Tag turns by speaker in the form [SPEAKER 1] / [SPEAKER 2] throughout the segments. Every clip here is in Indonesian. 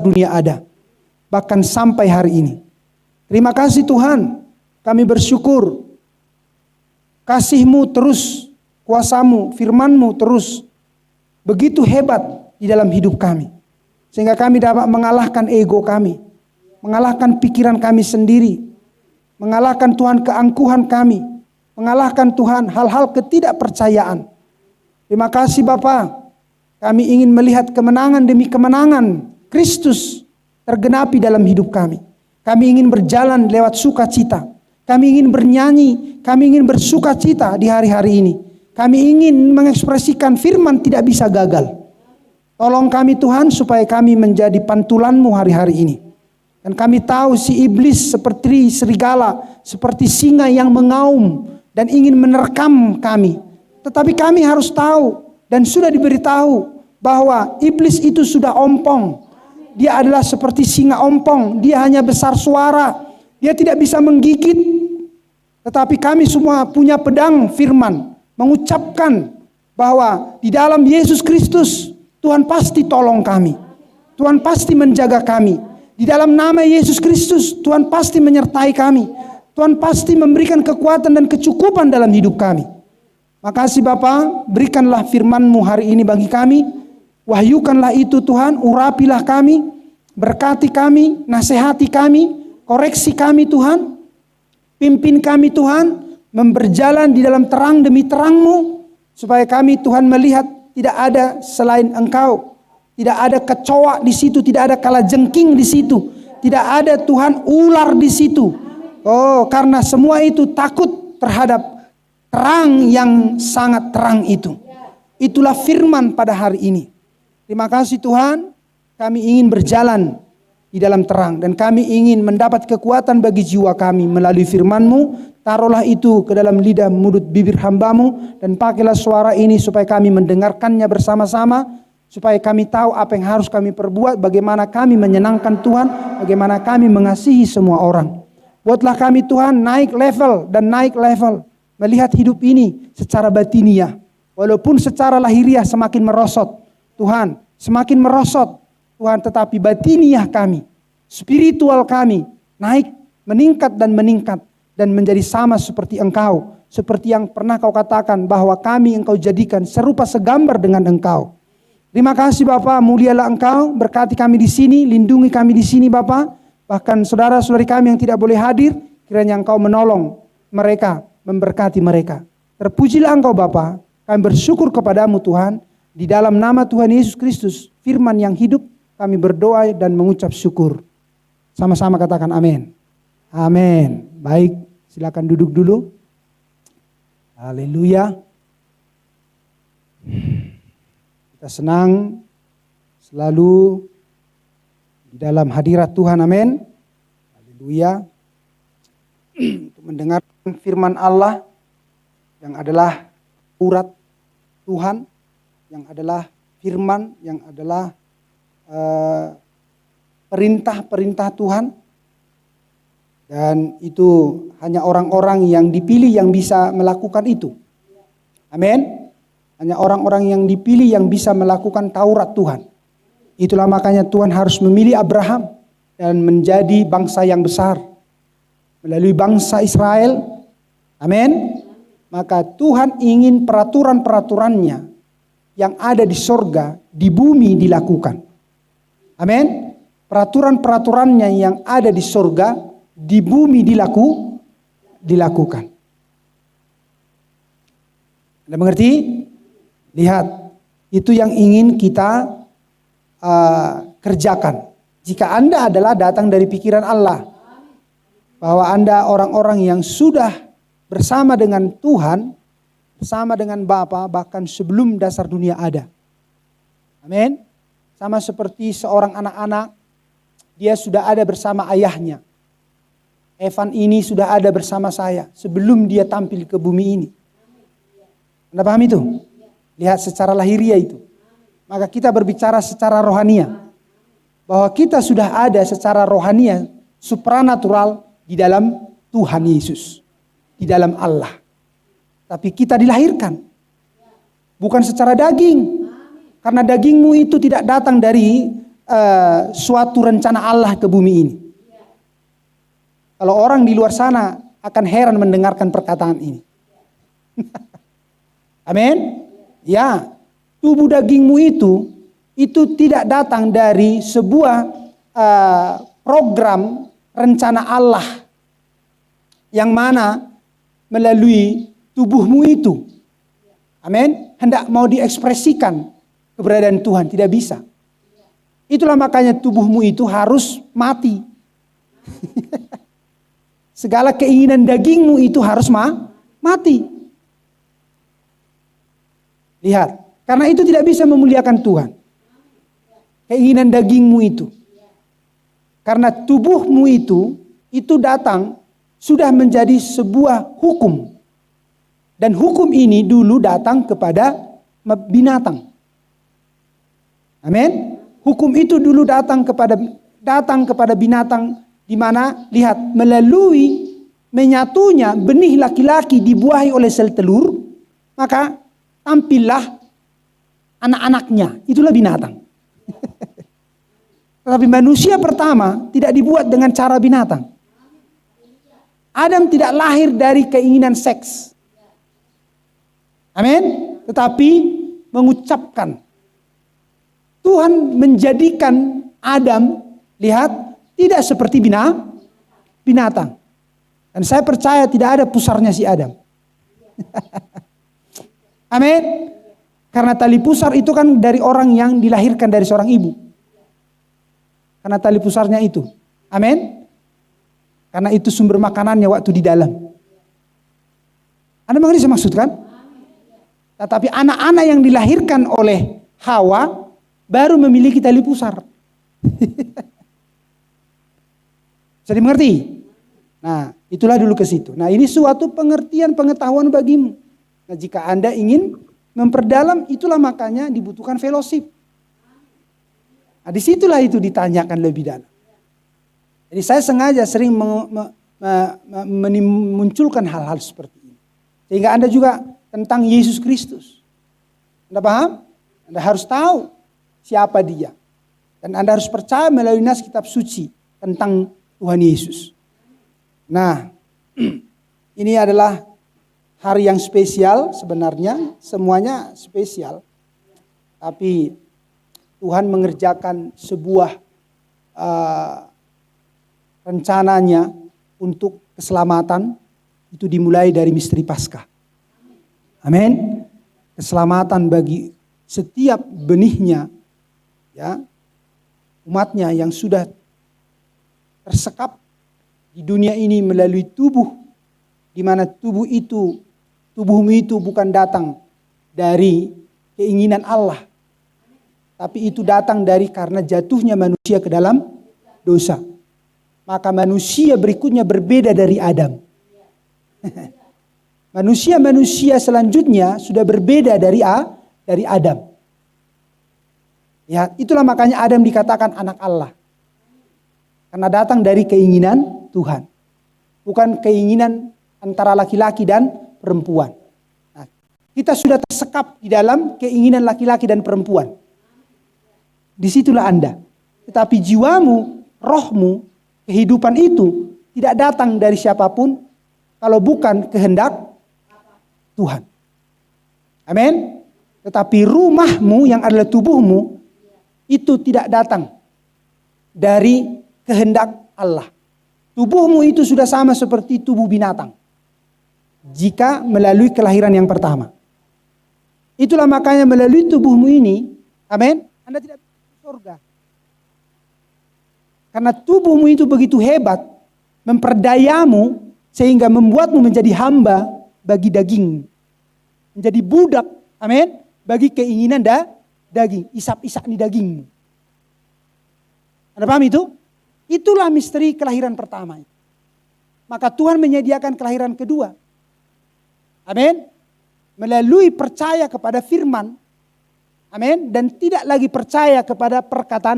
[SPEAKER 1] dunia ada, bahkan sampai hari ini. Terima kasih Tuhan, kami bersyukur kasih-Mu terus, kuasa-Mu, firman-Mu terus begitu hebat di dalam hidup kami. Sehingga kami dapat mengalahkan ego kami, mengalahkan pikiran kami sendiri, mengalahkan Tuhan keangkuhan kami, mengalahkan Tuhan hal-hal ketidakpercayaan. Terima kasih Bapa, kami ingin melihat kemenangan demi kemenangan Kristus tergenapi dalam hidup kami. Kami ingin berjalan lewat sukacita, kami ingin bernyanyi, kami ingin bersukacita di hari-hari ini. Kami ingin mengekspresikan firman tidak bisa gagal. Tolong kami Tuhan supaya kami menjadi pantulan-Mu hari-hari ini. Dan kami tahu si iblis seperti serigala, seperti singa yang mengaum dan ingin menerkam kami. Tetapi kami harus tahu dan sudah diberitahu bahwa iblis itu sudah ompong. Dia adalah seperti singa ompong, dia hanya besar suara, dia tidak bisa menggigit. Tetapi kami semua punya pedang firman, mengucapkan bahwa di dalam Yesus Kristus Tuhan pasti tolong kami. Tuhan pasti menjaga kami. Di dalam nama Yesus Kristus Tuhan pasti menyertai kami. Tuhan pasti memberikan kekuatan dan kecukupan dalam hidup kami. Makasih Bapa, berikanlah firman-Mu hari ini bagi kami. Wahyukanlah itu Tuhan, urapilah kami, berkati kami, nasihati kami, koreksi kami Tuhan. Pimpin kami Tuhan, berjalan di dalam terang demi terang-Mu. Supaya kami Tuhan melihat tidak ada selain Engkau. Tidak ada kecoa di situ, tidak ada kalajengking di situ. Tidak ada Tuhan ular di situ. Oh, karena semua itu takut terhadap terang yang sangat terang itu. Itulah firman pada hari ini. Terima kasih Tuhan, kami ingin berjalan di dalam terang. Dan kami ingin mendapat kekuatan bagi jiwa kami melalui firman-Mu. Taruhlah itu ke dalam lidah mulut bibir hamba-Mu. Dan pakailah suara ini supaya kami mendengarkannya bersama-sama. Supaya kami tahu apa yang harus kami perbuat. Bagaimana kami menyenangkan Tuhan. Bagaimana kami mengasihi semua orang. Buatlah kami Tuhan naik level dan naik level. Melihat hidup ini secara batiniah. Walaupun secara lahiriah semakin merosot. Tuhan semakin merosot. Tuhan tetapi batiniah kami. Spiritual kami naik, meningkat dan meningkat. Dan menjadi sama seperti Engkau. Seperti yang pernah Kau katakan bahwa kami Engkau jadikan serupa segambar dengan Engkau. Terima kasih Bapa, mulialah Engkau, berkati kami di sini, lindungi kami di sini Bapa. Bahkan saudara-saudari kami yang tidak boleh hadir, kiranya Engkau menolong mereka, memberkati mereka. Terpujilah Engkau Bapa, kami bersyukur kepadamu Tuhan. Di dalam nama Tuhan Yesus Kristus, firman yang hidup, kami berdoa dan mengucap syukur. Sama-sama katakan amin. Amin. Baik, silakan duduk dulu. Haleluya. Kita senang selalu di dalam hadirat Tuhan, amin. Haleluya. Untuk mendengarkan firman Allah yang adalah urat Tuhan, yang adalah firman, yang adalah perintah-perintah Tuhan. Dan itu hanya orang-orang yang dipilih yang bisa melakukan itu. Amin. Hanya orang-orang yang dipilih yang bisa melakukan Taurat Tuhan. Itulah makanya Tuhan harus memilih Abraham dan menjadi bangsa yang besar. Melalui bangsa Israel. Amin. Maka Tuhan ingin peraturan-peraturannya yang ada di sorga, di bumi dilakukan. Amin. Peraturan-peraturannya yang ada di sorga, di bumi dilakukan. Anda mengerti? Lihat, itu yang ingin kita kerjakan. Jika Anda adalah datang dari pikiran Allah, bahwa Anda orang-orang yang sudah bersama dengan Tuhan, bersama dengan Bapa, bahkan sebelum dasar dunia ada. Amin. Sama seperti seorang anak-anak, dia sudah ada bersama ayahnya. Evan ini sudah ada bersama saya sebelum dia tampil ke bumi ini. Anda paham itu? Lihat secara lahiriah itu. Maka kita berbicara secara rohania. Bahwa kita sudah ada secara rohania, supranatural di dalam Tuhan Yesus. Di dalam Allah. Tapi kita dilahirkan. Bukan secara daging. Karena dagingmu itu tidak datang dari suatu rencana Allah ke bumi ini. Kalau orang di luar sana akan heran mendengarkan perkataan ini. Amin. Ya, tubuh dagingmu itu tidak datang dari sebuah program rencana Allah yang mana melalui tubuhmu itu, amin, hendak mau diekspresikan keberadaan Tuhan, tidak bisa. Itulah makanya tubuhmu itu harus mati. Segala keinginan dagingmu itu harus mati. Lihat, karena itu tidak bisa memuliakan Tuhan. Keinginan dagingmu itu. Karena tubuhmu itu datang sudah menjadi sebuah hukum. Dan hukum ini dulu datang kepada binatang. Amin. Hukum itu dulu datang kepada binatang, di mana lihat, melalui menyatunya benih laki-laki dibuahi oleh sel telur, maka tampillah anak-anaknya. Itulah binatang. Tetapi manusia pertama tidak dibuat dengan cara binatang. Adam tidak lahir dari keinginan seks. Amin. Tetapi mengucapkan. Tuhan menjadikan Adam, lihat, tidak seperti binatang. Dan saya percaya tidak ada pusarnya si Adam. Amin. Karena tali pusar itu kan dari orang yang dilahirkan dari seorang ibu. Karena tali pusarnya itu. Amin. Karena itu sumber makanannya waktu di dalam. Anda mengerti saya maksudkan? Tetapi anak-anak yang dilahirkan oleh Hawa baru memiliki tali pusar. Bisa dimengerti? Nah, itulah dulu ke situ. Nah, ini suatu pengertian pengetahuan bagimu. Nah, jika Anda ingin memperdalam, itulah makanya dibutuhkan fellowship. Nah, disitulah itu ditanyakan lebih dalam. Jadi saya sengaja sering memunculkan hal-hal seperti ini. Sehingga Anda juga tentang Yesus Kristus. Anda paham? Anda harus tahu siapa dia. Dan Anda harus percaya melalui nas kitab suci tentang Tuhan Yesus. Nah, ini adalah hari yang spesial sebenarnya. Semuanya spesial. Tapi Tuhan mengerjakan sebuah rencananya untuk keselamatan. Itu dimulai dari misteri Paskah. Amin. Keselamatan bagi setiap benihnya, ya, umatnya yang sudah tersekap di dunia ini melalui tubuh, di mana tubuhmu itu bukan datang dari keinginan Allah, tapi itu datang dari karena jatuhnya manusia ke dalam dosa. Maka manusia berikutnya berbeda dari Adam. Manusia selanjutnya sudah berbeda dari Adam. Ya, itulah makanya Adam dikatakan anak Allah. Karena datang dari keinginan Tuhan. Bukan keinginan antara laki-laki dan perempuan. Nah, kita sudah tersekap di dalam keinginan laki-laki dan perempuan. Disitulah Anda. Tetapi jiwamu, rohmu, kehidupan itu tidak datang dari siapapun kalau bukan kehendak Tuhan. Amin. Tetapi rumahmu yang adalah tubuhmu itu tidak datang dari kehendak Allah. Tubuhmu itu sudah sama seperti tubuh binatang jika melalui kelahiran yang pertama. Itulah makanya melalui tubuhmu ini, amin, Anda tidak bisa ke surga. Karena tubuhmu itu begitu hebat, memperdayamu sehingga membuatmu menjadi hamba bagi daging. Menjadi budak, amin, bagi keinginan daging, isap-isap di dagingmu. Anda paham itu? Itulah misteri kelahiran pertama. Maka Tuhan menyediakan kelahiran kedua. Amin. Melalui percaya kepada firman. Amin. Dan tidak lagi percaya kepada perkataan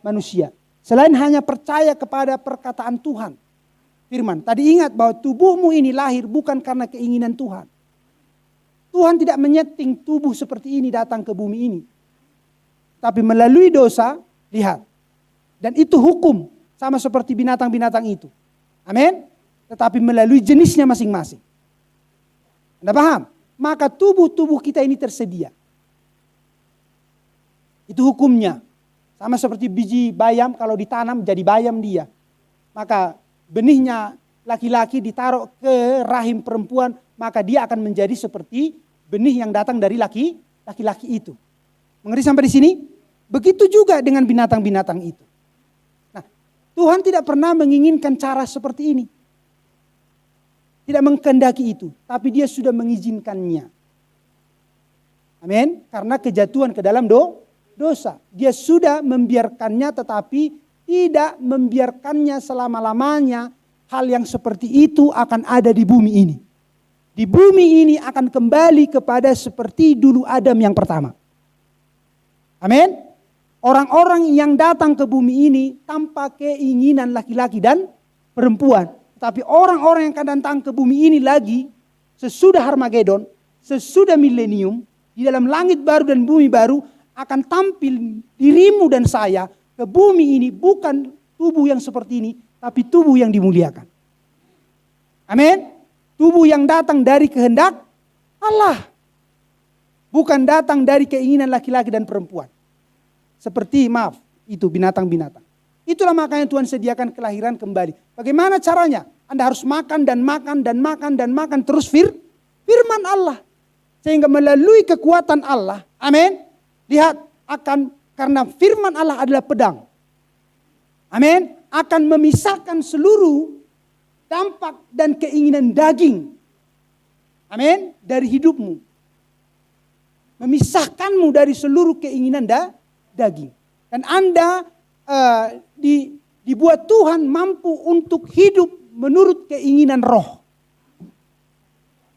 [SPEAKER 1] manusia. Selain hanya percaya kepada perkataan Tuhan. Firman. Tadi ingat bahwa tubuhmu ini lahir bukan karena keinginan Tuhan. Tuhan tidak menyeting tubuh seperti ini datang ke bumi ini. Tapi melalui dosa, Lihat. Dan itu hukum sama seperti binatang-binatang itu. Amin. Tetapi melalui jenisnya masing-masing. Anda paham? Maka tubuh-tubuh kita ini tersedia. Itu hukumnya. Sama seperti biji bayam, kalau ditanam jadi bayam dia. Maka benihnya laki-laki ditaruh ke rahim perempuan, maka dia akan menjadi seperti benih yang datang dari laki-laki itu. Mengerti sampai di sini? Begitu juga dengan binatang-binatang itu. Nah, Tuhan tidak pernah menginginkan cara seperti ini. Tidak mengkehendaki itu, tapi dia sudah mengizinkannya. Amin. Karena kejatuhan ke dalam dosa. Dia sudah membiarkannya, tetapi tidak membiarkannya selama-lamanya. Hal yang seperti itu akan ada di bumi ini. Di bumi ini akan kembali kepada seperti dulu Adam yang pertama. Amin. Orang-orang yang datang ke bumi ini tanpa keinginan laki-laki dan perempuan. Tapi orang-orang yang akan datang ke bumi ini lagi sesudah Harmagedon, sesudah milenium, di dalam langit baru dan bumi baru akan tampil dirimu dan saya ke bumi ini bukan tubuh yang seperti ini, tapi tubuh yang dimuliakan. Amin. Tubuh yang datang dari kehendak Allah. Bukan datang dari keinginan laki-laki dan perempuan. Seperti itu binatang-binatang. Itulah makanya Tuhan sediakan kelahiran kembali. Bagaimana caranya? Anda harus makan dan makan dan makan dan makan terus firman Allah. Sehingga melalui kekuatan Allah, amin. Lihat, karena firman Allah adalah pedang. Amin. Akan memisahkan seluruh dampak dan keinginan daging. Amin. Dari hidupmu. Memisahkanmu dari seluruh keinginan daging. Dan Anda dibuat Tuhan mampu untuk hidup menurut keinginan roh.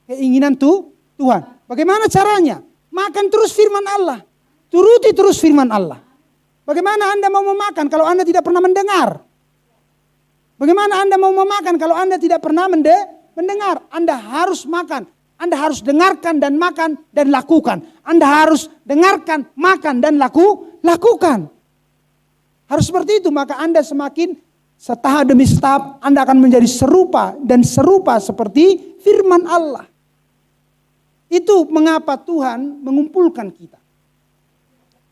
[SPEAKER 1] Keinginan Tuhan. Bagaimana caranya? Makan terus firman Allah. Turuti terus firman Allah. Bagaimana Anda mau memakan kalau Anda tidak pernah mendengar? Bagaimana Anda mau memakan kalau Anda tidak pernah mendengar? Anda harus makan. Anda harus dengarkan dan makan dan lakukan. Anda harus dengarkan, makan dan lakukan. Harus seperti itu, maka Anda semakin setahap demi setahap Anda akan menjadi serupa dan serupa seperti firman Allah. Itu mengapa Tuhan mengumpulkan kita.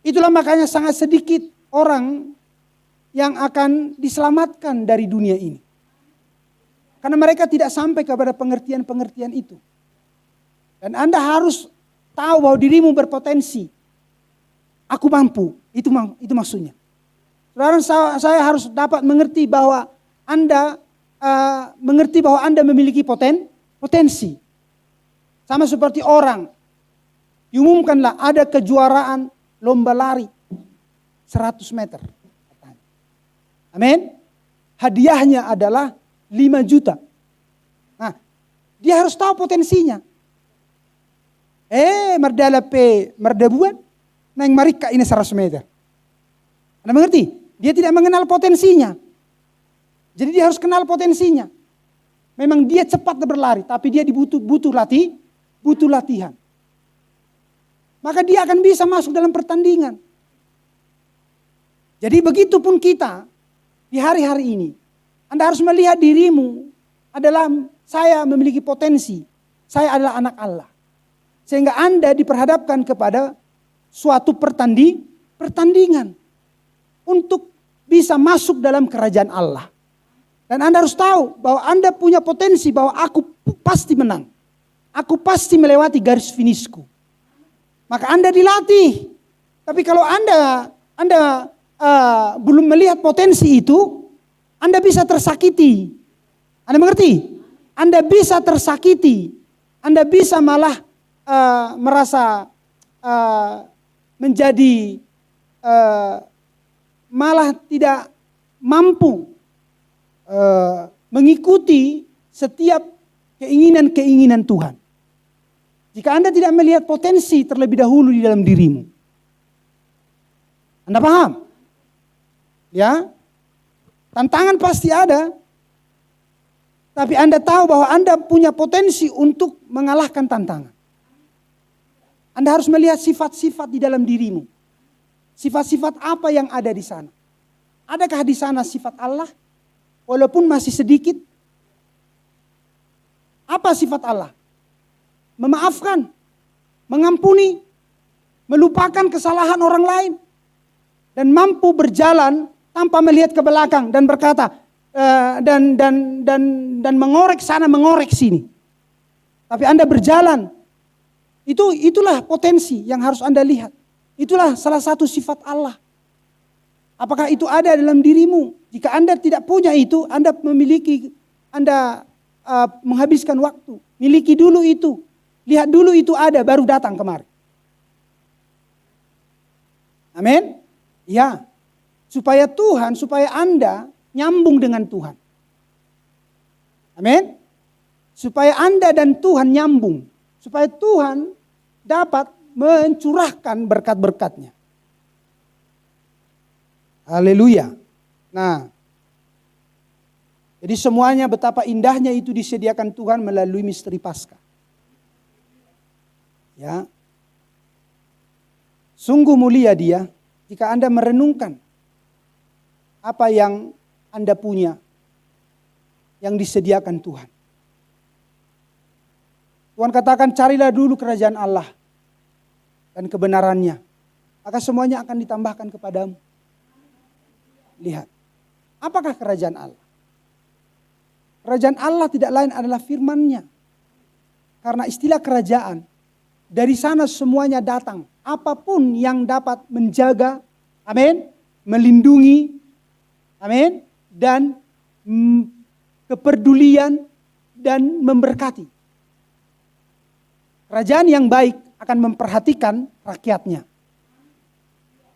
[SPEAKER 1] Itulah makanya sangat sedikit orang yang akan diselamatkan dari dunia ini. Karena mereka tidak sampai kepada pengertian-pengertian itu. Dan Anda harus tahu bahwa dirimu berpotensi. Aku mampu, itu maksudnya. Saudara, saya harus dapat mengerti bahwa Anda memiliki potensi. Sama seperti orang, diumumkanlah ada kejuaraan lomba lari 100 meter. Amin. Hadiahnya adalah 5 juta. Nah, dia harus tahu potensinya. Merdabuan, nang marika ini 100 meter. Anda mengerti? Dia tidak mengenal potensinya. Jadi dia harus kenal potensinya. Memang dia cepat berlari, tapi dia butuh latihan. Maka dia akan bisa masuk dalam pertandingan. Jadi begitu pun kita di hari-hari ini. Anda harus melihat dirimu adalah saya memiliki potensi. Saya adalah anak Allah. Sehingga Anda diperhadapkan kepada suatu pertandingan. Untuk bisa masuk dalam kerajaan Allah. Dan Anda harus tahu bahwa Anda punya potensi bahwa aku pasti menang. Aku pasti melewati garis finishku. Maka Anda dilatih. Tapi kalau Anda belum melihat potensi itu, Anda bisa tersakiti. Anda mengerti? Anda bisa tersakiti. Anda bisa malah merasa menjadi malah tidak mampu mengikuti setiap keinginan-keinginan Tuhan. Jika Anda tidak melihat potensi terlebih dahulu di dalam dirimu. Anda paham? Ya. Tantangan pasti ada. Tapi Anda tahu bahwa Anda punya potensi untuk mengalahkan tantangan. Anda harus melihat sifat-sifat di dalam dirimu. Sifat-sifat apa yang ada di sana? Adakah di sana sifat Allah? Walaupun masih sedikit. Apa sifat Allah? Memaafkan, mengampuni, melupakan kesalahan orang lain. Dan mampu berjalan tanpa melihat ke belakang dan berkata, dan mengorek sana, mengorek sini. Tapi Anda berjalan. Itulah potensi yang harus Anda lihat. Itulah salah satu sifat Allah. Apakah itu ada dalam dirimu? Jika Anda tidak punya itu, Anda menghabiskan waktu. Miliki dulu itu. Lihat dulu itu ada, baru datang kemari. Amin? Ya. Supaya Anda nyambung dengan Tuhan. Amin? Supaya Anda dan Tuhan nyambung. Supaya Tuhan dapat mencurahkan berkat-berkatnya. Haleluya. Nah, jadi semuanya betapa indahnya itu disediakan Tuhan melalui misteri Paskah. Ya. Sungguh mulia dia jika Anda merenungkan apa yang Anda punya yang disediakan Tuhan. Tuhan katakan, carilah dulu kerajaan Allah dan kebenarannya, maka semuanya akan ditambahkan kepadamu. Lihat, apakah kerajaan Allah? Kerajaan Allah tidak lain adalah firman-Nya. Karena istilah kerajaan, dari sana semuanya datang. Apapun yang dapat menjaga, amin, melindungi, amin, dan kepedulian dan memberkati. Kerajaan yang baik akan memperhatikan rakyatnya.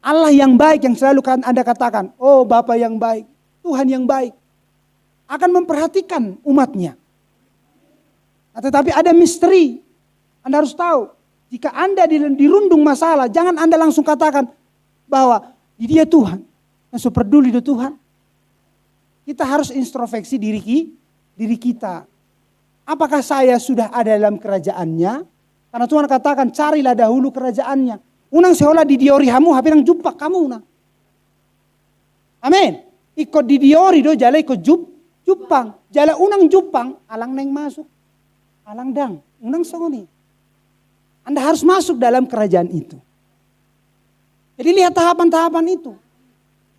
[SPEAKER 1] Allah yang baik yang selalu Anda katakan, oh Bapa yang baik, Tuhan yang baik, akan memperhatikan umatnya. Nah, tetapi ada misteri. Anda harus tahu, jika Anda dirundung masalah, jangan Anda langsung katakan bahwa dia Tuhan, yang peduli dengan Tuhan. Kita harus introspeksi diri kita. Apakah saya sudah ada dalam kerajaannya? Karena Tuhan katakan, carilah dahulu kerajaannya. Unang seolah di diori hamu, hampir nang jumpa kamu na. Amin. Ikut di diori do, jala ikut jupang. Jala unang jupang, alang neng masuk. Alang dang, unang songoni. Anda harus masuk dalam kerajaan itu. Jadi lihat tahapan-tahapan itu.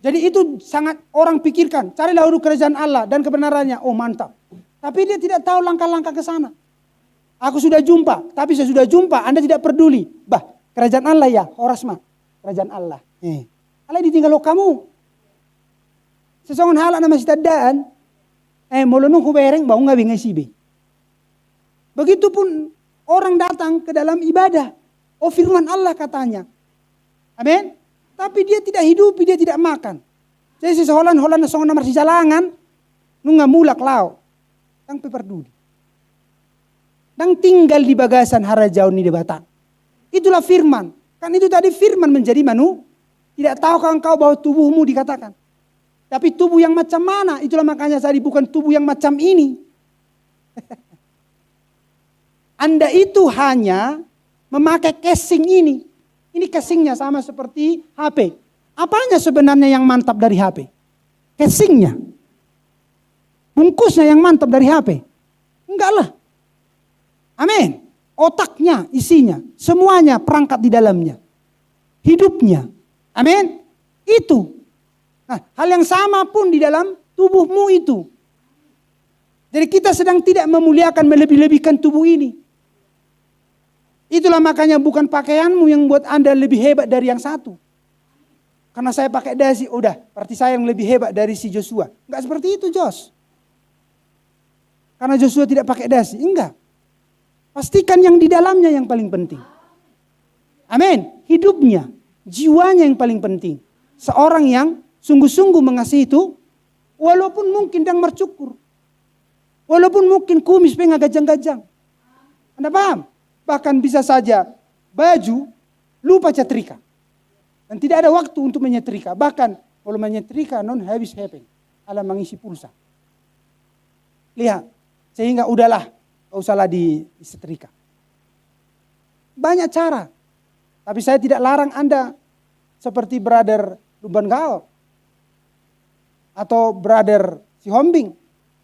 [SPEAKER 1] Jadi itu sangat orang pikirkan. Carilah dahulu kerajaan Allah dan kebenarannya. Oh mantap. Tapi dia tidak tahu langkah-langkah ke sana. Aku sudah jumpa, tapi saya sudah jumpa, Anda tidak peduli. Kerajaan Allah ya, horas mah. Kerajaan Allah. Allah ditinggal lo kamu. Sesongon halak nama sitadaan. Molonu kubereng bau nggak bingai sibe. Begitupun orang datang ke dalam ibadah. Oh firman Allah katanya. Amin. Tapi dia tidak hidupi, dia tidak makan. Jadi seholan na songon nomor si jalangan. Nunga mulak lao. Tang peperduli. Nang tinggal di bagasan harajau ni debatan. Itulah firman. Kan itu tadi firman menjadi tidak tahukah engkau bahwa tubuhmu dikatakan. Tapi tubuh yang macam mana? Itulah makanya tadi bukan tubuh yang macam ini. Anda itu hanya memakai casing ini. Ini casingnya sama seperti HP. Apanya sebenarnya yang mantap dari HP? Casingnya. Bungkusnya yang mantap dari HP. Enggak lah. Amin. Otaknya, isinya, semuanya perangkat di dalamnya. Hidupnya. Amin. Itu. Nah, hal yang sama pun di dalam tubuhmu itu. Jadi kita sedang tidak memuliakan, melebih-lebihkan tubuh ini. Itulah makanya bukan pakaianmu yang buat Anda lebih hebat dari yang satu. Karena saya pakai dasi, udah, berarti saya yang lebih hebat dari si Joshua. Enggak seperti itu, Jos. Karena Joshua tidak pakai dasi, enggak. Pastikan yang di dalamnya yang paling penting. Amin. Hidupnya, jiwanya yang paling penting. Seorang yang sungguh-sungguh mengasihi itu, walaupun mungkin đang mercukur. Walaupun mungkin kumis pengen gajang-gajang. Anda paham? Bahkan bisa saja baju lupa nyetrika. Dan tidak ada waktu untuk menyetrika. Bahkan kalau menyetrika non habis happen. Alam mengisi pulsa. Lihat. Sehingga udahlah. Gak usahlah disetrika. Banyak cara. Tapi saya tidak larang Anda seperti brother Ruben Gao atau brother Si Hombing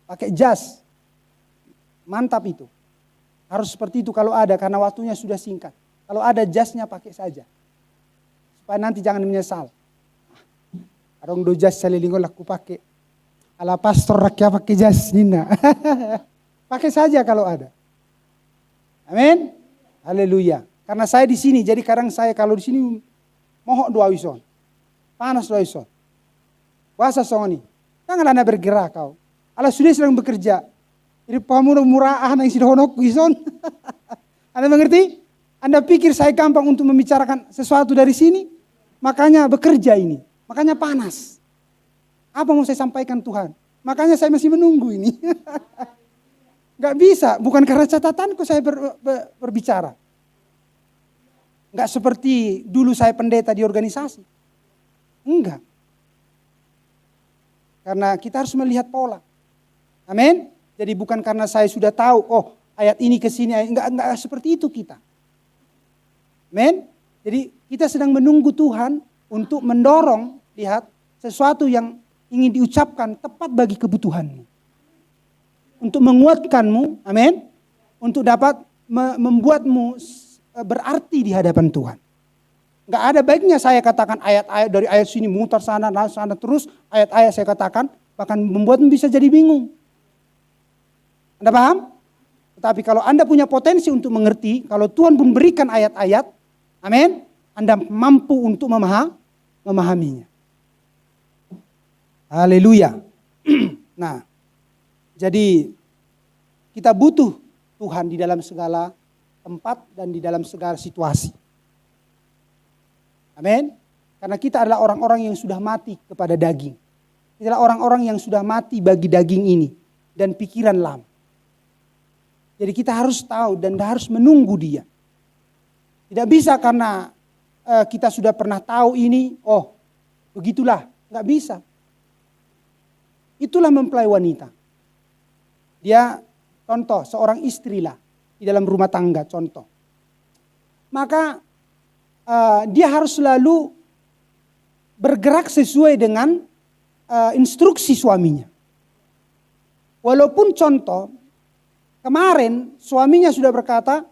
[SPEAKER 1] pakai jas. Mantap itu. Harus seperti itu kalau ada, karena waktunya sudah singkat. Kalau ada jasnya pakai saja. Supaya nanti jangan menyesal. Arong do jas salilinggo laku pakai. Ala pastor rakyat pakai jas nina. Pakai saja kalau ada. Amin. Haleluya. Karena saya di sini, jadi kadang saya kalau di sini mohok doa wison. Panas doa wison. Bahasa songoni. Jangan anda bergerak kau. Allah sudah sedang bekerja. Jadi pahamu murah yang sudah honok wison. Anda mengerti? Anda pikir saya gampang untuk membicarakan sesuatu dari sini? Makanya bekerja ini. Makanya panas. Apa mau saya sampaikan Tuhan? Makanya saya masih menunggu ini. Gak bisa, bukan karena catatanku saya berbicara. Gak seperti dulu saya pendeta di organisasi. Enggak. Karena kita harus melihat pola. Amin. Jadi bukan karena saya sudah tahu, oh ayat ini ke sini, enggak seperti itu kita. Amin. Jadi kita sedang menunggu Tuhan untuk mendorong, lihat, sesuatu yang ingin diucapkan tepat bagi kebutuhanmu. Untuk menguatkanmu, amin. Untuk dapat membuatmu berarti di hadapan Tuhan. Enggak ada baiknya saya katakan ayat-ayat dari ayat sini mutar sana terus ayat-ayat saya katakan bahkan membuatmu bisa jadi bingung. Anda paham? Tetapi kalau Anda punya potensi untuk mengerti, kalau Tuhan memberikan ayat-ayat, amin, Anda mampu untuk memahaminya. Haleluya. Nah, jadi kita butuh Tuhan di dalam segala tempat dan di dalam segala situasi. Amin. Karena kita adalah orang-orang yang sudah mati kepada daging. Kita adalah orang-orang yang sudah mati bagi daging ini dan pikiran lama. Jadi kita harus tahu dan harus menunggu Dia. Tidak bisa karena kita sudah pernah tahu ini, oh begitulah, nggak bisa. Itulah mempelai wanita. Dia contoh seorang istri lah di dalam rumah tangga contoh. Maka dia harus selalu bergerak sesuai dengan instruksi suaminya. Walaupun contoh kemarin suaminya sudah berkata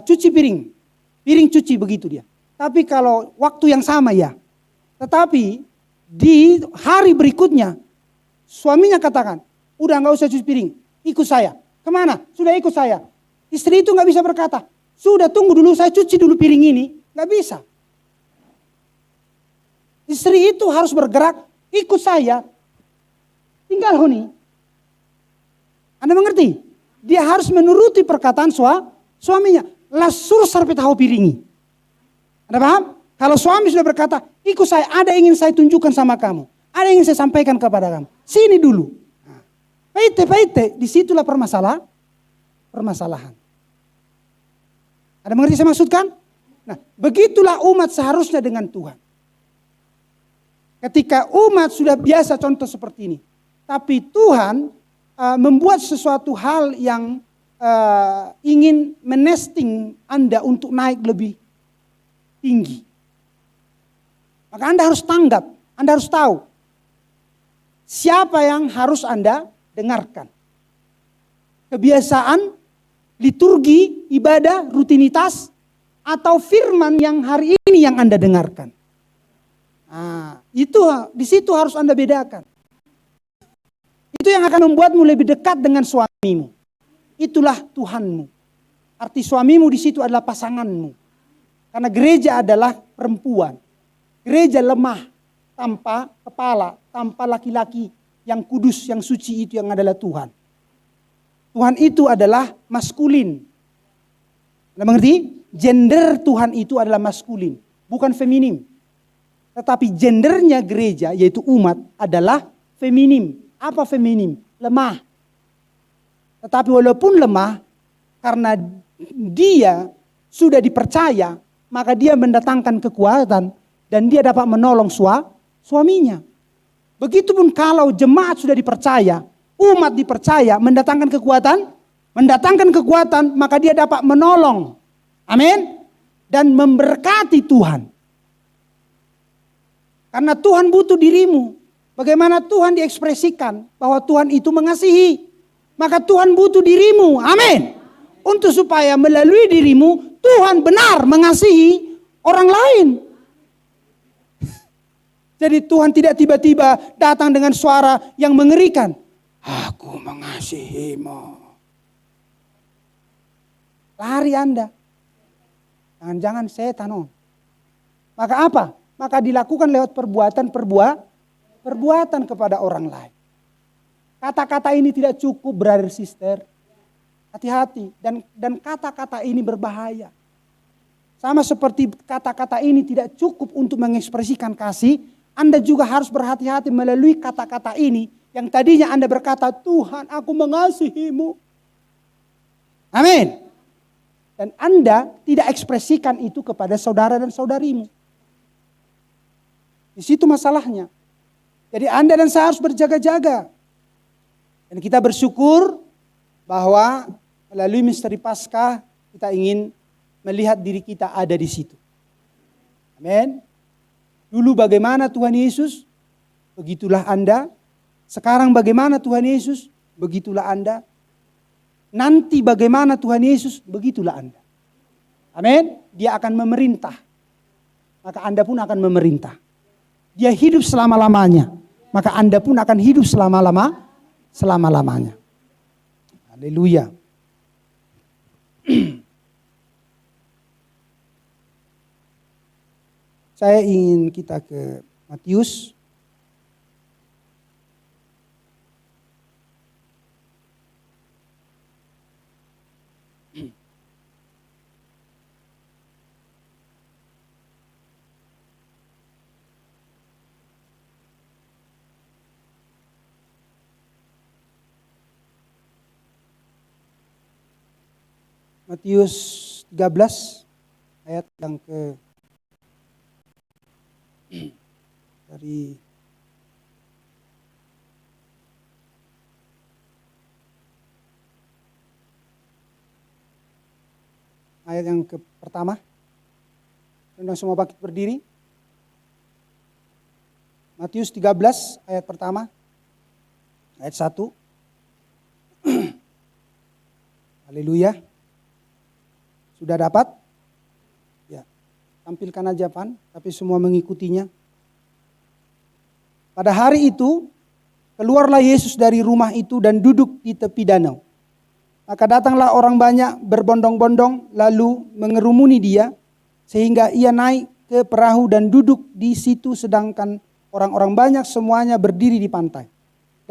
[SPEAKER 1] cuci piring cuci begitu dia. Tapi kalau waktu yang sama ya. Tetapi di hari berikutnya suaminya katakan, udah nggak usah cuci piring, ikut saya. Kemana? Sudah ikut saya. Istri itu nggak bisa berkata, sudah tunggu dulu saya cuci dulu piring ini. Nggak bisa. Istri itu harus bergerak, ikut saya. Tinggal honi. Anda mengerti? Dia harus menuruti perkataan suaminya. Lasur sampai tahu piringi. Anda paham? Kalau suami sudah berkata, ikut saya, ada yang ingin saya tunjukkan sama kamu. Ada yang ingin saya sampaikan kepada kamu. Sini dulu. Paite, disitulah permasalahan. Ada mengerti saya maksudkan? Nah, begitulah umat seharusnya dengan Tuhan. Ketika umat sudah biasa contoh seperti ini. Tapi Tuhan membuat sesuatu hal yang ingin menesting Anda untuk naik lebih tinggi. Maka Anda harus tanggap, Anda harus tahu. Siapa yang harus Anda dengarkan. Kebiasaan, liturgi, ibadah, rutinitas, atau firman yang hari ini yang Anda dengarkan. Nah, itu di situ harus Anda bedakan. Itu yang akan membuatmu lebih dekat dengan suamimu. Itulah Tuhanmu. Arti suamimu di situ adalah pasanganmu. Karena gereja adalah perempuan. Gereja lemah tanpa kepala, tanpa laki-laki yang kudus, yang suci itu yang adalah Tuhan. Tuhan itu adalah maskulin. Anda mengerti? Gender Tuhan itu adalah maskulin, bukan feminim. Tetapi gendernya gereja, yaitu umat, adalah feminim. Apa feminim? Lemah. Tetapi walaupun lemah, karena dia sudah dipercaya, maka dia mendatangkan kekuatan dan dia dapat menolong suaminya. Begitupun kalau jemaat sudah dipercaya, umat dipercaya, mendatangkan kekuatan, maka dia dapat menolong. Amin. Dan memberkati Tuhan. Karena Tuhan butuh dirimu. Bagaimana Tuhan diekspresikan bahwa Tuhan itu mengasihi. Maka Tuhan butuh dirimu. Amin. Untuk supaya melalui dirimu Tuhan benar mengasihi orang lain. Jadi Tuhan tidak tiba-tiba datang dengan suara yang mengerikan. Aku mengasihimu. Lari Anda. Jangan-jangan setan. Maka apa? Maka dilakukan lewat perbuatan kepada orang lain. Kata-kata ini tidak cukup, brother sister. Hati-hati. Dan kata-kata ini berbahaya. Sama seperti kata-kata ini tidak cukup untuk mengekspresikan kasih. Anda juga harus berhati-hati melalui kata-kata ini. Yang tadinya Anda berkata, Tuhan aku mengasihimu. Amin. Dan Anda tidak ekspresikan itu kepada saudara dan saudarimu. Di situ masalahnya. Jadi Anda dan saya harus berjaga-jaga. Dan kita bersyukur bahwa melalui misteri Paskah kita ingin melihat diri kita ada di situ. Amin. Dulu bagaimana Tuhan Yesus, begitulah Anda. Sekarang bagaimana Tuhan Yesus, begitulah Anda. Nanti bagaimana Tuhan Yesus, begitulah Anda. Amin. Dia akan memerintah. Maka Anda pun akan memerintah. Dia hidup selama-lamanya. Maka Anda pun akan hidup selama-lamanya. Haleluya. Saya ingin kita ke Matius. Matius 13 ayat yang ke dari ayat yang ke pertama. Undang semua bangkit berdiri. Matius 13 ayat pertama. Ayat 1. Haleluya. Sudah dapat? Ya. Tampilkan aja Pan, tapi semua mengikutinya. Pada hari itu, keluarlah Yesus dari rumah itu dan duduk di tepi danau. Maka datanglah orang banyak berbondong-bondong lalu mengerumuni dia, sehingga ia naik ke perahu dan duduk di situ sedangkan orang-orang banyak semuanya berdiri di pantai.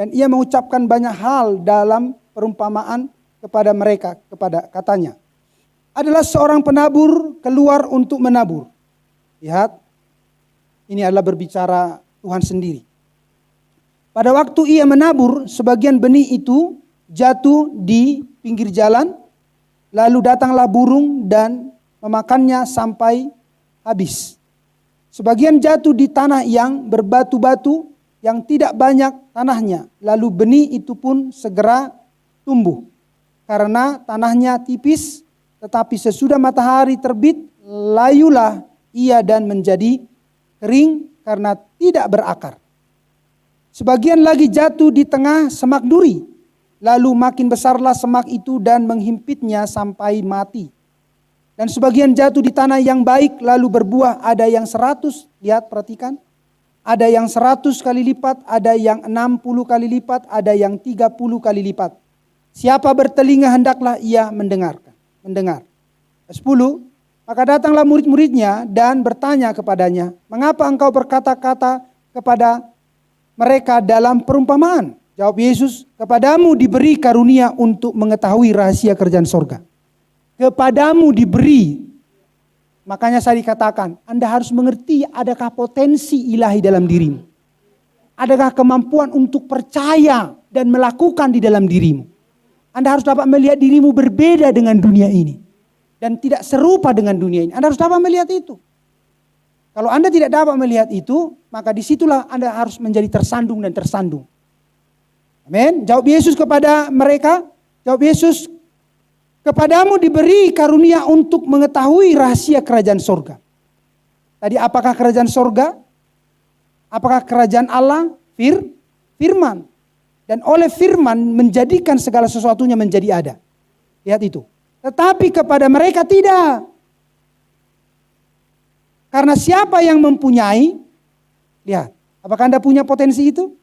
[SPEAKER 1] Dan ia mengucapkan banyak hal dalam perumpamaan kepada mereka, katanya, adalah seorang penabur keluar untuk menabur. Lihat, ini adalah berbicara Tuhan sendiri. Pada waktu ia menabur, sebagian benih itu jatuh di pinggir jalan, lalu datanglah burung dan memakannya sampai habis. Sebagian jatuh di tanah yang berbatu-batu, yang tidak banyak tanahnya, lalu benih itu pun segera tumbuh. Karena tanahnya tipis, tetapi sesudah matahari terbit, layulah ia dan menjadi kering karena tidak berakar. Sebagian lagi jatuh di tengah semak duri, lalu makin besarlah semak itu dan menghimpitnya sampai mati. Dan sebagian jatuh di tanah yang baik, lalu berbuah, ada yang 100, lihat perhatikan, ada yang 100 kali lipat, ada yang 60 kali lipat, ada yang 30 kali lipat. Siapa bertelinga hendaklah ia mendengar. 10. Maka datanglah murid-muridnya dan bertanya kepadanya, mengapa engkau berkata-kata kepada mereka dalam perumpamaan? Jawab Yesus, kepadamu diberi karunia untuk mengetahui rahasia kerajaan sorga. Kepadamu diberi. Makanya saya dikatakan, Anda harus mengerti adakah potensi ilahi dalam dirimu. Adakah kemampuan untuk percaya dan melakukan di dalam dirimu. Anda harus dapat melihat dirimu berbeda dengan dunia ini. Dan tidak serupa dengan dunia ini. Anda harus dapat melihat itu. Kalau Anda tidak dapat melihat itu, maka disitulah Anda harus menjadi tersandung dan tersandung. Amin. Jawab Yesus kepada mereka. Jawab Yesus, kepadamu diberi karunia untuk mengetahui rahasia kerajaan sorga. Tadi apakah kerajaan sorga? Apakah kerajaan Allah? Firman. Dan oleh firman menjadikan segala sesuatunya menjadi ada. Lihat itu. Tetapi kepada mereka tidak. Karena siapa yang mempunyai, lihat, apakah Anda punya potensi itu?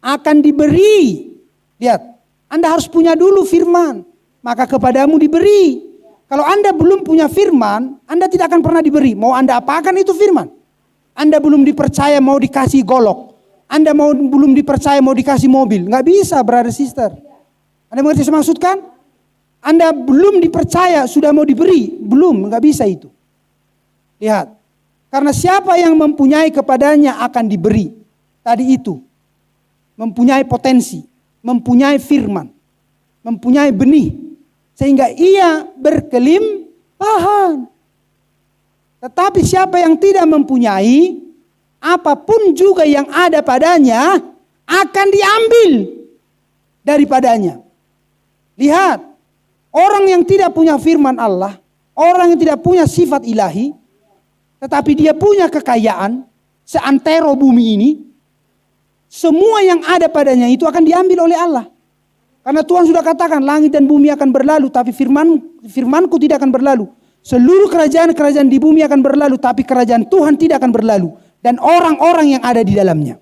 [SPEAKER 1] Akan diberi. Lihat, Anda harus punya dulu firman, maka kepadamu diberi. Kalau Anda belum punya firman, Anda tidak akan pernah diberi. Mau Anda apakan itu firman? Anda belum dipercaya mau dikasih golok. Anda belum dipercaya mau dikasih mobil. Nggak bisa, brother sister. Anda mengerti saya maksudkan? Anda belum dipercaya sudah mau diberi. Belum, nggak bisa itu. Lihat. Karena siapa yang mempunyai kepadanya akan diberi. Tadi itu. Mempunyai potensi. Mempunyai firman. Mempunyai benih. Sehingga ia berkelimpahan. Tetapi siapa yang tidak mempunyai, apapun juga yang ada padanya akan diambil daripadanya. Lihat, orang yang tidak punya firman Allah, orang yang tidak punya sifat ilahi, tetapi dia punya kekayaan seantero bumi ini, semua yang ada padanya itu akan diambil oleh Allah. Karena Tuhan sudah katakan langit dan bumi akan berlalu, tapi firmanku tidak akan berlalu. Seluruh kerajaan-kerajaan di bumi akan berlalu, tapi kerajaan Tuhan tidak akan berlalu. Dan orang-orang yang ada di dalamnya.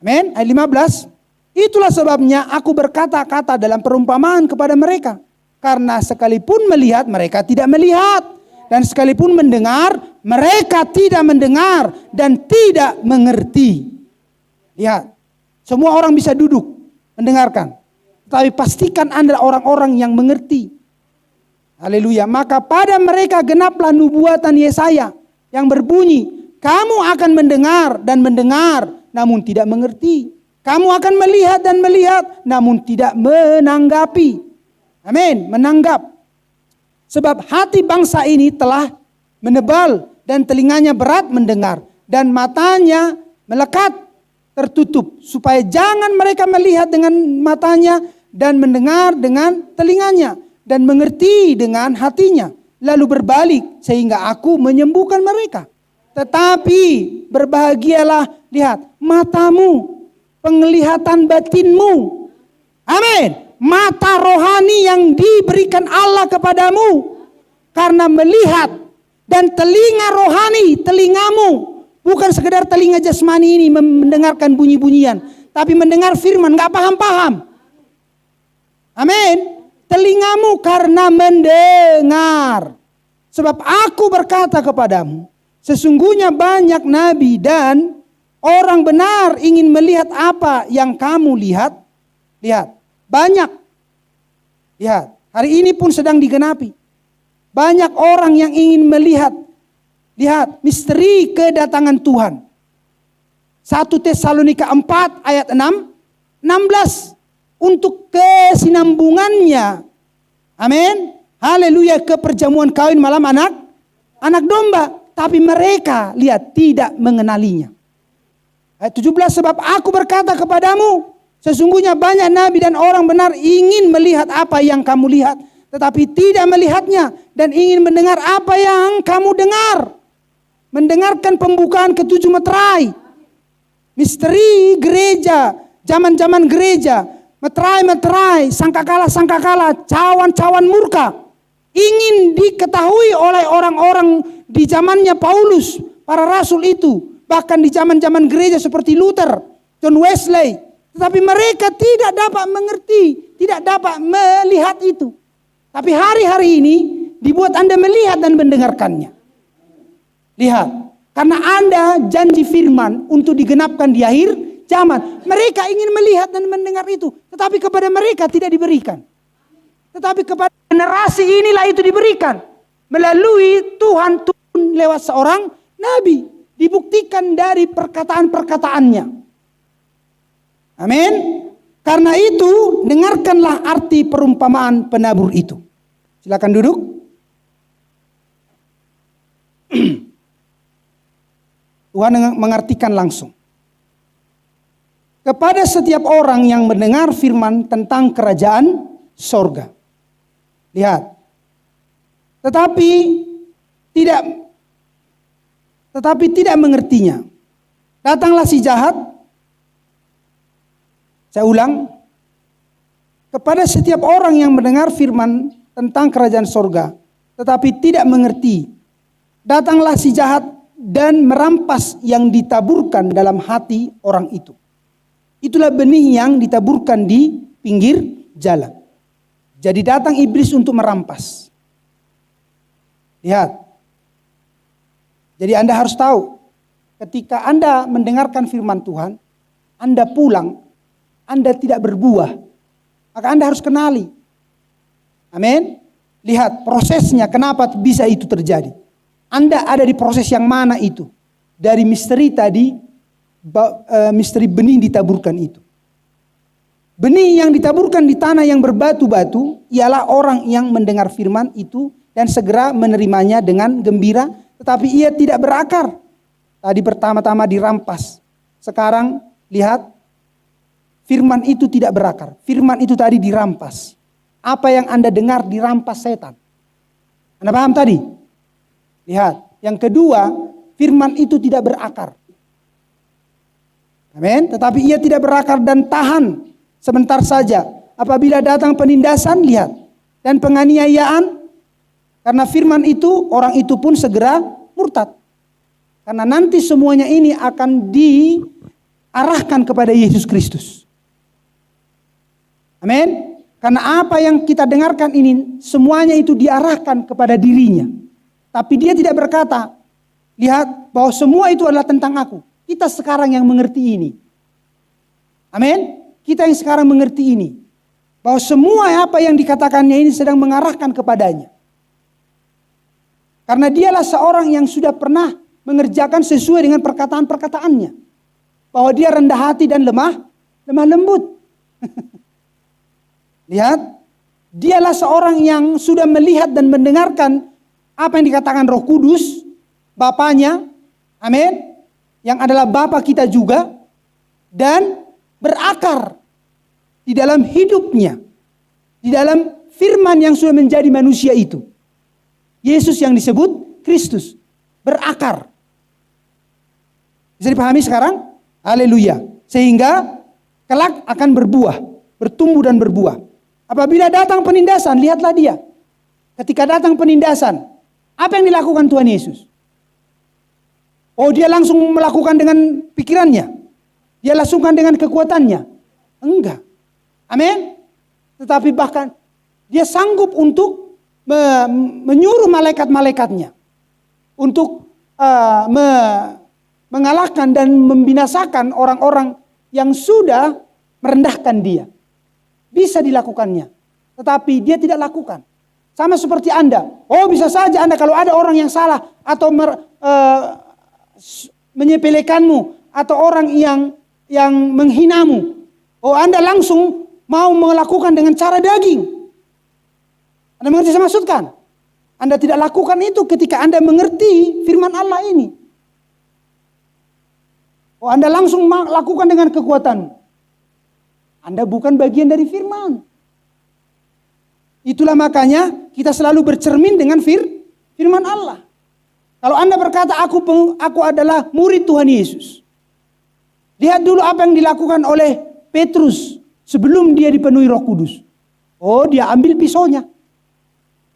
[SPEAKER 1] Amin. Ayat 15. Itulah sebabnya aku berkata-kata dalam perumpamaan kepada mereka. Karena sekalipun melihat, mereka tidak melihat. Dan sekalipun mendengar, mereka tidak mendengar dan tidak mengerti. Lihat, semua orang bisa duduk mendengarkan. Tapi pastikan Anda orang-orang yang mengerti. Haleluya. Maka pada mereka genaplah nubuatan Yesaya yang berbunyi, kamu akan mendengar dan mendengar, namun tidak mengerti. Kamu akan melihat dan melihat, namun tidak menanggapi. Amin. Menanggap. Sebab hati bangsa ini telah menebal dan telinganya berat mendengar. Dan matanya melekat tertutup. Supaya jangan mereka melihat dengan matanya dan mendengar dengan telinganya. Dan mengerti dengan hatinya. Lalu berbalik sehingga aku menyembuhkan mereka. Tetapi berbahagialah, lihat, matamu, penglihatan batinmu. Amin. Mata rohani yang diberikan Allah kepadamu. Karena melihat. Dan telinga rohani, telingamu. Bukan sekedar telinga jasmani ini mendengarkan bunyi-bunyian. Tapi mendengar firman, gak paham-paham. Amin. Telingamu karena mendengar. Sebab aku berkata kepadamu, sesungguhnya banyak nabi dan orang benar ingin melihat apa yang kamu lihat. Lihat, banyak. Lihat, hari ini pun sedang digenapi. Banyak orang yang ingin melihat. Lihat, misteri kedatangan Tuhan. 1 Tesalonika 4 ayat 16. Untuk kesinambungannya. Amin. Haleluya, ke perjamuan kawin malam anak domba. Tapi mereka, lihat, tidak mengenalinya. Ayat 17, sebab aku berkata kepadamu, sesungguhnya banyak nabi dan orang benar ingin melihat apa yang kamu lihat. Tetapi tidak melihatnya. Dan ingin mendengar apa yang kamu dengar. Mendengarkan pembukaan ke-7 meterai. Misteri gereja. Zaman-zaman gereja. Meterai-meterai, sangkakala-sangkakala, cawan-cawan murka. Ingin diketahui oleh orang-orang di zamannya Paulus, para rasul itu. Bahkan di zaman-zaman gereja seperti Luther, John Wesley. Tetapi mereka tidak dapat mengerti, tidak dapat melihat itu. Tapi hari-hari ini dibuat Anda melihat dan mendengarkannya. Lihat, karena Anda janji firman untuk digenapkan di akhir zaman. Mereka ingin melihat dan mendengar itu. Tetapi kepada mereka tidak diberikan. Tetapi kepada generasi inilah itu diberikan. Melalui Tuhan lewat seorang nabi. Dibuktikan dari perkataan-perkataannya. Amin. Karena itu dengarkanlah arti perumpamaan penabur itu. Silakan duduk. Tuhan mengartikan langsung. Kepada setiap orang yang mendengar firman tentang kerajaan sorga. Lihat. Tetapi tidak mengertinya. Datanglah si jahat, saya ulang, kepada setiap orang yang mendengar firman tentang kerajaan sorga, tetapi tidak mengerti. Datanglah si jahat dan merampas yang ditaburkan dalam hati orang itu. Itulah benih yang ditaburkan di pinggir jalan. Jadi datang iblis untuk merampas. Lihat. Jadi Anda harus tahu, ketika Anda mendengarkan firman Tuhan, Anda pulang, Anda tidak berbuah, maka Anda harus kenali. Amin. Lihat prosesnya, kenapa bisa itu terjadi. Anda ada di proses yang mana itu? Dari misteri tadi, misteri benih ditaburkan itu. Benih yang ditaburkan di tanah yang berbatu-batu ialah orang yang mendengar firman itu dan segera menerimanya dengan gembira, tetapi ia tidak berakar. Tadi pertama-tama dirampas. Sekarang lihat, firman itu tidak berakar. Firman itu tadi dirampas. Apa yang Anda dengar dirampas setan. Anda paham tadi? Lihat, yang kedua, firman itu tidak berakar. Amin. Tetapi ia tidak berakar dan tahan sebentar saja. Apabila datang penindasan, lihat, dan penganiayaan, karena firman itu, orang itu pun segera murtad. Karena nanti semuanya ini akan diarahkan kepada Yesus Kristus. Amin. Karena apa yang kita dengarkan ini, semuanya itu diarahkan kepada dirinya. Tapi dia tidak berkata, lihat bahwa semua itu adalah tentang aku. Kita sekarang yang mengerti ini. Amin. Kita yang sekarang mengerti ini. Bahwa semua apa yang dikatakannya ini sedang mengarahkan kepadanya. Karena dialah seorang yang sudah pernah mengerjakan sesuai dengan perkataan-perkataannya. Bahwa dia rendah hati dan lemah lembut. Lihat, dialah seorang yang sudah melihat dan mendengarkan apa yang dikatakan Roh Kudus, Bapaknya, amin, yang adalah Bapa kita juga, dan berakar di dalam hidupnya, di dalam firman yang sudah menjadi manusia itu. Yesus yang disebut Kristus, berakar. Bisa dipahami sekarang? Haleluya. Sehingga kelak akan berbuah, bertumbuh dan berbuah. Apabila datang penindasan, lihatlah dia. Ketika datang penindasan, apa yang dilakukan Tuhan Yesus? Oh, dia langsung melakukan dengan pikirannya. Dia langsungkan dengan kekuatannya. Enggak. Amin. Tetapi bahkan dia sanggup untuk menyuruh malaikat-malaikatnya untuk mengalahkan dan membinasakan orang-orang yang sudah merendahkan dia. Bisa dilakukannya. Tetapi dia tidak lakukan. Sama seperti Anda. Oh, bisa saja Anda kalau ada orang yang salah atau menyepelekanmu atau orang yang menghinamu. Oh, Anda langsung mau melakukan dengan cara daging. Anda mengerti saya maksudkan? Anda tidak lakukan itu ketika Anda mengerti firman Allah ini. Oh, Anda langsung lakukan dengan kekuatan. Anda bukan bagian dari firman. Itulah makanya kita selalu bercermin dengan firman Allah. Kalau Anda berkata aku adalah murid Tuhan Yesus. Lihat dulu apa yang dilakukan oleh Petrus sebelum dia dipenuhi Roh Kudus. Oh, dia ambil pisaunya.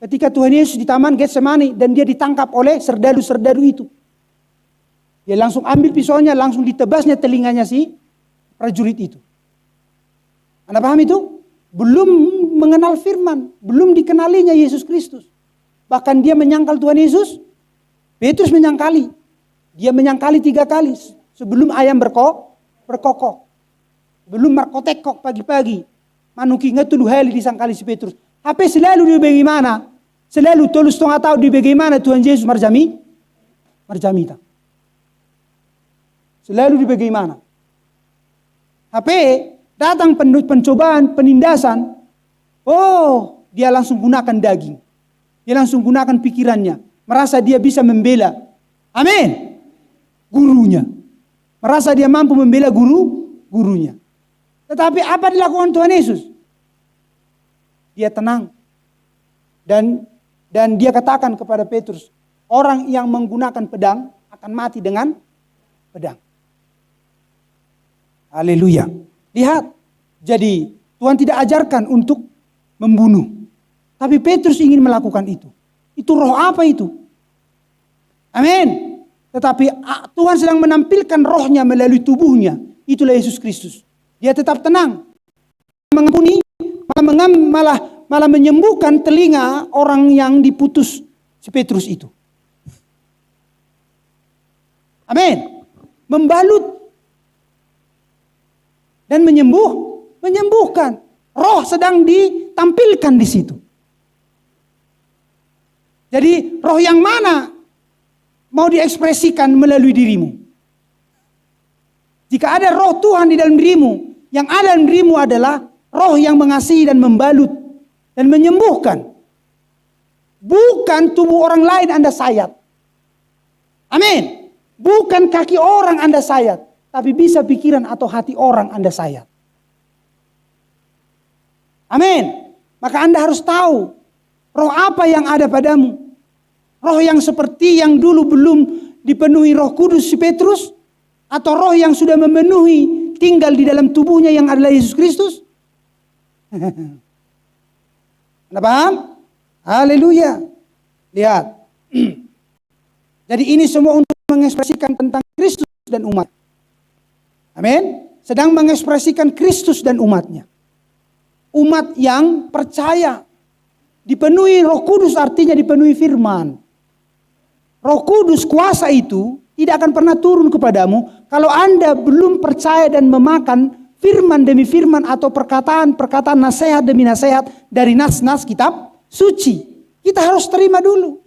[SPEAKER 1] Ketika Tuhan Yesus di Taman Getsemani dan dia ditangkap oleh serdadu-serdadu itu. Dia langsung ambil pisaunya, langsung ditebasnya telinganya si prajurit itu. Anda paham itu? Belum mengenal firman, belum dikenalinya Yesus Kristus. Bahkan dia menyangkal Tuhan Yesus. Petrus menyangkali. Dia menyangkali 3 kali sebelum ayam berkokok. Belum markotekok pagi-pagi. Manuki ngetulu heli disangkali si Petrus. Apa selalu dia bagaimana? Selalu tolus tengah tahu dia bagaimana Tuhan Yesus marjamita. Selalu dia bagaimana? Apa datang pencobaan, penindasan. Oh, dia langsung gunakan daging. Dia langsung gunakan pikirannya. Merasa dia bisa membela. Amin. Gurunya. Merasa dia mampu membela gurunya. Tetapi apa dilakukan Tuhan Yesus? Dia tenang. Dan dia katakan kepada Petrus, orang yang menggunakan pedang akan mati dengan pedang. Haleluya. Lihat, jadi Tuhan tidak ajarkan untuk membunuh. Tapi Petrus ingin melakukan itu. Itu roh apa itu? Amin. Tetapi Tuhan sedang menampilkan rohnya melalui tubuhnya. Itulah Yesus Kristus. Dia tetap tenang. Mengampuni, malah menyembuhkan telinga orang yang diputus si Petrus itu. Amin. Membalut dan menyembuhkan. Roh sedang ditampilkan di situ. Jadi roh yang mana mau diekspresikan melalui dirimu? Jika ada roh Tuhan di dalam dirimu, yang ada dalam dirimu adalah roh yang mengasihi dan membalut dan menyembuhkan. Bukan tubuh orang lain Anda sayat. Amin. Bukan kaki orang Anda sayat, tapi bisa pikiran atau hati orang Anda sayat. Amin. Maka Anda harus tahu roh apa yang ada padamu. Roh yang seperti yang dulu belum dipenuhi Roh Kudus si Petrus, atau roh yang sudah memenuhi tinggal di dalam tubuhnya yang adalah Yesus Kristus. Anda paham? Haleluya. Lihat. Jadi ini semua untuk mengekspresikan tentang Kristus dan umat. Amin. Sedang mengekspresikan Kristus dan umatnya. Umat yang percaya. Dipenuhi Roh Kudus artinya dipenuhi firman. Roh Kudus kuasa itu tidak akan pernah turun kepadamu kalau Anda belum percaya dan memakan firman demi firman atau perkataan-perkataan nasihat demi nasihat dari nas-nas kitab suci. Kita harus terima dulu.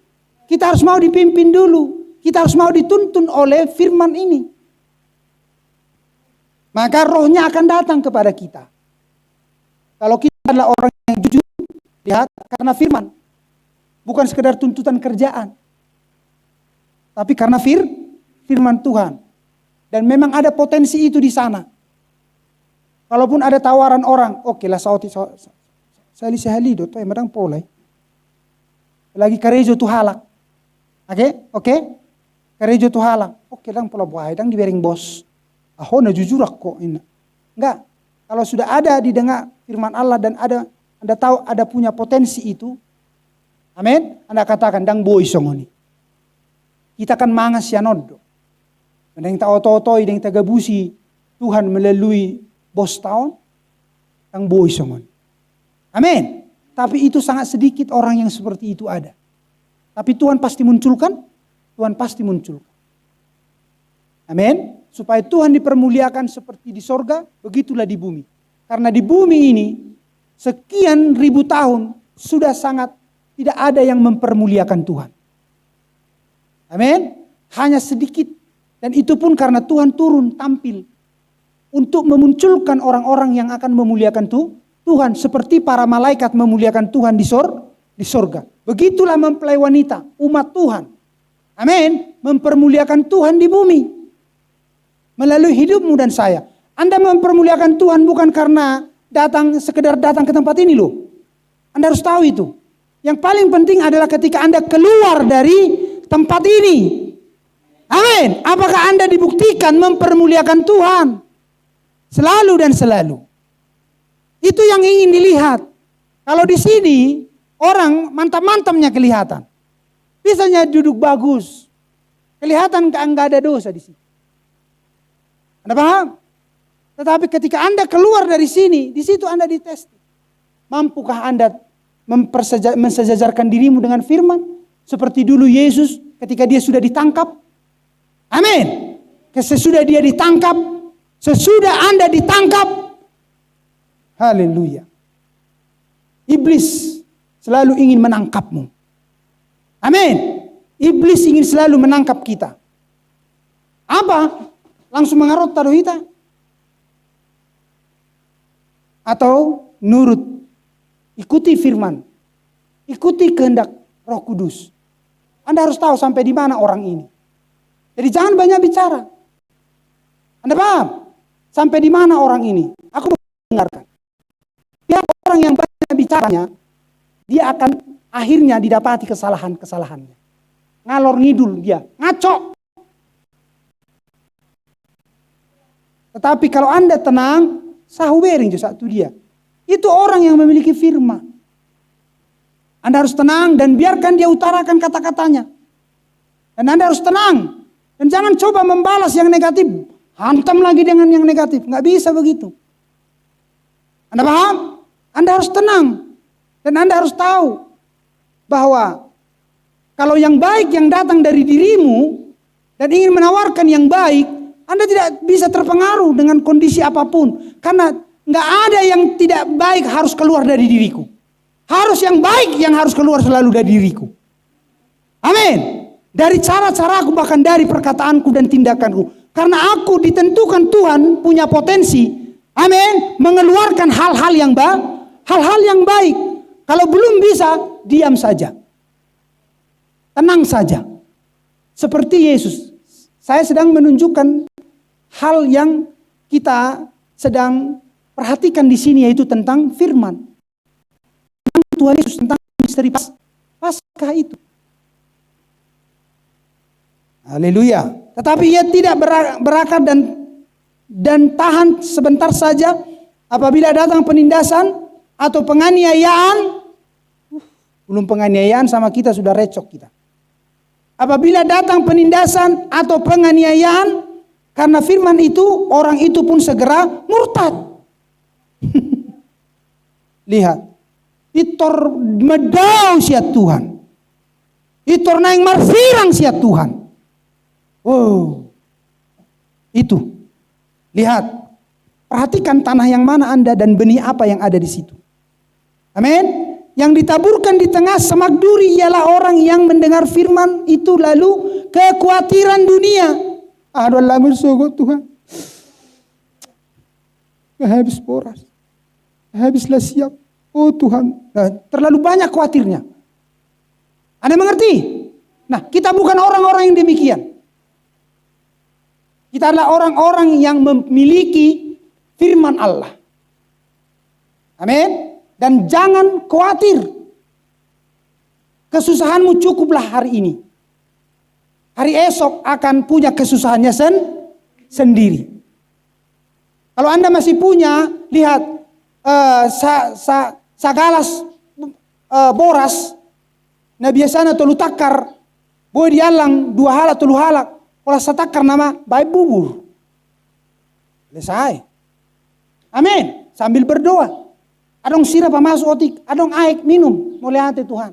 [SPEAKER 1] Kita harus mau dipimpin dulu. Kita harus mau dituntun oleh firman ini. Maka rohnya akan datang kepada kita. Kalau kita adalah orang yang jujur, lihat, karena firman. Bukan sekedar tuntutan kerjaan. Tapi karena firman Tuhan. Dan memang ada potensi itu di sana. Kalaupun ada tawaran orang, oke lah saya lisahali do, toh madang polai. Lagi karejo tu halak. Oke. Karejo tu halak. Oke lang pola buah, dang dibering bos. Aho na jujur kok ini. Enggak. Kalau sudah ada didengar firman Allah dan Anda tahu ada punya potensi itu. Amin. Anda katakan dang boy songoni. Kita kan mangas yanodo. Dan yang tahu-tahu yang tagabusi Tuhan melalui bos tahun dang boy songoni. Amin. Tapi itu sangat sedikit orang yang seperti itu ada. Tapi Tuhan pasti munculkan. Tuhan pasti munculkan. Amin. Supaya Tuhan dipermuliakan seperti di sorga, begitulah di bumi. Karena di bumi ini, sekian ribu tahun, sudah sangat tidak ada yang mempermuliakan Tuhan. Amin. Hanya sedikit. Dan itu pun karena Tuhan turun tampil. Untuk memunculkan orang-orang yang akan memuliakan Tuhan. Seperti para malaikat memuliakan Tuhan di sorga. Begitulah mempelai wanita, umat Tuhan. Amin. Mempermuliakan Tuhan di bumi. Melalui hidupmu dan saya. Anda mempermuliakan Tuhan bukan karena sekedar datang ke tempat ini loh. Anda harus tahu itu. Yang paling penting adalah ketika Anda keluar dari tempat ini. Amin. Apakah Anda dibuktikan mempermuliakan Tuhan? Selalu dan selalu. Itu yang ingin dilihat. Kalau di sini orang mantap-mantapnya kelihatan. Biasanya duduk bagus. Kelihatan enggak ada dosa di sini. Anda paham? Tetapi ketika Anda keluar dari sini, di situ Anda dites. Mampukah Anda mensejajarkan dirimu dengan firman? Seperti dulu Yesus ketika dia sudah ditangkap. Amin. Sesudah dia ditangkap, sesudah Anda ditangkap. Haleluya. Iblis selalu ingin menangkapmu. Amin. Iblis ingin selalu menangkap kita. Apa? Langsung mengarut taruh kita. Atau nurut. Ikuti firman. Ikuti kehendak Roh Kudus. Anda harus tahu sampai di mana orang ini. Jadi jangan banyak bicara. Anda paham? Sampai di mana orang ini? Aku mendengarkan. Tiap orang yang banyak bicaranya, dia akan akhirnya didapati kesalahannya. Ngalor ngidul dia. Ngaco. Tetapi kalau Anda tenang, sahubering satu dia. Itu orang yang memiliki firman. Anda harus tenang dan biarkan dia utarakan kata-katanya. Dan Anda harus tenang. Dan jangan coba membalas yang negatif. Hantam lagi dengan yang negatif. Nggak bisa begitu. Anda paham? Anda harus tenang. Dan Anda harus tahu bahwa kalau yang baik yang datang dari dirimu dan ingin menawarkan yang baik, Anda tidak bisa terpengaruh dengan kondisi apapun. Karena nggak ada yang tidak baik harus keluar dari diriku. Harus yang baik yang harus keluar selalu dari diriku. Amin. Dari cara-caraku bahkan dari perkataanku dan tindakanku. Karena aku ditentukan Tuhan punya potensi. Amin. Mengeluarkan hal-hal yang baik. Kalau belum bisa, diam saja. Tenang saja. Seperti Yesus. Saya sedang menunjukkan hal yang kita sedang perhatikan di sini, yaitu tentang firman. Tuhan Yesus tentang misteri Paskah itu. Haleluya. Tetapi ia tidak berakar dan tahan sebentar saja apabila datang penindasan atau penganiayaan. Belum penganiayaan sama kita sudah recok kita. Apabila datang penindasan atau penganiayaan karena firman itu, orang itu pun segera murtad. Lihat. Itor medau sia Tuhan. Itor naing marfirang sia Tuhan. Oh. Itu. Lihat. Perhatikan tanah yang mana Anda dan benih apa yang ada di situ. Amin. Yang ditaburkan di tengah semak duri ialah orang yang mendengar firman itu lalu kekhawatiran dunia. Aduh Allah bersyukur Tuhan. Habis boras. Habislah siap. Oh Tuhan. Nah, terlalu banyak khawatirnya. Anda mengerti? Nah, kita bukan orang-orang yang demikian. Kita adalah orang-orang yang memiliki firman Allah. Amin. Dan jangan khawatir. Kesusahanmu cukuplah hari ini. Hari esok akan punya kesusahannya sendiri. Kalau Anda masih punya, lihat sagalas boras, nah biasanya tolu takar, boy dialang 2 halak 3 halak, kalau satakar nama baik bubur. Selesai. Amin. Sambil berdoa. Adong sirap masuk otik, adong aik minum, mulai hati Tuhan.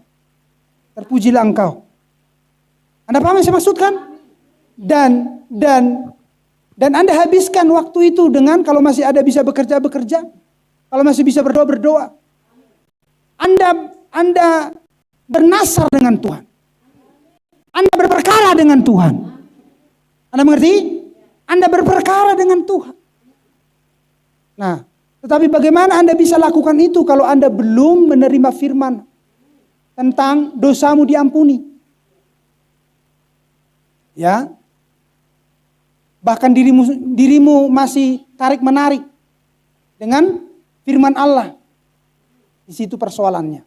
[SPEAKER 1] Terpujilah Engkau. Anda paham yang saya maksudkan? Dan Anda habiskan waktu itu dengan kalau masih ada bisa bekerja. Kalau masih bisa berdoa. Anda bernasar dengan Tuhan. Anda berperkara dengan Tuhan. Anda mengerti? Anda berperkara dengan Tuhan. Nah, tetapi bagaimana Anda bisa lakukan itu kalau Anda belum menerima firman tentang dosamu diampuni? Ya. Bahkan dirimu masih tarik-menarik dengan firman Allah. Di situ persoalannya.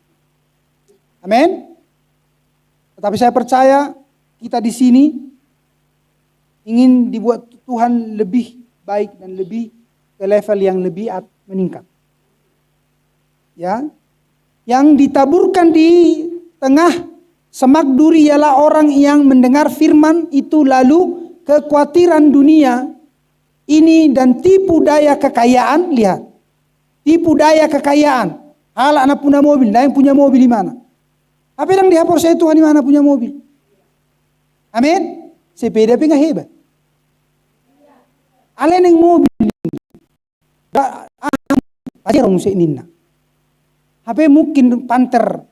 [SPEAKER 1] Amin. Tetapi saya percaya kita di sini ingin dibuat Tuhan lebih baik dan lebih ke level yang lebih meningkat. Ya. Yang ditaburkan di tengah semak duri ialah orang yang mendengar firman itu lalu kekhawatiran dunia ini dan tipu daya kekayaan. Lihat. Tipu daya kekayaan. Ala anak punya mobil, nah yang punya mobil di mana? Apa yang dihapor saya Tuhan di mana punya mobil? Amin. Sepeda tapi nggak hebat. Ala yang mobil. Aja orang musik nina. HP mungkin Panther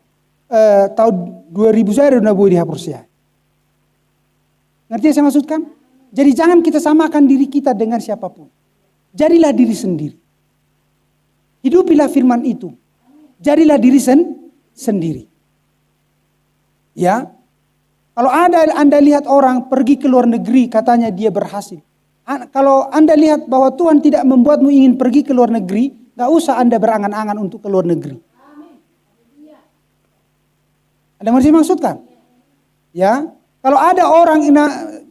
[SPEAKER 1] tahun 2000 saya udah boleh dihapor saya. Ngerti yang saya maksudkan? Jadi jangan kita samakan diri kita dengan siapapun. Jadilah diri sendiri. Hidupilah firman itu. Jadilah diri sendiri. Ya. Kalau Anda lihat orang pergi ke luar negeri katanya dia berhasil. Kalau Anda lihat bahwa Tuhan tidak membuatmu ingin pergi ke luar negeri, gak usah Anda berangan-angan untuk ke luar negeri. Anda masih maksudkan? Ya. Kalau ada orang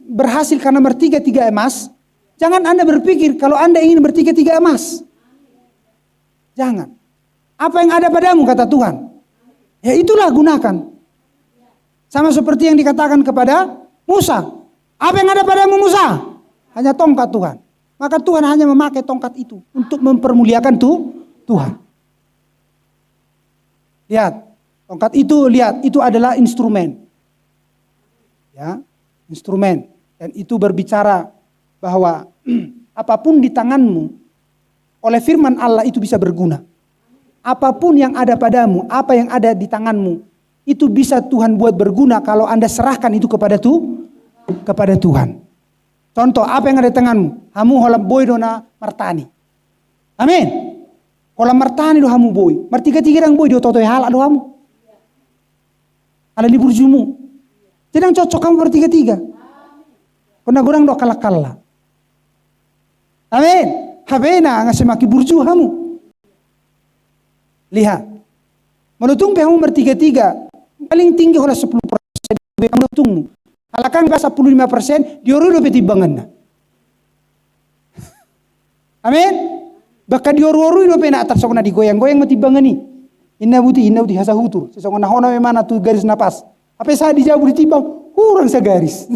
[SPEAKER 1] berhasil karena nomor 3 emas, Jangan Anda berpikir kalau Anda ingin bertiga-tiga emas. Jangan. Apa yang ada padamu kata Tuhan, ya itulah gunakan. Sama seperti yang dikatakan kepada Musa. Apa yang ada padamu Musa? Hanya tongkat Tuhan. Maka Tuhan hanya memakai tongkat itu untuk mempermuliakan Tuhan. Lihat, tongkat itu itu adalah instrumen. Ya, instrumen. Dan itu berbicara bahwa apapun di tanganmu oleh firman Allah itu bisa berguna. Apapun yang ada padamu, apa yang ada di tanganmu, itu bisa Tuhan buat berguna kalau Anda serahkan itu kepada Tuhan. Contoh, apa yang ada di tanganmu? Hamu holam boy dona martani. Amin. Holam martani do hamu boy. Martiga-tiga dang boy do toto hal do hamu. Ala libur jumu. Jadi cocok kamu bertiga-tiga. Kena gorang do kalak-kalak. Amin. Habena ngasih maki burju hamu. Lihat, menutung kamu bertiga-tiga, paling tinggi oleh 10%, menutungmu. Alakan 15%, dioru do petibangan. Amin. Baka dioru-oru do pena atas sokna digoyang-goyang metibangan ni. Inna buti hasa hutur. Sesongna hona memana tu garis napas. Apa saat dijauh ditibang, kurang segaris.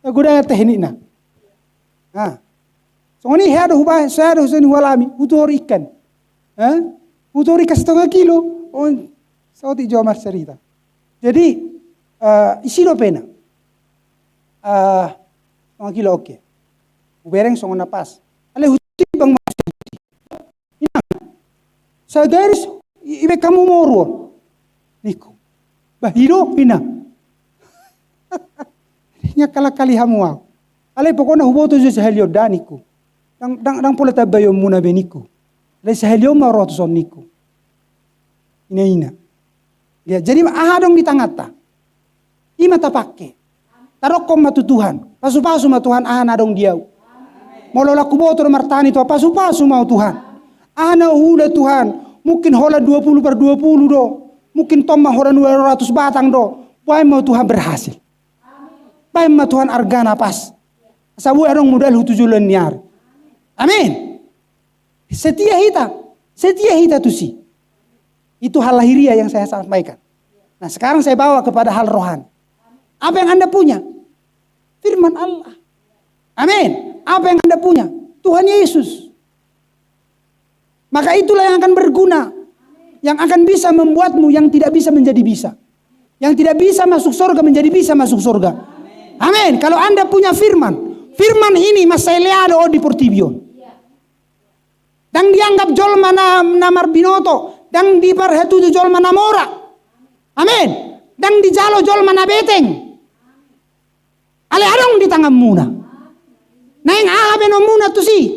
[SPEAKER 1] Aku dah teknik na. Nah, songoni hado hubah, saya do seni walami, hutur ikan. Butuh ikan 1,5 kilo. Oh, saya tidak jauh cerita. Jadi isi do pena. 1,5 kilo oke. Ubereng songo napas. Ale huti bang masuk. Saya garis ibe kamu moro. Niku. Bahiro pina. Nya kala kali hamu. Ale pokoknya huboto je sahelio daniku. Dang pola tabayo muna beniku. Lesa helio marot son niku. Ina. Ya, jadi ahadong di tangata. Ima ta pakke. Tarokom matu Tuhan. Pasu-pasu ma Tuhan ahan adong diau. Molola kuboto martani to pasu-pasu mau Tuhan. Ana udah Tuhan. Mungkin hola 20/20 do. Mungkin tomah hola 200 batang do. Pai mau Tuhan berhasil. Pai ma Tuhan argana pas. Sabu adong modal hutujulan niar. Amin. Setia hita tuh sih. Itu hal lahiriah yang saya sampaikan. Nah sekarang saya bawa kepada hal rohani. Apa yang Anda punya? Firman Allah. Amin. Apa yang Anda punya? Tuhan Yesus. Maka itulah yang akan berguna. Yang akan bisa membuatmu yang tidak bisa menjadi bisa. Yang tidak bisa masuk surga menjadi bisa masuk surga. Amin. Kalau Anda punya firman. Firman ini masaileado di portibion. Dan dianggap jol mana namar binoto. Dan diperhetuju jol mana mora. Amin. Dan dijalo jol mana beteng. Ale adong di tangan muna. Neng ahabe no muna tu si.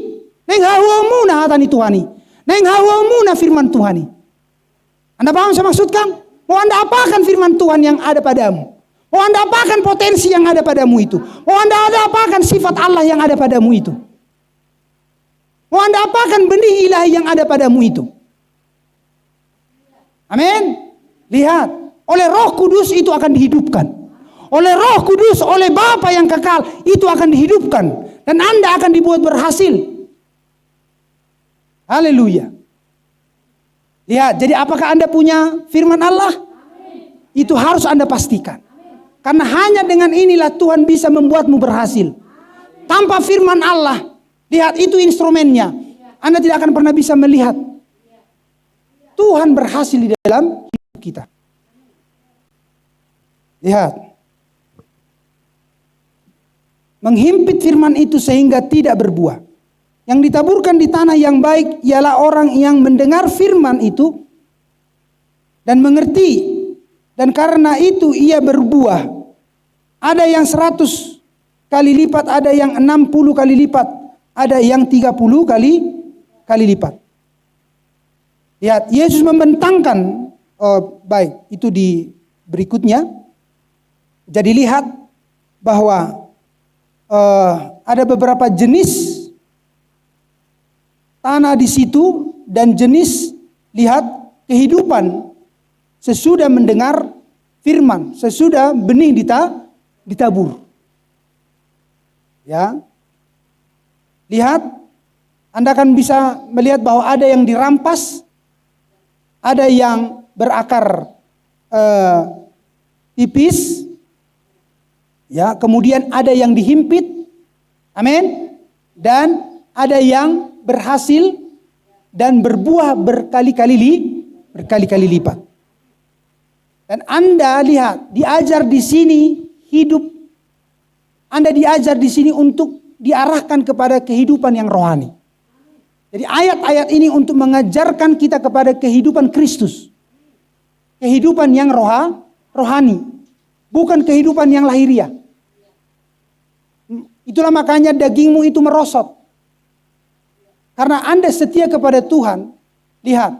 [SPEAKER 1] Neng hawa muna hatani Tuhani. Neng hawa muna firman Tuhani. Anda paham saya maksudkan? Mau Anda apakan firman Tuhan yang ada padamu? Mau Anda apakan potensi yang ada padamu itu? Mau Anda apakan sifat Allah yang ada padamu itu? Mau Anda apakan benih ilahi yang ada padamu itu? Amin. Lihat, oleh Roh Kudus itu akan dihidupkan. Oleh Roh Kudus, oleh Bapa yang kekal itu akan dihidupkan dan Anda akan dibuat berhasil. Haleluya. Lihat, jadi apakah Anda punya firman Allah? Itu harus Anda pastikan. Karena hanya dengan inilah Tuhan bisa membuatmu berhasil. Tanpa firman Allah, lihat itu instrumennya. Anda tidak akan pernah bisa melihat Tuhan berhasil di dalam hidup kita. Lihat. Menghimpit firman itu sehingga tidak berbuah. Yang ditaburkan di tanah yang baik ialah orang yang mendengar firman itu dan mengerti. Dan karena itu ia berbuah. Ada yang 100 kali lipat, ada yang 60 kali lipat, ada yang 30 kali lipat. Lihat, Yesus membentangkan, baik, itu di berikutnya. Jadi lihat bahwa ada beberapa jenis tanah di situ dan jenis, lihat, kehidupan sesudah mendengar firman, sesudah benih ditabur. Ya. Lihat, Anda akan bisa melihat bahwa ada yang dirampas, ada yang berakar tipis, ya, kemudian ada yang dihimpit, amin, dan ada yang berhasil dan berbuah berkali-kali lipat. Dan Anda lihat, diajar di sini hidup, Anda diajar di sini untuk diarahkan kepada kehidupan yang rohani. Jadi ayat-ayat ini untuk mengajarkan kita kepada kehidupan Kristus. Kehidupan yang rohani, bukan kehidupan yang lahiriah. Itulah makanya dagingmu itu merosot. Karena Anda setia kepada Tuhan, lihat,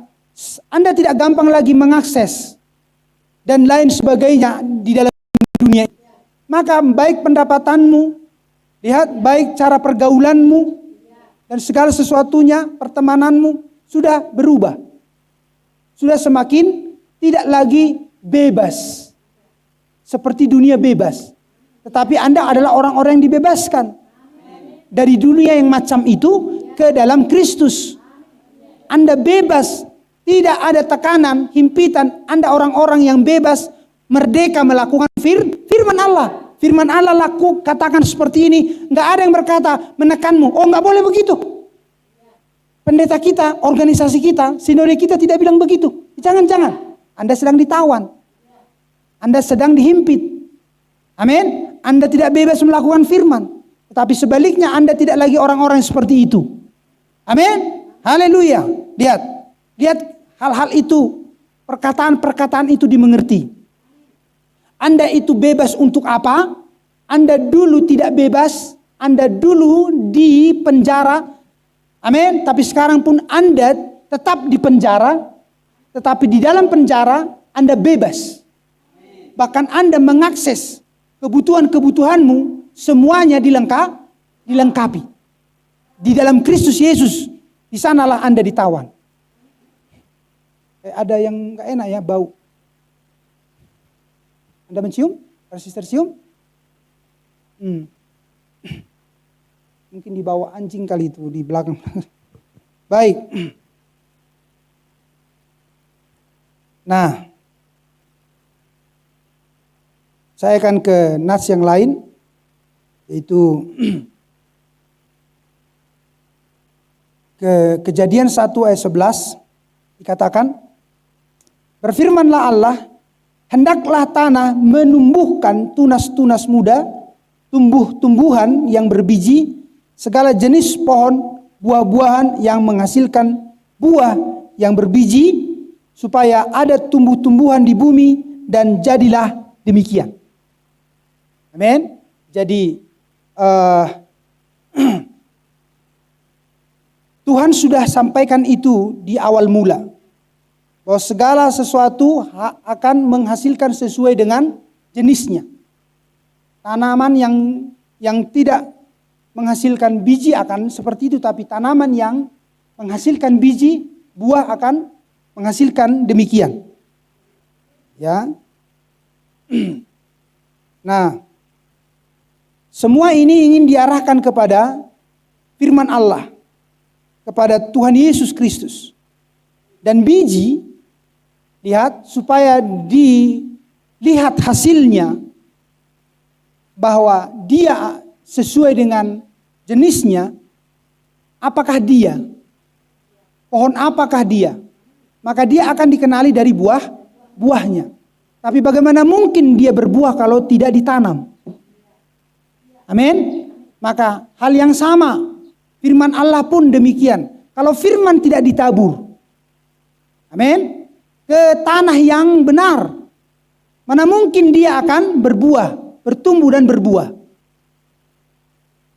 [SPEAKER 1] Anda tidak gampang lagi mengakses dan lain sebagainya di dalam dunia. Maka baik pendapatanmu, lihat, baik cara pergaulanmu, dan segala sesuatunya, pertemananmu sudah berubah. Sudah semakin tidak lagi bebas. Seperti dunia bebas. Tetapi Anda adalah orang-orang yang dibebaskan. Dari dunia yang macam itu ke dalam Kristus. Anda bebas. Tidak ada tekanan, himpitan. Anda orang-orang yang bebas, merdeka melakukan firman Allah. Firman Allah katakan seperti ini. Nggak ada yang berkata menekanmu. Oh, nggak boleh begitu. Pendeta kita, organisasi kita, sinode kita tidak bilang begitu. Jangan-jangan. Anda sedang ditawan. Anda sedang dihimpit. Amin. Anda tidak bebas melakukan firman. Tetapi sebaliknya Anda tidak lagi orang-orang seperti itu. Amin. Haleluya. Lihat hal-hal itu. Perkataan-perkataan itu dimengerti. Anda itu bebas untuk apa? Anda dulu tidak bebas. Anda dulu di penjara. Amin. Tapi sekarang pun Anda tetap di penjara. Tetapi di dalam penjara Anda bebas. Bahkan Anda mengakses kebutuhan-kebutuhanmu. Semuanya dilengkapi. Di dalam Kristus Yesus. Di sanalah Anda ditawan. Ada yang gak enak ya, bau. Anda mencium? Sister cium? Mungkin dibawa anjing kali itu di belakang. Baik. Nah, saya akan ke nas yang lain, yaitu ke Kejadian 1 ayat 11 dikatakan, berfirmanlah Allah, hendaklah tanah menumbuhkan tunas-tunas muda, tumbuh-tumbuhan yang berbiji, segala jenis pohon, buah-buahan yang menghasilkan buah yang berbiji, supaya ada tumbuh-tumbuhan di bumi, dan jadilah demikian. Amin. Jadi Tuhan sudah sampaikan itu di awal mula. Bahwa segala sesuatu akan menghasilkan sesuai dengan jenisnya. Tanaman yang tidak menghasilkan biji akan seperti itu. Tapi tanaman yang menghasilkan biji, buah akan menghasilkan demikian. Ya. Nah, semua ini ingin diarahkan kepada firman Allah. Kepada Tuhan Yesus Kristus. Dan biji, lihat, supaya dilihat hasilnya, bahwa dia sesuai dengan jenisnya, apakah dia, pohon apakah dia, maka dia akan dikenali dari buahnya. Tapi bagaimana mungkin dia berbuah kalau tidak ditanam? Amin. Maka hal yang sama, firman Allah pun demikian. Kalau firman tidak ditabur, amin, ke tanah yang benar, mana mungkin dia akan berbuah, bertumbuh dan berbuah.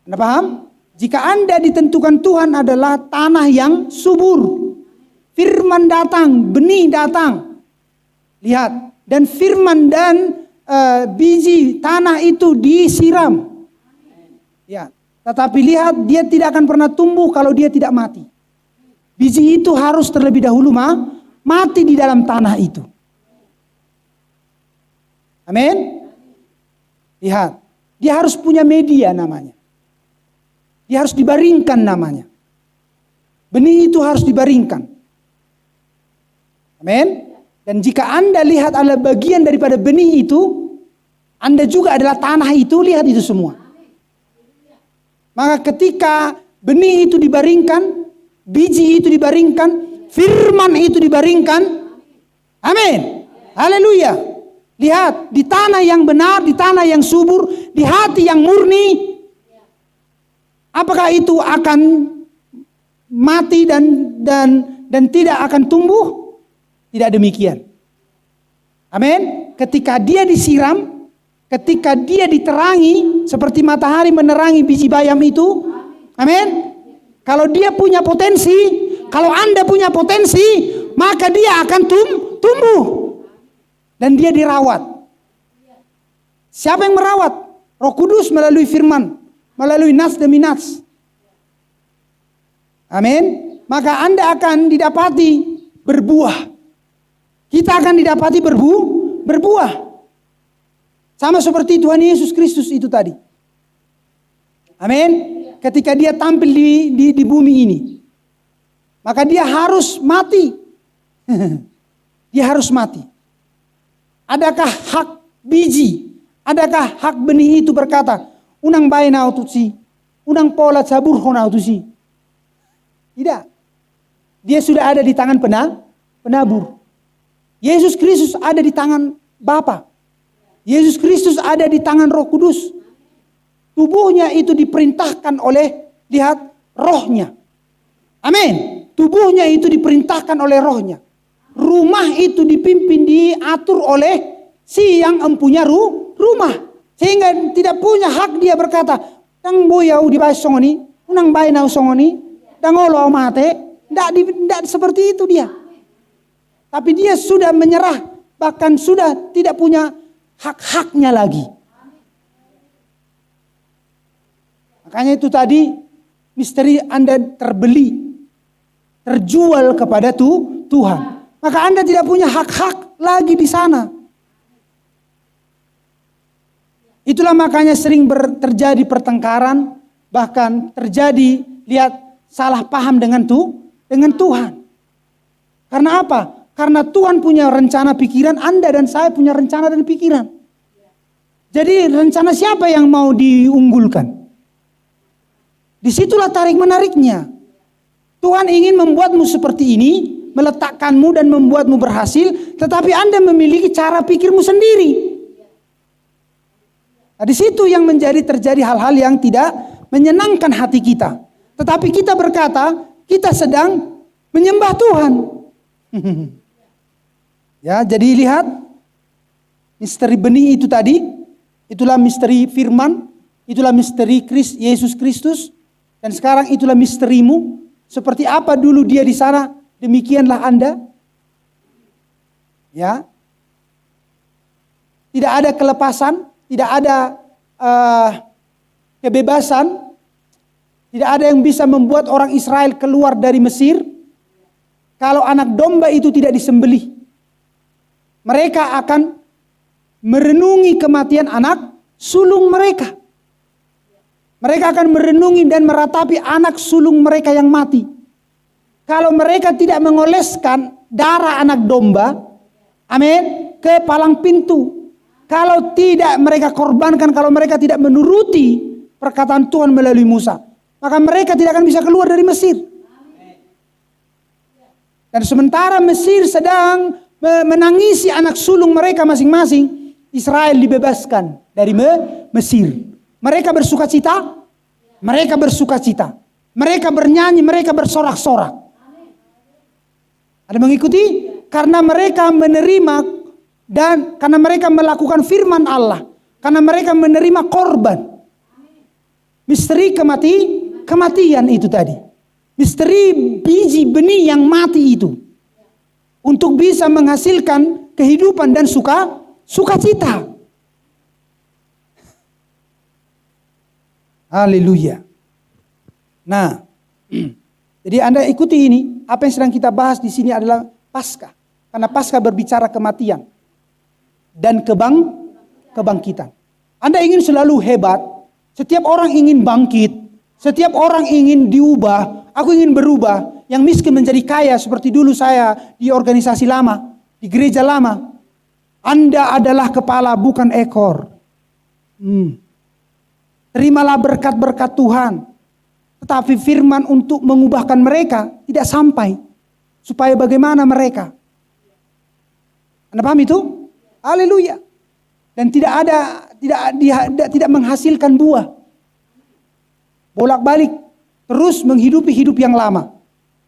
[SPEAKER 1] Anda paham? Jika Anda ditentukan Tuhan adalah tanah yang subur, firman datang, benih datang. Lihat, dan firman dan biji tanah itu disiram. Ya, tetapi lihat, dia tidak akan pernah tumbuh kalau dia tidak mati. Biji itu harus terlebih dahulu mati di dalam tanah itu. Amin. Lihat, dia harus punya media namanya. Dia harus dibaringkan namanya. Benih itu harus dibaringkan. Amin. Dan jika Anda lihat adalah bagian daripada benih itu, Anda juga adalah tanah itu, lihat itu semua. Maka ketika benih itu dibaringkan, biji itu dibaringkan, firman itu dibaringkan. Amin. Haleluya. Lihat, di tanah yang benar, di tanah yang subur, di hati yang murni, apakah itu akan mati dan tidak akan tumbuh? Tidak demikian. Amin. Ketika dia disiram, ketika dia diterangi seperti matahari menerangi biji bayam itu, amin. Kalau dia punya potensi, kalau Anda punya potensi, maka dia akan tumbuh dan dia dirawat. Siapa yang merawat? Roh Kudus melalui firman, melalui nas demi nas. Amin. Maka Anda akan didapati berbuah. Kita akan didapati berbuah. Sama seperti Tuhan Yesus Kristus itu tadi. Amin. Ketika dia tampil di bumi ini, maka dia harus mati. Dia harus mati. Adakah hak biji? Adakah hak benih itu berkata, unang bae na utusi, unang pola sabur hona utusi? Tidak. Dia sudah ada di tangan penabur. Yesus Kristus ada di tangan Bapa. Yesus Kristus ada di tangan Roh Kudus. Tubuhnya itu diperintahkan oleh, lihat, rohnya. Amin. Tubuhnya itu diperintahkan oleh rohnya. Rumah itu dipimpin, diatur oleh si yang empunya rumah. Sehingga tidak punya hak dia berkata, "Dang boyau di bae songoni, unang bae nau songoni, dang olo mate." Tidak seperti itu dia. Tapi dia sudah menyerah, bahkan sudah tidak punya hak-haknya lagi. Makanya itu tadi misteri Anda terbeli, terjual kepada Tuhan. Maka Anda tidak punya hak-hak lagi di sana. Itulah makanya sering terjadi pertengkaran, bahkan terjadi, lihat, salah paham dengan Tuhan. Karena apa? Karena Tuhan punya rencana pikiran, Anda dan saya punya rencana dan pikiran. Jadi rencana siapa yang mau diunggulkan? Disitulah tarik menariknya. Tuhan ingin membuatmu seperti ini, meletakkanmu dan membuatmu berhasil, tetapi Anda memiliki cara pikirmu sendiri. Nah, di situ yang terjadi hal-hal yang tidak menyenangkan hati kita. Tetapi kita berkata, kita sedang menyembah Tuhan. Ya, jadi lihat, misteri benih itu tadi, itulah misteri firman, itulah misteri Yesus Kristus, dan sekarang itulah misterimu. Seperti apa dulu dia di sana, demikianlah Anda. Ya, tidak ada kelepasan, tidak ada kebebasan, tidak ada yang bisa membuat orang Israel keluar dari Mesir kalau anak domba itu tidak disembelih. Mereka akan merenungi kematian anak sulung mereka. Mereka akan merenungi dan meratapi anak sulung mereka yang mati. Kalau mereka tidak mengoleskan darah anak domba, amin, ke palang pintu. Kalau tidak mereka korbankan, kalau mereka tidak menuruti perkataan Tuhan melalui Musa, maka mereka tidak akan bisa keluar dari Mesir. Dan sementara Mesir sedang menangisi anak sulung mereka masing-masing, Israel dibebaskan dari Mesir. Mereka bersuka cita, mereka bersuka cita, mereka bernyanyi, mereka bersorak-sorak. Ada mengikuti? Karena mereka menerima dan karena mereka melakukan firman Allah, karena mereka menerima korban. Misteri kematian itu tadi. Misteri biji benih yang mati itu. Untuk bisa menghasilkan kehidupan dan sukacita. Haleluya. Nah, jadi Anda ikuti ini, apa yang sedang kita bahas di sini adalah Paskah. Karena Paskah berbicara kematian dan kebangkitan. Anda ingin selalu hebat, setiap orang ingin bangkit, Setiap orang ingin diubah, aku ingin berubah. Yang miskin menjadi kaya seperti dulu saya di organisasi lama, di gereja lama. Anda adalah kepala bukan ekor. Terimalah berkat-berkat Tuhan. Tetapi firman untuk mengubahkan mereka tidak sampai. Supaya bagaimana mereka? Anda paham itu? Haleluya. Dan tidak menghasilkan buah. Bolak-balik terus menghidupi hidup yang lama.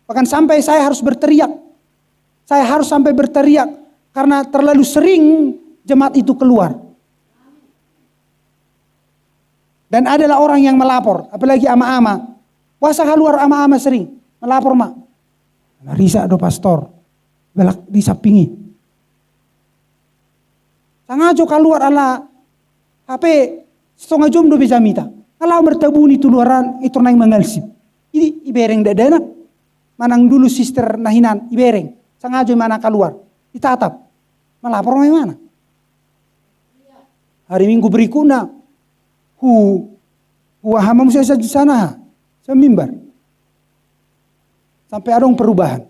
[SPEAKER 1] Bahkan sampai saya harus berteriak. Saya harus sampai berteriak karena terlalu sering jemaat itu keluar. Dan adalah orang yang melapor, apalagi ama-ama. Wasa keluar ama-ama sering melapor, mak. Risa do pastor, belak disapingi. Sangajo keluar ala HP setengah jam do bisa mita. Kalau bertabuni tuluaran itu nang mengalsip. Ini ibereng dadana. Manang dulu sister nahinan ibereng. Sangajo mana keluar. Ditatap. Melapor mana? Hari Minggu berikutnya. Hamam saya di sana. Saya mimbar. Sampai ada perubahan.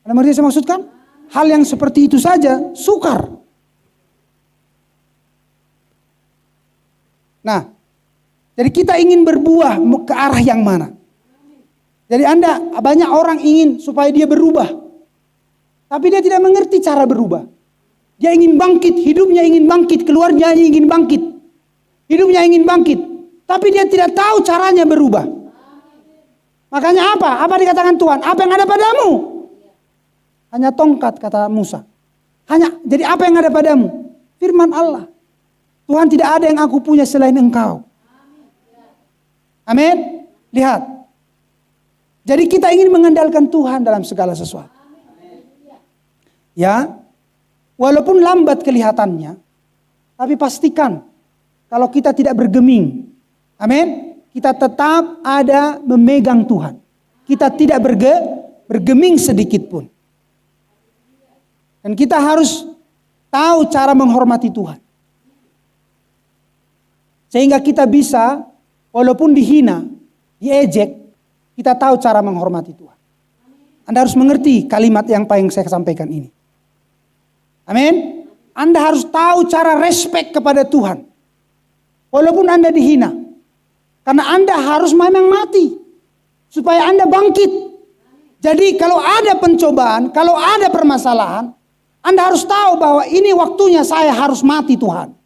[SPEAKER 1] Anda mengerti saya maksudkan? Hal yang seperti itu saja sukar. Nah, jadi kita ingin berbuah ke arah yang mana? Jadi banyak orang ingin supaya dia berubah. Tapi dia tidak mengerti cara berubah. Dia ingin bangkit, hidupnya ingin bangkit, keluarganya ingin bangkit. Hidupnya ingin bangkit. Tapi dia tidak tahu caranya berubah. Makanya apa? Apa dikatakan Tuhan? Apa yang ada padamu? Hanya tongkat, kata Musa. Jadi apa yang ada padamu? Firman Allah. Tuhan, tidak ada yang aku punya selain Engkau. Amin. Lihat. Jadi kita ingin mengandalkan Tuhan dalam segala sesuatu. Ya. Walaupun lambat kelihatannya, tapi pastikan kalau kita tidak bergeming. Amin. Kita tetap ada memegang Tuhan. Kita tidak bergeming sedikit pun. Dan kita harus tahu cara menghormati Tuhan. Sehingga kita bisa, walaupun dihina, diejek, kita tahu cara menghormati Tuhan. Anda harus mengerti kalimat yang paling saya sampaikan ini. Amin. Anda harus tahu cara respect kepada Tuhan. Walaupun Anda dihina. Karena Anda harus memang mati. Supaya Anda bangkit. Jadi kalau ada pencobaan, kalau ada permasalahan, Anda harus tahu bahwa ini waktunya saya harus mati Tuhan.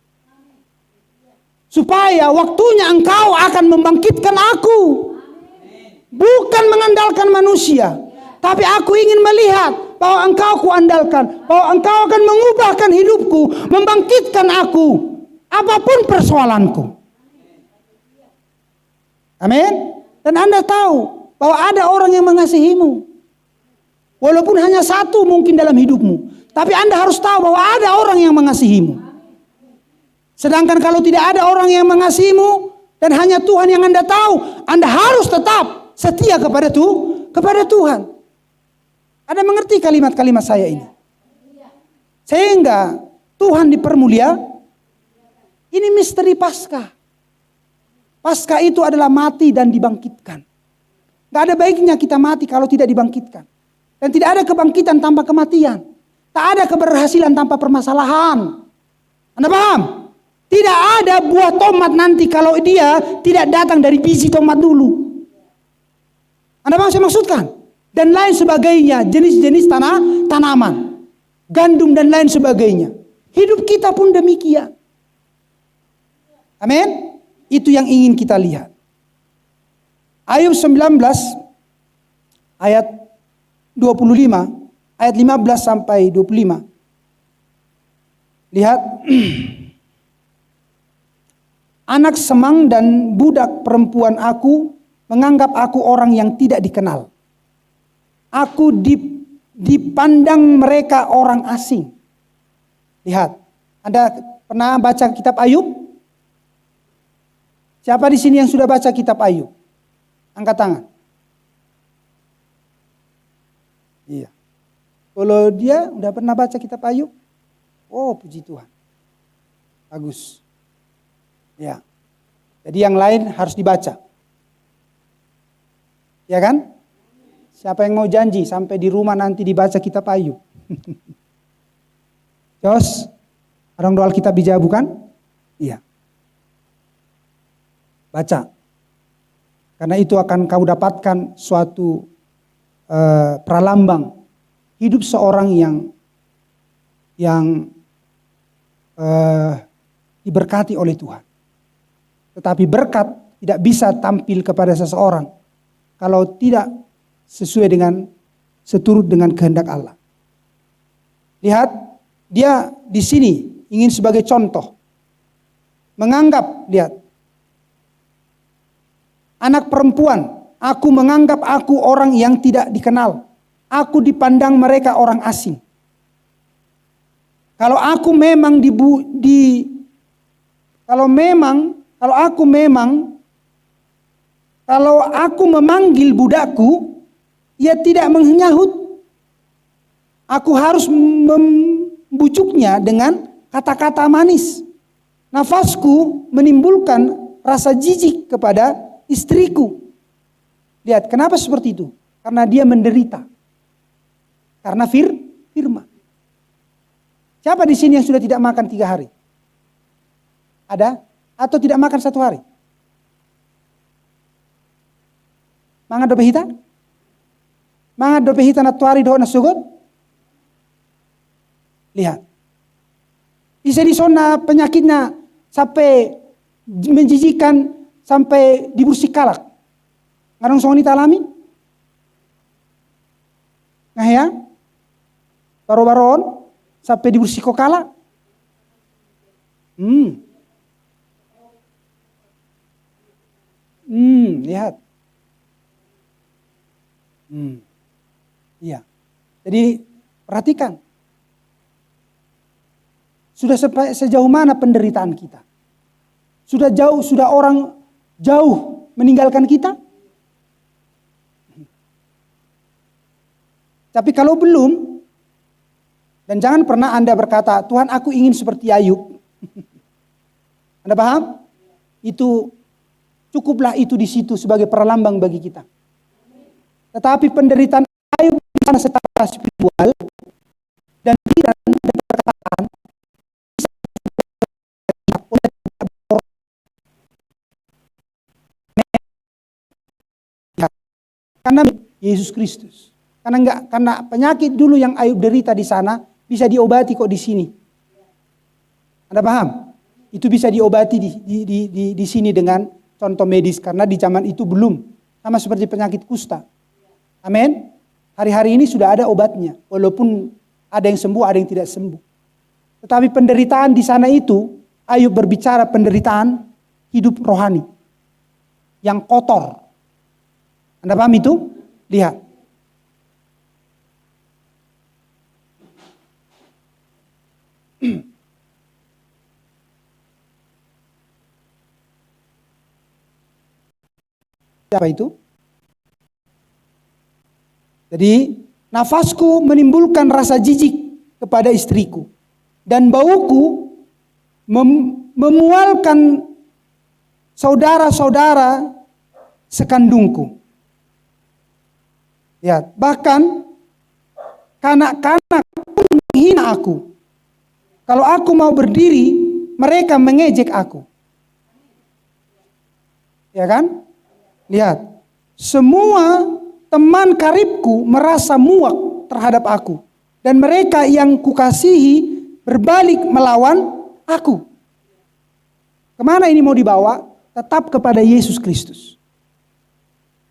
[SPEAKER 1] Supaya waktunya Engkau akan membangkitkan aku. Bukan mengandalkan manusia. Tapi aku ingin melihat bahwa Engkau kuandalkan. Bahwa Engkau akan mengubahkan hidupku. Membangkitkan aku. Apapun persoalanku. Amin. Dan Anda tahu bahwa ada orang yang mengasihimu. Walaupun hanya satu mungkin dalam hidupmu. Tapi Anda harus tahu bahwa ada orang yang mengasihimu. Sedangkan kalau tidak ada orang yang mengasihimu dan hanya Tuhan yang Anda tahu, Anda harus tetap setia kepada Tuhan. Anda mengerti kalimat-kalimat saya ini? Sehingga Tuhan dipermulia. Ini misteri Paskah. Paskah itu adalah mati dan dibangkitkan. Gak ada baiknya kita mati kalau tidak dibangkitkan. Dan tidak ada kebangkitan tanpa kematian. Tak ada keberhasilan tanpa permasalahan. Anda paham? Tidak ada buah tomat nanti kalau dia tidak datang dari biji tomat dulu. Anda paham saya maksudkan? Dan lain sebagainya, jenis-jenis tanaman. Gandum dan lain sebagainya. Hidup kita pun demikian. Amin? Itu yang ingin kita lihat. Ayub 19 ayat 25, ayat 15 sampai 25. Lihat. Anak semang dan budak perempuan aku menganggap aku orang yang tidak dikenal. Aku dipandang mereka orang asing. Lihat, Anda pernah baca kitab Ayub? Siapa di sini yang sudah baca kitab Ayub? Angkat tangan. Iya. Kalau dia udah pernah baca kitab Ayub? Oh, puji Tuhan. Bagus. Ya. Jadi yang lain harus dibaca. Ya kan? Siapa yang mau janji sampai di rumah nanti dibaca kitab Ayub? Jos, orang doa Alkitab bija bukan? Iya. Baca. Karena itu akan kau dapatkan suatu pralambang hidup seorang yang diberkati oleh Tuhan. Tetapi berkat tidak bisa tampil kepada seseorang kalau tidak sesuai dengan seturut dengan kehendak Allah. Lihat, dia di sini ingin sebagai contoh. Menganggap, lihat. Anak perempuan, aku menganggap aku orang yang tidak dikenal. Aku dipandang mereka orang asing. Kalau aku memang kalau aku memanggil budakku, ia tidak menyahut. Aku harus membujuknya dengan kata-kata manis. Nafasku menimbulkan rasa jijik kepada istriku. Lihat, kenapa seperti itu? Karena dia menderita. Karena firman. Siapa di sini yang sudah tidak makan 3 hari? Ada? Atau tidak makan 1 hari? Mangat dope hita? Mangat dope hita na tuari doh na sugod? Lihat. Bisa disona penyakitnya sampai menjijikan, sampai dibursik kalak. Ngarang songon ita alami? Nah ya? Baro-baron sampai dibursik ko kalak. Lihat. Iya. Jadi perhatikan. Sudah sejauh mana penderitaan kita? Sudah orang jauh meninggalkan kita? Tapi kalau belum, dan jangan pernah Anda berkata, Tuhan aku ingin seperti Ayub. Anda paham? Itu cukuplah itu di situ sebagai perlambang bagi kita. Tetapi penderitaan Ayub secara spiritual dan pikiran dan perkataan karena Yesus Kristus. Karena penyakit dulu yang Ayub derita di sana bisa diobati kok di sini. Anda paham? Itu bisa diobati di sini dengan contoh medis karena di zaman itu belum, sama seperti penyakit kusta. Amin. Hari-hari ini sudah ada obatnya, walaupun ada yang sembuh, ada yang tidak sembuh. Tetapi penderitaan di sana itu, Ayub berbicara penderitaan hidup rohani yang kotor. Anda paham itu? Lihat. Apa itu? Jadi, nafasku menimbulkan rasa jijik kepada istriku. Dan bauku memualkan saudara-saudara sekandungku. Ya, bahkan kanak-kanak pun menghina aku. Kalau aku mau berdiri, mereka mengejek aku. Ya kan? Lihat, semua teman karibku merasa muak terhadap aku. Dan mereka yang kukasihi berbalik melawan aku. Kemana ini mau dibawa? Tetap kepada Yesus Kristus.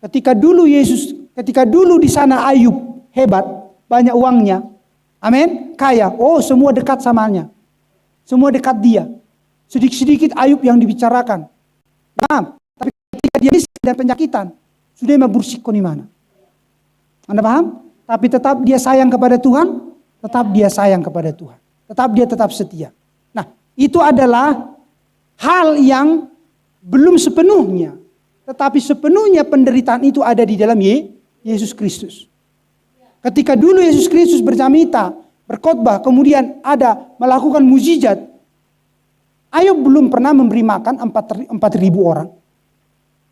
[SPEAKER 1] Ketika dulu di sana Ayub hebat, banyak uangnya. Amin, kaya. Oh, semua dekat samanya. Semua dekat dia. Sedikit-sedikit Ayub yang dibicarakan. Nah, tapi ketika dia miskin dan penyakitan, sudah membursik di mana? Anda paham? Tapi tetap dia sayang kepada Tuhan, tetap dia sayang kepada Tuhan. Tetap setia. Nah, itu adalah hal yang belum sepenuhnya. Tetapi sepenuhnya penderitaan itu ada di dalam Yesus Kristus. Ketika dulu Yesus Kristus berjamita, berkhotbah, kemudian ada melakukan mukjizat, Ayub belum pernah memberi makan 4.000 orang.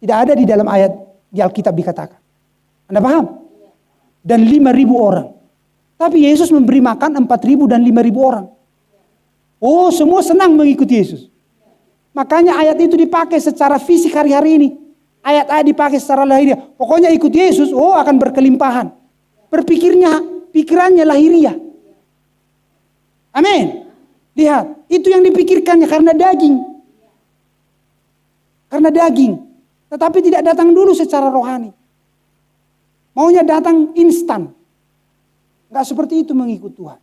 [SPEAKER 1] Tidak ada di dalam ayat di Alkitab dikatakan. Anda paham? Dan 5.000 orang. Tapi Yesus memberi makan 4.000 dan 5.000 orang. Oh, semua senang mengikuti Yesus. Makanya ayat itu dipakai secara fisik hari-hari ini. Ayat-ayat dipakai secara lahiriah. Pokoknya ikut Yesus, oh akan berkelimpahan. Pikirannya lahiriah. Amin. Lihat, itu yang dipikirkannya karena daging. Karena daging. Tetapi tidak datang dulu secara rohani. Maunya datang instan. Enggak seperti itu mengikut Tuhan.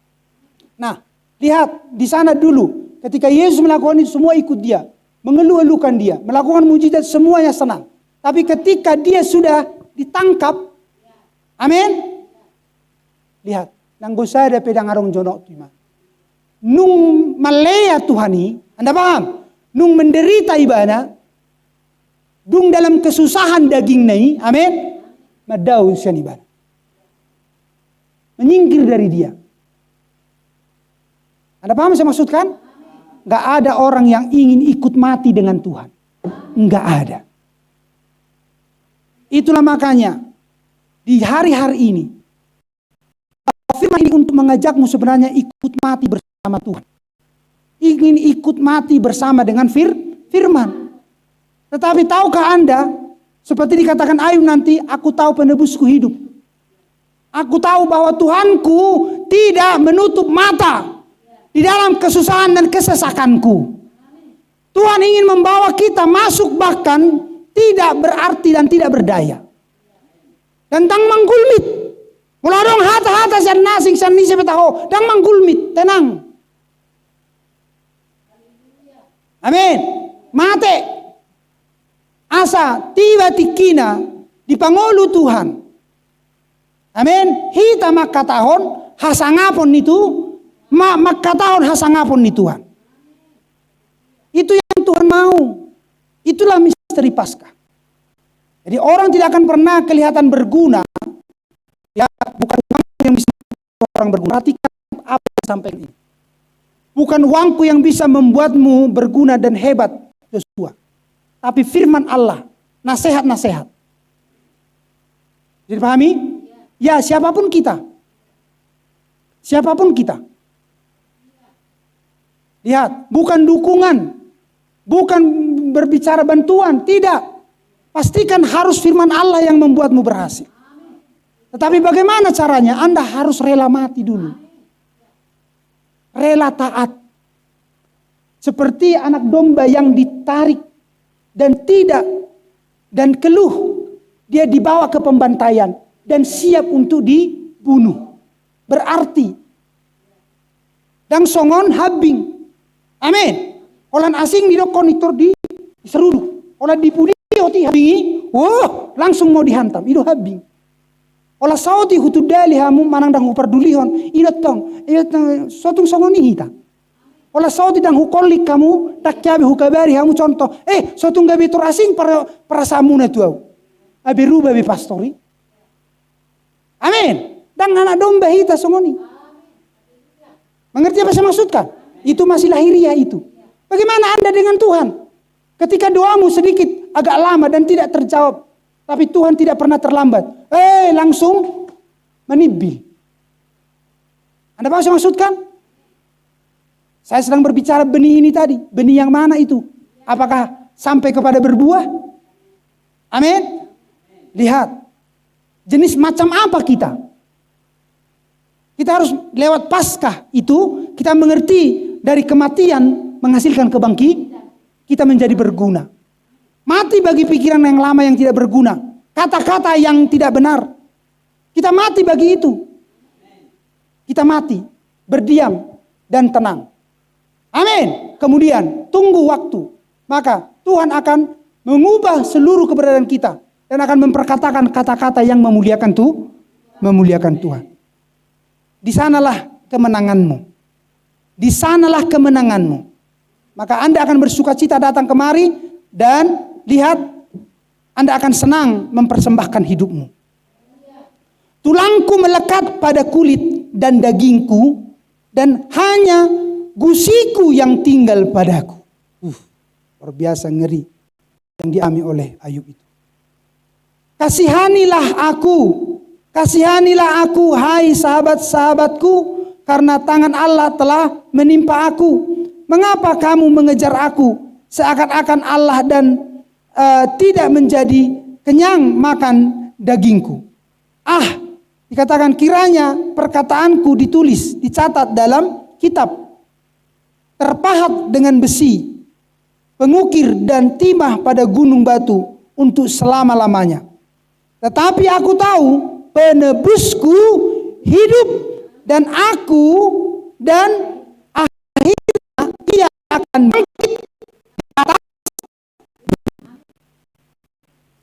[SPEAKER 1] Nah, lihat di sana dulu. Ketika Yesus melakukan itu, semua ikut dia. Mengeluh-elukan dia. Melakukan mujizat, semuanya senang. Tapi ketika dia sudah ditangkap. Amin. Lihat. Nanggosa ada pedang arong jonok. Nung malaya Tuhani, Anda paham? Nung menderita ibadah, dung dalam kesusahan daging nai, amin? Madaw siya ibadah. Menyingkir dari dia. Anda paham saya maksudkan? Gak ada orang yang ingin ikut mati dengan Tuhan. Gak ada. Itulah makanya di hari-hari ini firman ini untuk mengajakmu sebenarnya ikut mati bersama Tuhan. Ingin ikut mati bersama dengan firman. Tetapi tahukah Anda, seperti dikatakan Ayub nanti, aku tahu penebusku hidup. Aku tahu bahwa Tuhanku tidak menutup mata di dalam kesusahan dan kesesakanku. Tuhan ingin membawa kita masuk bahkan tidak berarti dan tidak berdaya. Tentang menggulmit. Mula dong hata-hata sian nasing sian nisi petaho. Dan menggulmit. Tenang. Amin. Mate. Asa tiba tikina di pangolu Tuhan. Amin. Hita makatahon hasangapon itu. Makatahon hasangapon ni Tuhan. Itu yang Tuhan mau. Itulah misteri Paskah. Jadi orang tidak akan pernah kelihatan berguna. Ya, bukan uang yang bisa orang berguna. Perhatikan apa yang sampai ini. Bukan uangku yang bisa membuatmu berguna dan hebat, Yosua. Tapi firman Allah, nasihat-nasihat. Jadi pahami? Ya, siapapun kita. Siapapun kita. Lihat, bukan dukungan. Bukan berbicara bantuan, tidak. Pastikan harus firman Allah yang membuatmu berhasil. Tetapi bagaimana caranya? Anda harus rela mati dulu. Rela taat. Seperti anak domba yang ditarik dan tidak dan keluh. Dia dibawa ke pembantaian dan siap untuk dibunuh. Berarti dan songon habing. Amin. Orang asing didokon itu diseruduk. Orang dipudi oti habingi. Wah, langsung mau dihantam. Itu habing. Olah sauti hutu dali hamu manang dang hupardulihon idatong sotong songoni hita. Olah sauti dang hukolik kamu tak cabe hukabari hamu contoh sotong gabe tur asing para samuna tuau. Abi ruba be pastori. Amin. Dang anak domba hita songoni. Mengerti apa saya maksudkan? Itu masih lahiriah itu. Bagaimana Anda dengan Tuhan? Ketika doamu sedikit agak lama dan tidak terjawab. Tapi Tuhan tidak pernah terlambat. Langsung menibil. Anda paham saya maksudkan? Saya sedang berbicara benih ini tadi. Benih yang mana itu? Apakah sampai kepada berbuah? Amin. Lihat. Jenis macam apa kita? Kita harus lewat Paskah itu. Kita mengerti dari kematian menghasilkan kebangkitan. Kita menjadi berguna. Mati bagi pikiran yang lama yang tidak berguna. Kata-kata yang tidak benar. Kita mati bagi itu. Kita mati. Berdiam dan tenang. Amin. Kemudian tunggu waktu. Maka Tuhan akan mengubah seluruh keberadaan kita. Dan akan memperkatakan kata-kata yang memuliakan Tuhan. Di sanalah kemenanganmu. Di sanalah kemenanganmu. Maka Anda akan bersukacita datang kemari. Dan lihat, Anda akan senang mempersembahkan hidupmu. Tulangku melekat pada kulit dan dagingku, dan hanya gusiku yang tinggal padaku. Luar biasa ngeri yang dialami oleh Ayub itu. Kasihanilah aku, hai sahabat-sahabatku, karena tangan Allah telah menimpa aku. Mengapa kamu mengejar aku, seakan-akan Allah dan tidak menjadi kenyang makan dagingku. Dikatakan kiranya perkataanku ditulis, dicatat dalam kitab, terpahat dengan besi, pengukir dan timah pada gunung batu untuk selama-lamanya. Tetapi aku tahu penebusku hidup dan akhirnya dia akan bangkit.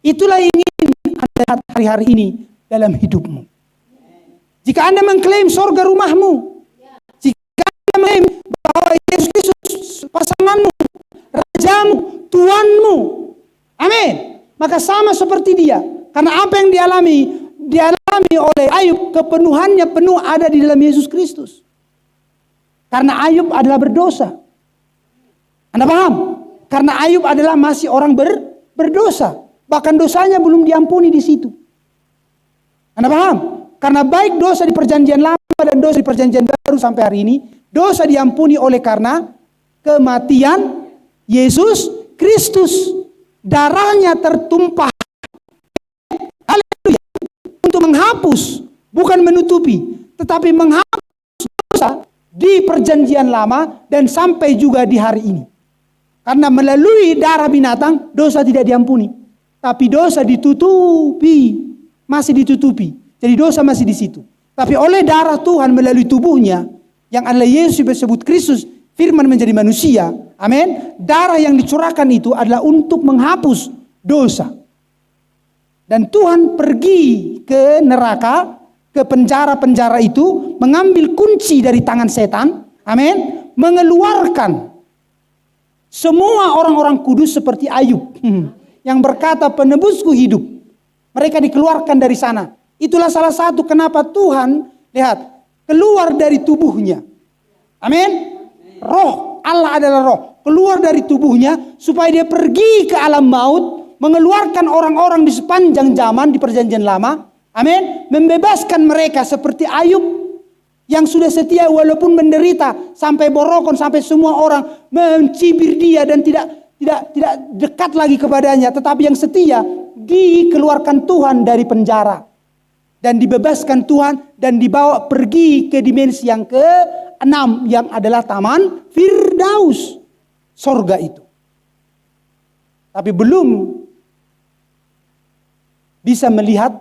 [SPEAKER 1] Itulah yang ingin Anda lihat hari-hari ini dalam hidupmu. Jika Anda mengklaim surga rumahmu, jika Anda mengklaim bahwa Yesus Kristus pasanganmu, rajamu, Tuanmu, amin, maka sama seperti dia. Karena apa yang dialami oleh Ayub, kepenuhannya penuh ada di dalam Yesus Kristus. Karena Ayub adalah berdosa. Anda paham? Karena Ayub adalah masih orang berdosa. Bahkan dosanya belum diampuni di situ. Anda paham? Karena baik dosa di perjanjian lama dan dosa di perjanjian baru sampai hari ini, dosa diampuni oleh karena kematian Yesus Kristus. Darahnya tertumpah untuk menghapus, bukan menutupi, tetapi menghapus dosa di perjanjian lama dan sampai juga di hari ini. Karena melalui darah binatang, dosa tidak diampuni. Tapi dosa ditutupi, masih ditutupi. Jadi dosa masih di situ. Tapi oleh darah Tuhan melalui tubuhnya, yang adalah Yesus disebut Kristus, firman menjadi manusia. Amin. Darah yang dicurahkan itu adalah untuk menghapus dosa. Dan Tuhan pergi ke neraka, ke penjara-penjara itu, mengambil kunci dari tangan setan, amin, mengeluarkan semua orang-orang kudus seperti Ayub, yang berkata penebusku hidup. Mereka dikeluarkan dari sana. Itulah salah satu kenapa Tuhan, lihat, keluar dari tubuhnya. Amin. Roh, Allah adalah roh. Keluar dari tubuhnya supaya dia pergi ke alam maut, mengeluarkan orang-orang di sepanjang zaman di perjanjian lama, amin, membebaskan mereka seperti Ayub yang sudah setia walaupun menderita, sampai borokon, sampai semua orang mencibir dia dan tidak dekat lagi kepadanya, tetapi yang setia dikeluarkan Tuhan dari penjara dan dibebaskan Tuhan dan dibawa pergi ke dimensi yang ke-6 yang adalah Taman Firdaus, sorga itu. Tapi belum bisa melihat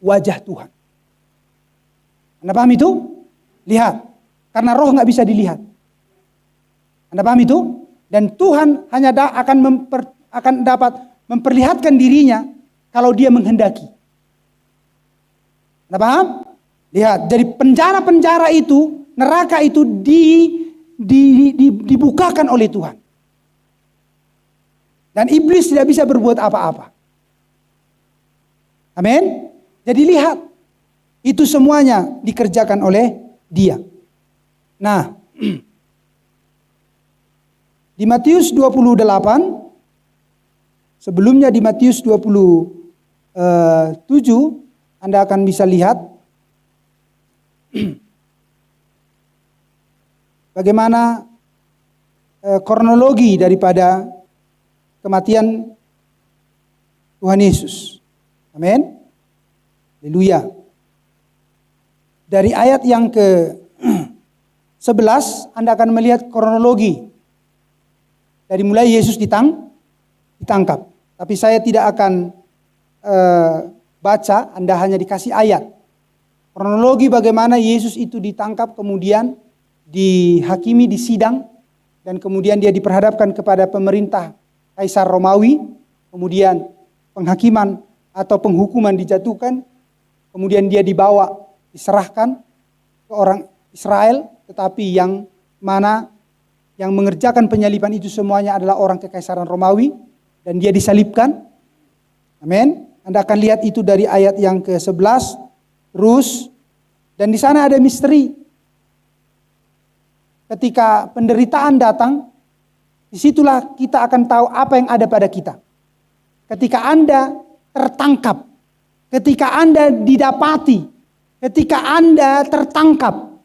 [SPEAKER 1] wajah Tuhan. Anda paham itu? Lihat. Karena roh nggak bisa dilihat. Anda paham itu? Dan Tuhan hanya akan dapat memperlihatkan dirinya kalau dia menghendaki. Anda paham? Lihat. Dari penjara-penjara itu, neraka itu dibukakan oleh Tuhan. Dan iblis tidak bisa berbuat apa-apa. Amin. Jadi lihat, itu semuanya dikerjakan oleh dia. Nah, di Matius 28, sebelumnya di Matius 27, Anda akan bisa lihat bagaimana kronologi daripada kematian Tuhan Yesus. Amin. Haleluya. Dari ayat yang ke-11 Anda akan melihat kronologi dari mulai Yesus ditangkap. Tapi saya tidak akan baca, Anda hanya dikasih ayat. Kronologi bagaimana Yesus itu ditangkap, kemudian dihakimi, disidang, dan kemudian dia diperhadapkan kepada pemerintah Kaisar Romawi, kemudian penghakiman atau penghukuman dijatuhkan, kemudian dia dibawa, diserahkan ke orang Israel, tetapi yang mana yang mengerjakan penyaliban itu semuanya adalah orang Kekaisaran Romawi, dan dia disalibkan. Amin. Anda akan lihat itu dari ayat yang ke-11 terus, dan di sana ada misteri. Ketika penderitaan datang, Disitulah kita akan tahu apa yang ada pada kita. Ketika Anda tertangkap, ketika Anda didapati, ketika Anda tertangkap,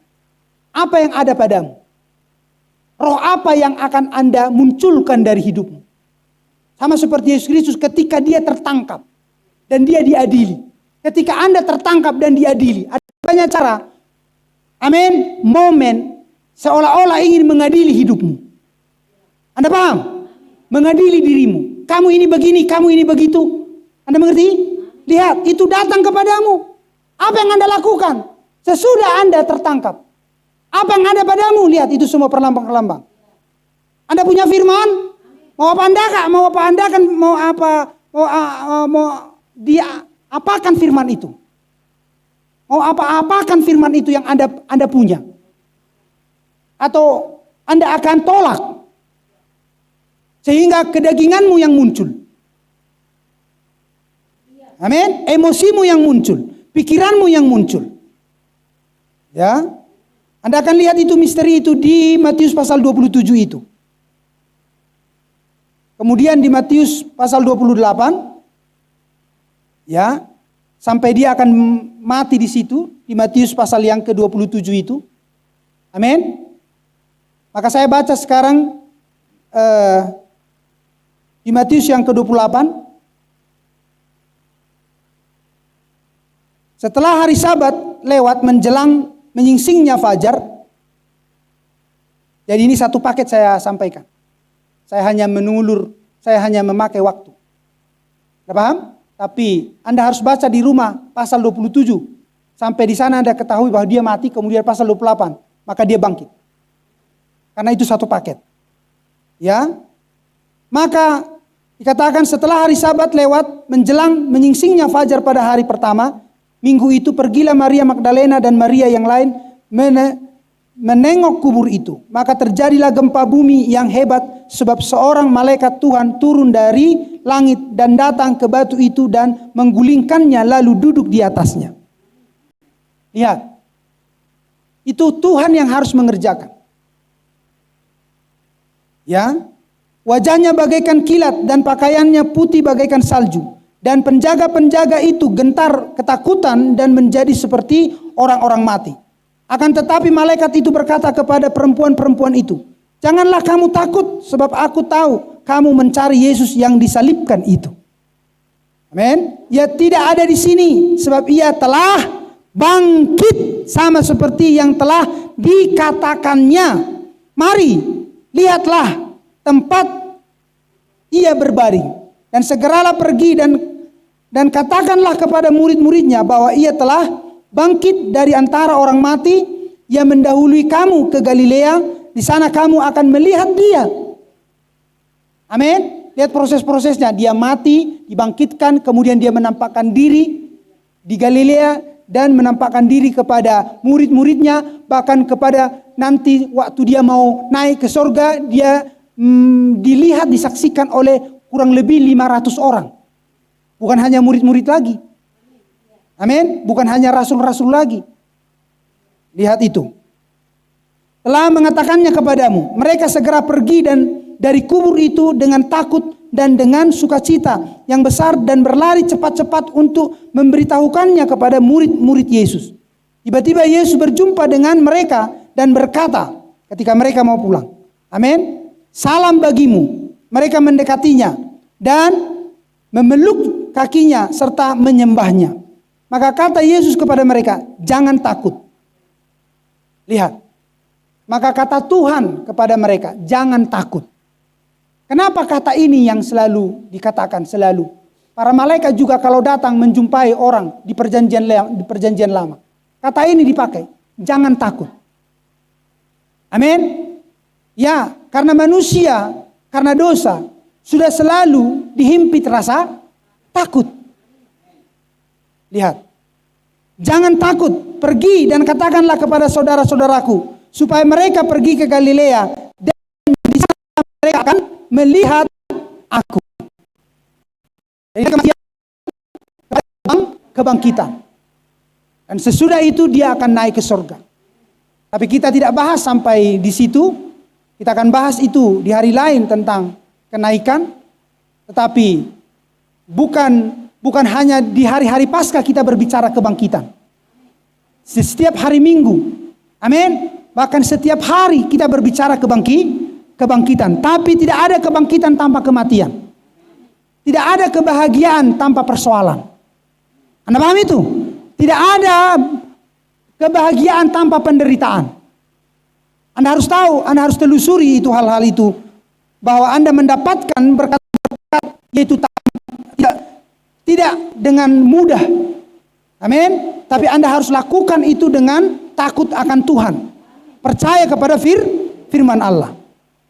[SPEAKER 1] apa yang ada padamu? Roh apa yang akan Anda munculkan dari hidupmu? Sama seperti Yesus Kristus ketika dia tertangkap dan dia diadili. Ketika Anda tertangkap dan diadili, ada banyak cara. Amin. Momen seolah-olah ingin mengadili hidupmu. Anda paham? Mengadili dirimu. Kamu ini begini, kamu ini begitu. Anda mengerti? Lihat, itu datang kepadamu. Apa yang Anda lakukan sesudah Anda tertangkap? Apa yang ada padamu? Lihat, itu semua perlambang-perlambang. Anda punya firman? Mau apa Anda kak? Mau apa Anda kan? Mau apa? Mau dia apakan firman itu? Mau apa-apakan firman itu yang Anda punya? Atau Anda akan tolak? Sehingga kedaginganmu yang muncul. Amin. Emosimu yang muncul. Pikiranmu yang muncul. Ya. Anda akan lihat itu misteri itu di Matius pasal 27 itu. Kemudian di Matius pasal 28. Ya. Sampai dia akan mati di situ. Di Matius pasal yang ke-27 itu. Amin. Maka saya baca sekarang. Di Matius yang ke-28. Setelah hari Sabat lewat menjelang menyingsingnya fajar. Jadi ini satu paket saya sampaikan. Saya hanya menulur, saya hanya memakai waktu. Anda paham? Tapi Anda harus baca di rumah pasal 27. Sampai di sana Anda ketahui bahwa dia mati, kemudian pasal 28. Maka dia bangkit. Karena itu satu paket. Ya. Maka dikatakan setelah hari Sabat lewat menjelang menyingsingnya fajar pada hari pertama, minggu itu pergilah Maria Magdalena dan Maria yang lain menengok kubur itu. Maka terjadilah gempa bumi yang hebat sebab seorang malaikat Tuhan turun dari langit dan datang ke batu itu dan menggulingkannya lalu duduk di atasnya. Lihat. Itu Tuhan yang harus mengerjakan. Ya. Wajahnya bagaikan kilat dan pakaiannya putih bagaikan salju. Dan penjaga-penjaga itu gentar ketakutan dan menjadi seperti orang-orang mati. Akan tetapi malaikat itu berkata kepada perempuan-perempuan itu, janganlah kamu takut sebab aku tahu kamu mencari Yesus yang disalibkan itu. Amin. Ia tidak ada di sini sebab ia telah bangkit sama seperti yang telah dikatakannya. Mari, lihatlah tempat ia berbaring dan segeralah pergi dan katakanlah kepada murid-muridnya bahwa ia telah bangkit dari antara orang mati. Ia mendahului kamu ke Galilea, di sana kamu akan melihat dia. Amin. Lihat proses-prosesnya, dia mati, dibangkitkan, kemudian dia menampakkan diri di Galilea dan menampakkan diri kepada murid-muridnya, bahkan kepada nanti waktu dia mau naik ke surga, dia dilihat, disaksikan oleh kurang lebih 500 orang. Bukan hanya murid-murid lagi. Amin. Bukan hanya rasul-rasul lagi. Lihat itu. Telah mengatakannya kepadamu. Mereka segera pergi dan dari kubur itu dengan takut dan dengan sukacita yang besar dan berlari cepat-cepat untuk memberitahukannya kepada murid-murid Yesus. Tiba-tiba Yesus berjumpa dengan mereka dan berkata ketika mereka mau pulang. Amin. Salam bagimu. Mereka mendekatinya dan memeluk kakinya serta menyembahnya. Maka kata Yesus kepada mereka, jangan takut. Lihat. Maka kata Tuhan kepada mereka, jangan takut. Kenapa kata ini yang selalu dikatakan selalu? Para malaikat juga kalau datang menjumpai orang di perjanjian lama. Kata ini dipakai, jangan takut. Amin. Ya, karena manusia, karena dosa, sudah selalu dihimpit rasa takut. Lihat. Jangan takut, pergi dan katakanlah kepada saudara-saudaraku, supaya mereka pergi ke Galilea, dan di sana mereka akan melihat aku. Jadi kebangkitan. Dan sesudah itu dia akan naik ke surga. Tapi kita tidak bahas sampai di situ. Kita akan bahas itu di hari lain tentang kenaikan. Tetapi bukan hanya di hari-hari Paskah kita berbicara kebangkitan. Setiap hari Minggu. Amin. Bahkan setiap hari kita berbicara kebangkitan. Tapi tidak ada kebangkitan tanpa kematian. Tidak ada kebahagiaan tanpa persoalan. Anda paham itu? Tidak ada kebahagiaan tanpa penderitaan. Anda harus tahu, Anda harus telusuri itu hal-hal itu. Bahwa Anda mendapatkan berkat-berkat yaitu tidak dengan mudah. Amin. Tapi Anda harus lakukan itu dengan takut akan Tuhan. Percaya kepada firman Allah.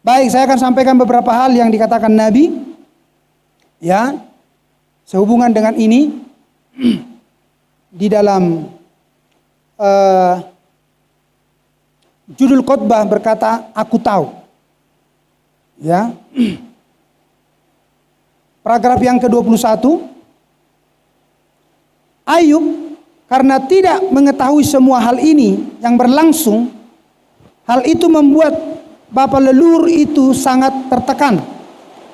[SPEAKER 1] Baik, saya akan sampaikan beberapa hal yang dikatakan Nabi. Ya, sehubungan dengan ini di dalam judul khotbah berkata, aku tahu. Ya. Paragraf yang ke-21. Ayub karena tidak mengetahui semua hal ini yang berlangsung, hal itu membuat bapa leluhur itu sangat tertekan.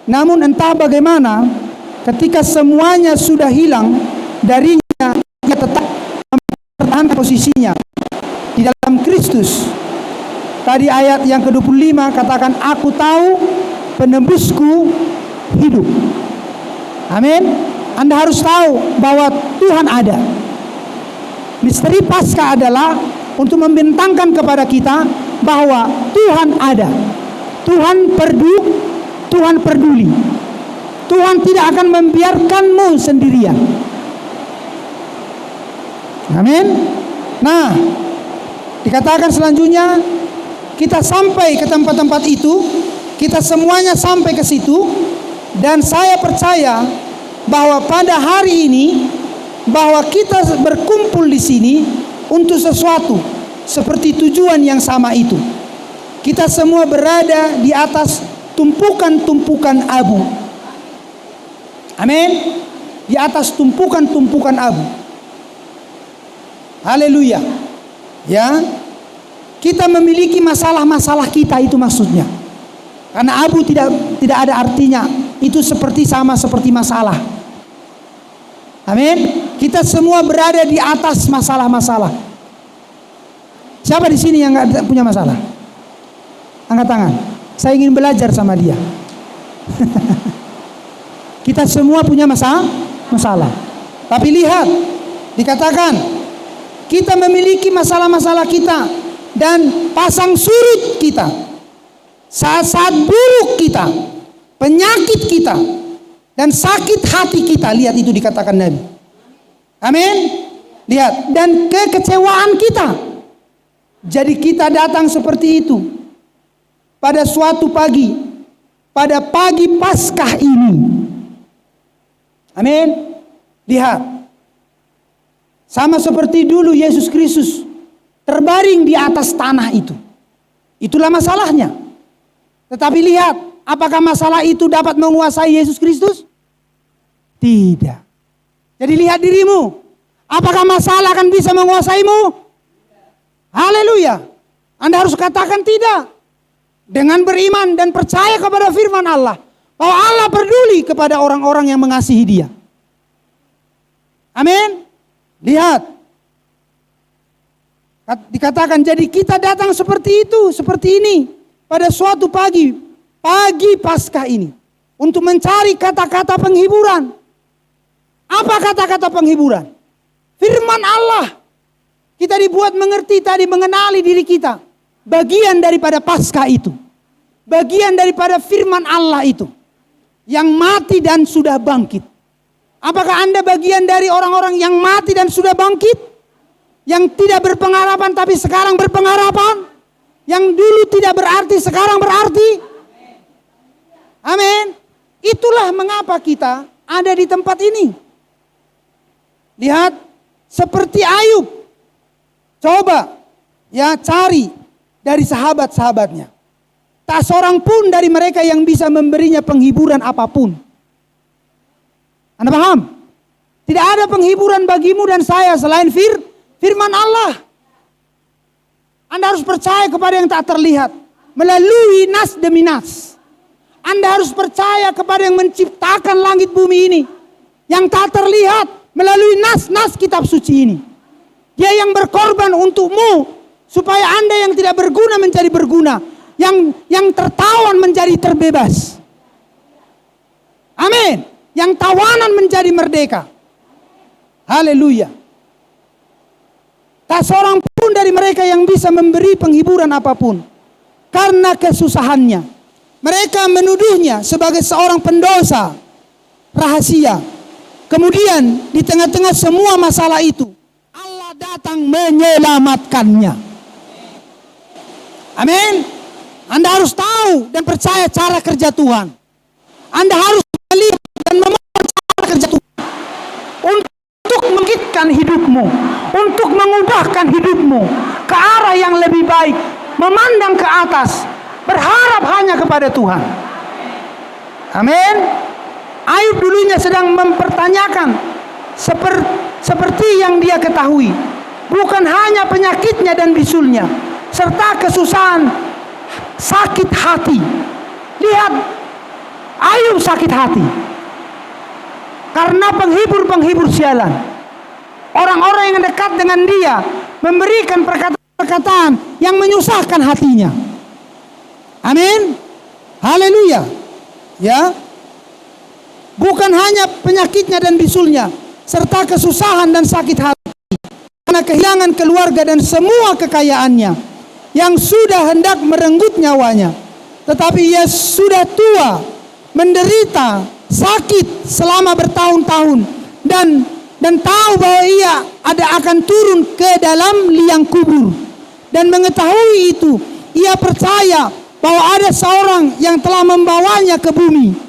[SPEAKER 1] Namun entah bagaimana, ketika semuanya sudah hilang darinya, ia tetap mempertahankan posisinya di dalam Kristus. Tadi ayat yang ke-25 katakan, aku tahu penebusku hidup. Amin. Anda harus tahu bahwa Tuhan ada. Misteri Paskah adalah untuk membentangkan kepada kita bahwa Tuhan ada. Tuhan peduli. Tuhan tidak akan membiarkanmu sendirian. Amin. Nah, dikatakan selanjutnya, kita sampai ke tempat-tempat itu, kita semuanya sampai ke situ, dan saya percaya bahwa pada hari ini, bahwa kita berkumpul di sini untuk sesuatu seperti tujuan yang sama itu. Kita semua berada di atas tumpukan-tumpukan abu. Amin. Di atas tumpukan-tumpukan abu. Haleluya. Ya. Kita memiliki masalah-masalah kita, itu maksudnya. Karena abu tidak ada artinya. Itu sama seperti masalah. Amin. Kita semua berada di atas masalah-masalah. Siapa di sini yang nggak punya masalah? Angkat tangan. Saya ingin belajar sama dia. Kita semua punya masalah. Tapi lihat, dikatakan kita memiliki masalah-masalah kita dan pasang surut kita, saat-saat buruk kita, penyakit kita, dan sakit hati kita. Lihat, itu dikatakan Nabi. Amin. Lihat, dan kekecewaan kita. Jadi kita datang seperti itu pada suatu pagi, pada pagi Paskah ini. Amin. Lihat, sama seperti dulu Yesus Kristus terbaring di atas tanah itu. Itulah masalahnya. Tetapi lihat, apakah masalah itu dapat menguasai Yesus Kristus? Tidak. Jadi lihat dirimu. Apakah masalah akan bisa menguasaimu? Haleluya. Anda harus katakan tidak. Dengan beriman dan percaya kepada firman Allah. Bahwa Allah peduli kepada orang-orang yang mengasihi Dia. Amin. Lihat. Dikatakan, jadi kita datang seperti itu, seperti ini, pada suatu pagi Paskah ini, untuk mencari kata-kata penghiburan. Apa kata-kata penghiburan? Firman Allah. Kita dibuat mengerti tadi, mengenali diri kita. Bagian daripada Paskah itu. Bagian daripada firman Allah itu. Yang mati dan sudah bangkit. Apakah Anda bagian dari orang-orang yang mati dan sudah bangkit? Yang tidak berpengharapan tapi sekarang berpengharapan. Yang dulu tidak berarti sekarang berarti. Amin. Itulah mengapa kita ada di tempat ini. Lihat, seperti Ayub. Coba ya cari dari sahabat-sahabatnya. Tak seorang pun dari mereka yang bisa memberinya penghiburan apapun. Anda paham? Tidak ada penghiburan bagimu dan saya selain firman Allah. Anda harus percaya kepada yang tak terlihat. melalui nas demi nas. Anda harus percaya kepada yang menciptakan langit bumi ini, yang tak terlihat, melalui nas-nas kitab suci ini. Dia yang berkorban untukmu, supaya Anda yang tidak berguna menjadi berguna, yang tertawan menjadi terbebas. Amin. Yang tawanan menjadi merdeka. Haleluya. Tak seorang pun dari mereka yang bisa memberi penghiburan apapun karena kesusahannya. Mereka menuduhnya sebagai seorang pendosa rahasia. Kemudian di tengah-tengah semua masalah itu, Allah datang menyelamatkannya. Amin. Anda harus tahu dan percaya cara kerja Tuhan. Anda harus melihat dan memohon cara kerja Tuhan untuk membangkitkan hidupmu, untuk mengubahkan hidupmu ke arah yang lebih baik, memandang ke atas, berharap hanya kepada Tuhan. Amin. Ayub dulunya sedang mempertanyakan seperti yang dia ketahui, bukan hanya penyakitnya dan bisulnya, serta kesusahan, sakit hati. Lihat, Ayub sakit hati karena penghibur-penghibur sialan, orang-orang yang dekat dengan dia memberikan perkataan-perkataan yang menyusahkan hatinya. Amin. Haleluya. Ya. Bukan hanya penyakitnya dan bisulnya, serta kesusahan dan sakit hati karena kehilangan keluarga dan semua kekayaannya yang sudah hendak merenggut nyawanya. Tetapi ia sudah tua, menderita sakit selama bertahun-tahun, dan tahu bahwa ia akan turun ke dalam liang kubur. Dan mengetahui itu, ia percaya bahwa ada seorang yang telah membawanya ke bumi.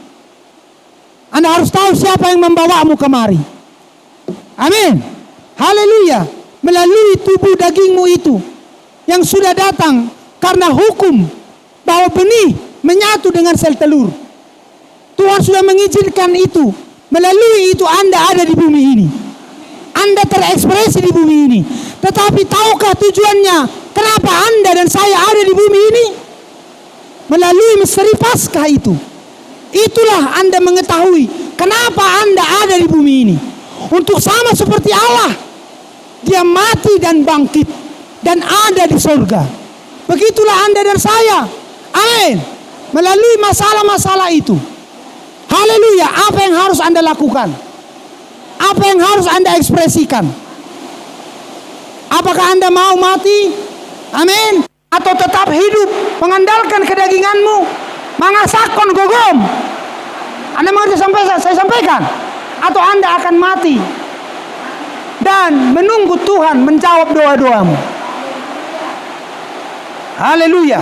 [SPEAKER 1] Anda harus tahu siapa yang membawamu kemari. Amin. Haleluya. Melalui tubuh dagingmu itu yang sudah datang karena hukum bahwa benih menyatu dengan sel telur. Tuhan sudah mengizinkan itu. Melalui itu Anda ada di bumi ini. Anda terekspresi di bumi ini. Tetapi tahukah tujuannya kenapa Anda dan saya ada di bumi ini? Melalui misteri Paskah itu. Itulah Anda mengetahui kenapa Anda ada di bumi ini. Untuk sama seperti Allah, Dia mati dan bangkit dan ada di surga. Begitulah Anda dan saya. Amin. Melalui masalah-masalah itu. Haleluya. Apa yang harus Anda lakukan? Apa yang harus Anda ekspresikan? Apakah Anda mau mati? Amin. Atau tetap hidup mengandalkan kedaginganmu? Mangasakon gogom. Anda mengerti saya sampaikan? Atau Anda akan mati dan menunggu Tuhan menjawab doa-doamu? Haleluya.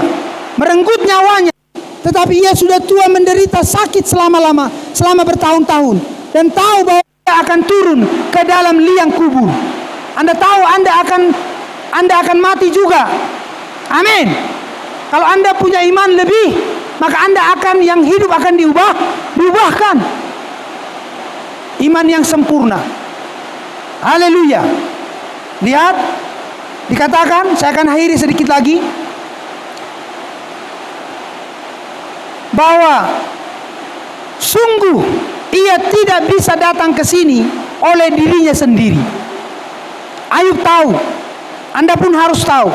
[SPEAKER 1] Merenggut nyawanya. Tetapi ia sudah tua, menderita sakit selama bertahun-tahun, dan tahu bahwa ia akan turun ke dalam liang kubur. Anda tahu Anda akan mati juga. Amin. Kalau Anda punya iman lebih, maka Anda yang hidup akan diubahkan. Iman yang sempurna. Haleluya. Lihat, dikatakan, saya akan akhiri sedikit lagi, bahwa sungguh ia tidak bisa datang ke sini oleh dirinya sendiri. Ayub tahu, Anda pun harus tahu.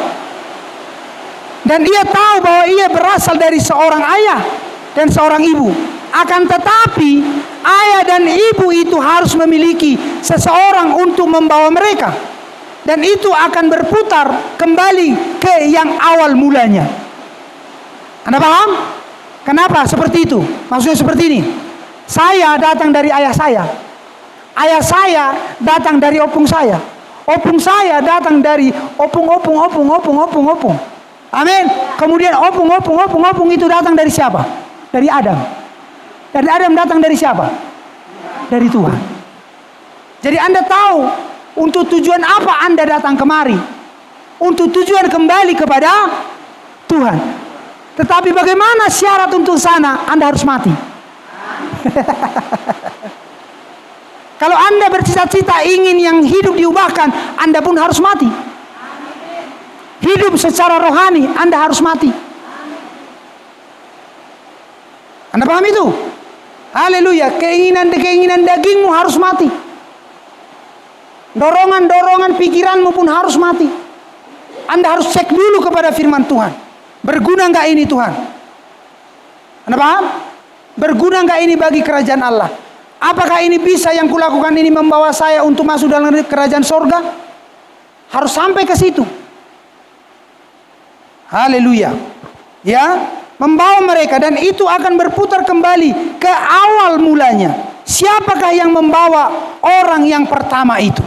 [SPEAKER 1] Dan dia tahu bahwa ia berasal dari seorang ayah dan seorang ibu. Akan tetapi ayah dan ibu itu harus memiliki seseorang untuk membawa mereka. Dan itu akan berputar kembali ke yang awal mulanya. Anda paham? Kenapa seperti itu? Maksudnya seperti ini. Saya datang dari ayah saya. Ayah saya datang dari opung saya. Opung saya datang dari opung. Amin. Kemudian opung itu datang dari siapa? Dari Adam. Dari Adam datang dari siapa? Dari Tuhan. Jadi Anda tahu untuk tujuan apa Anda datang kemari. Untuk tujuan kembali kepada Tuhan. Tetapi bagaimana syarat untuk sana? Anda harus mati. Kalau Anda bercita-cita ingin yang hidup diubahkan, Anda pun harus mati. Hidup secara rohani, Anda harus mati. Anda paham itu? Haleluya. Keinginan dagingmu harus mati. Dorongan pikiranmu pun harus mati. Anda harus cek dulu kepada firman Tuhan. Berguna nggak ini Tuhan? Anda paham? Berguna nggak ini bagi kerajaan Allah? Apakah ini bisa yang kulakukan ini membawa saya untuk masuk dalam kerajaan sorga? Harus sampai ke situ. Haleluya. Ya, membawa mereka, dan itu akan berputar kembali ke awal mulanya. Siapakah yang membawa orang yang pertama itu?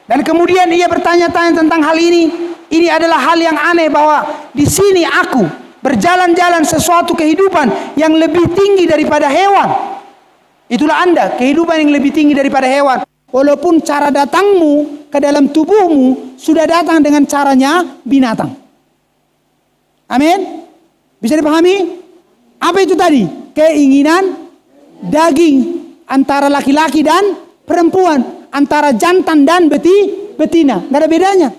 [SPEAKER 1] Dan kemudian ia bertanya-tanya tentang hal ini. Ini adalah hal yang aneh, bahwa di sini aku berjalan-jalan sesuatu kehidupan yang lebih tinggi daripada hewan. Itulah Anda, kehidupan yang lebih tinggi daripada hewan. Walaupun cara datangmu ke dalam tubuhmu sudah datang dengan caranya binatang. Amin. Bisa dipahami? Apa itu tadi? Keinginan daging antara laki-laki dan perempuan, antara jantan dan betina. Tidak ada bedanya.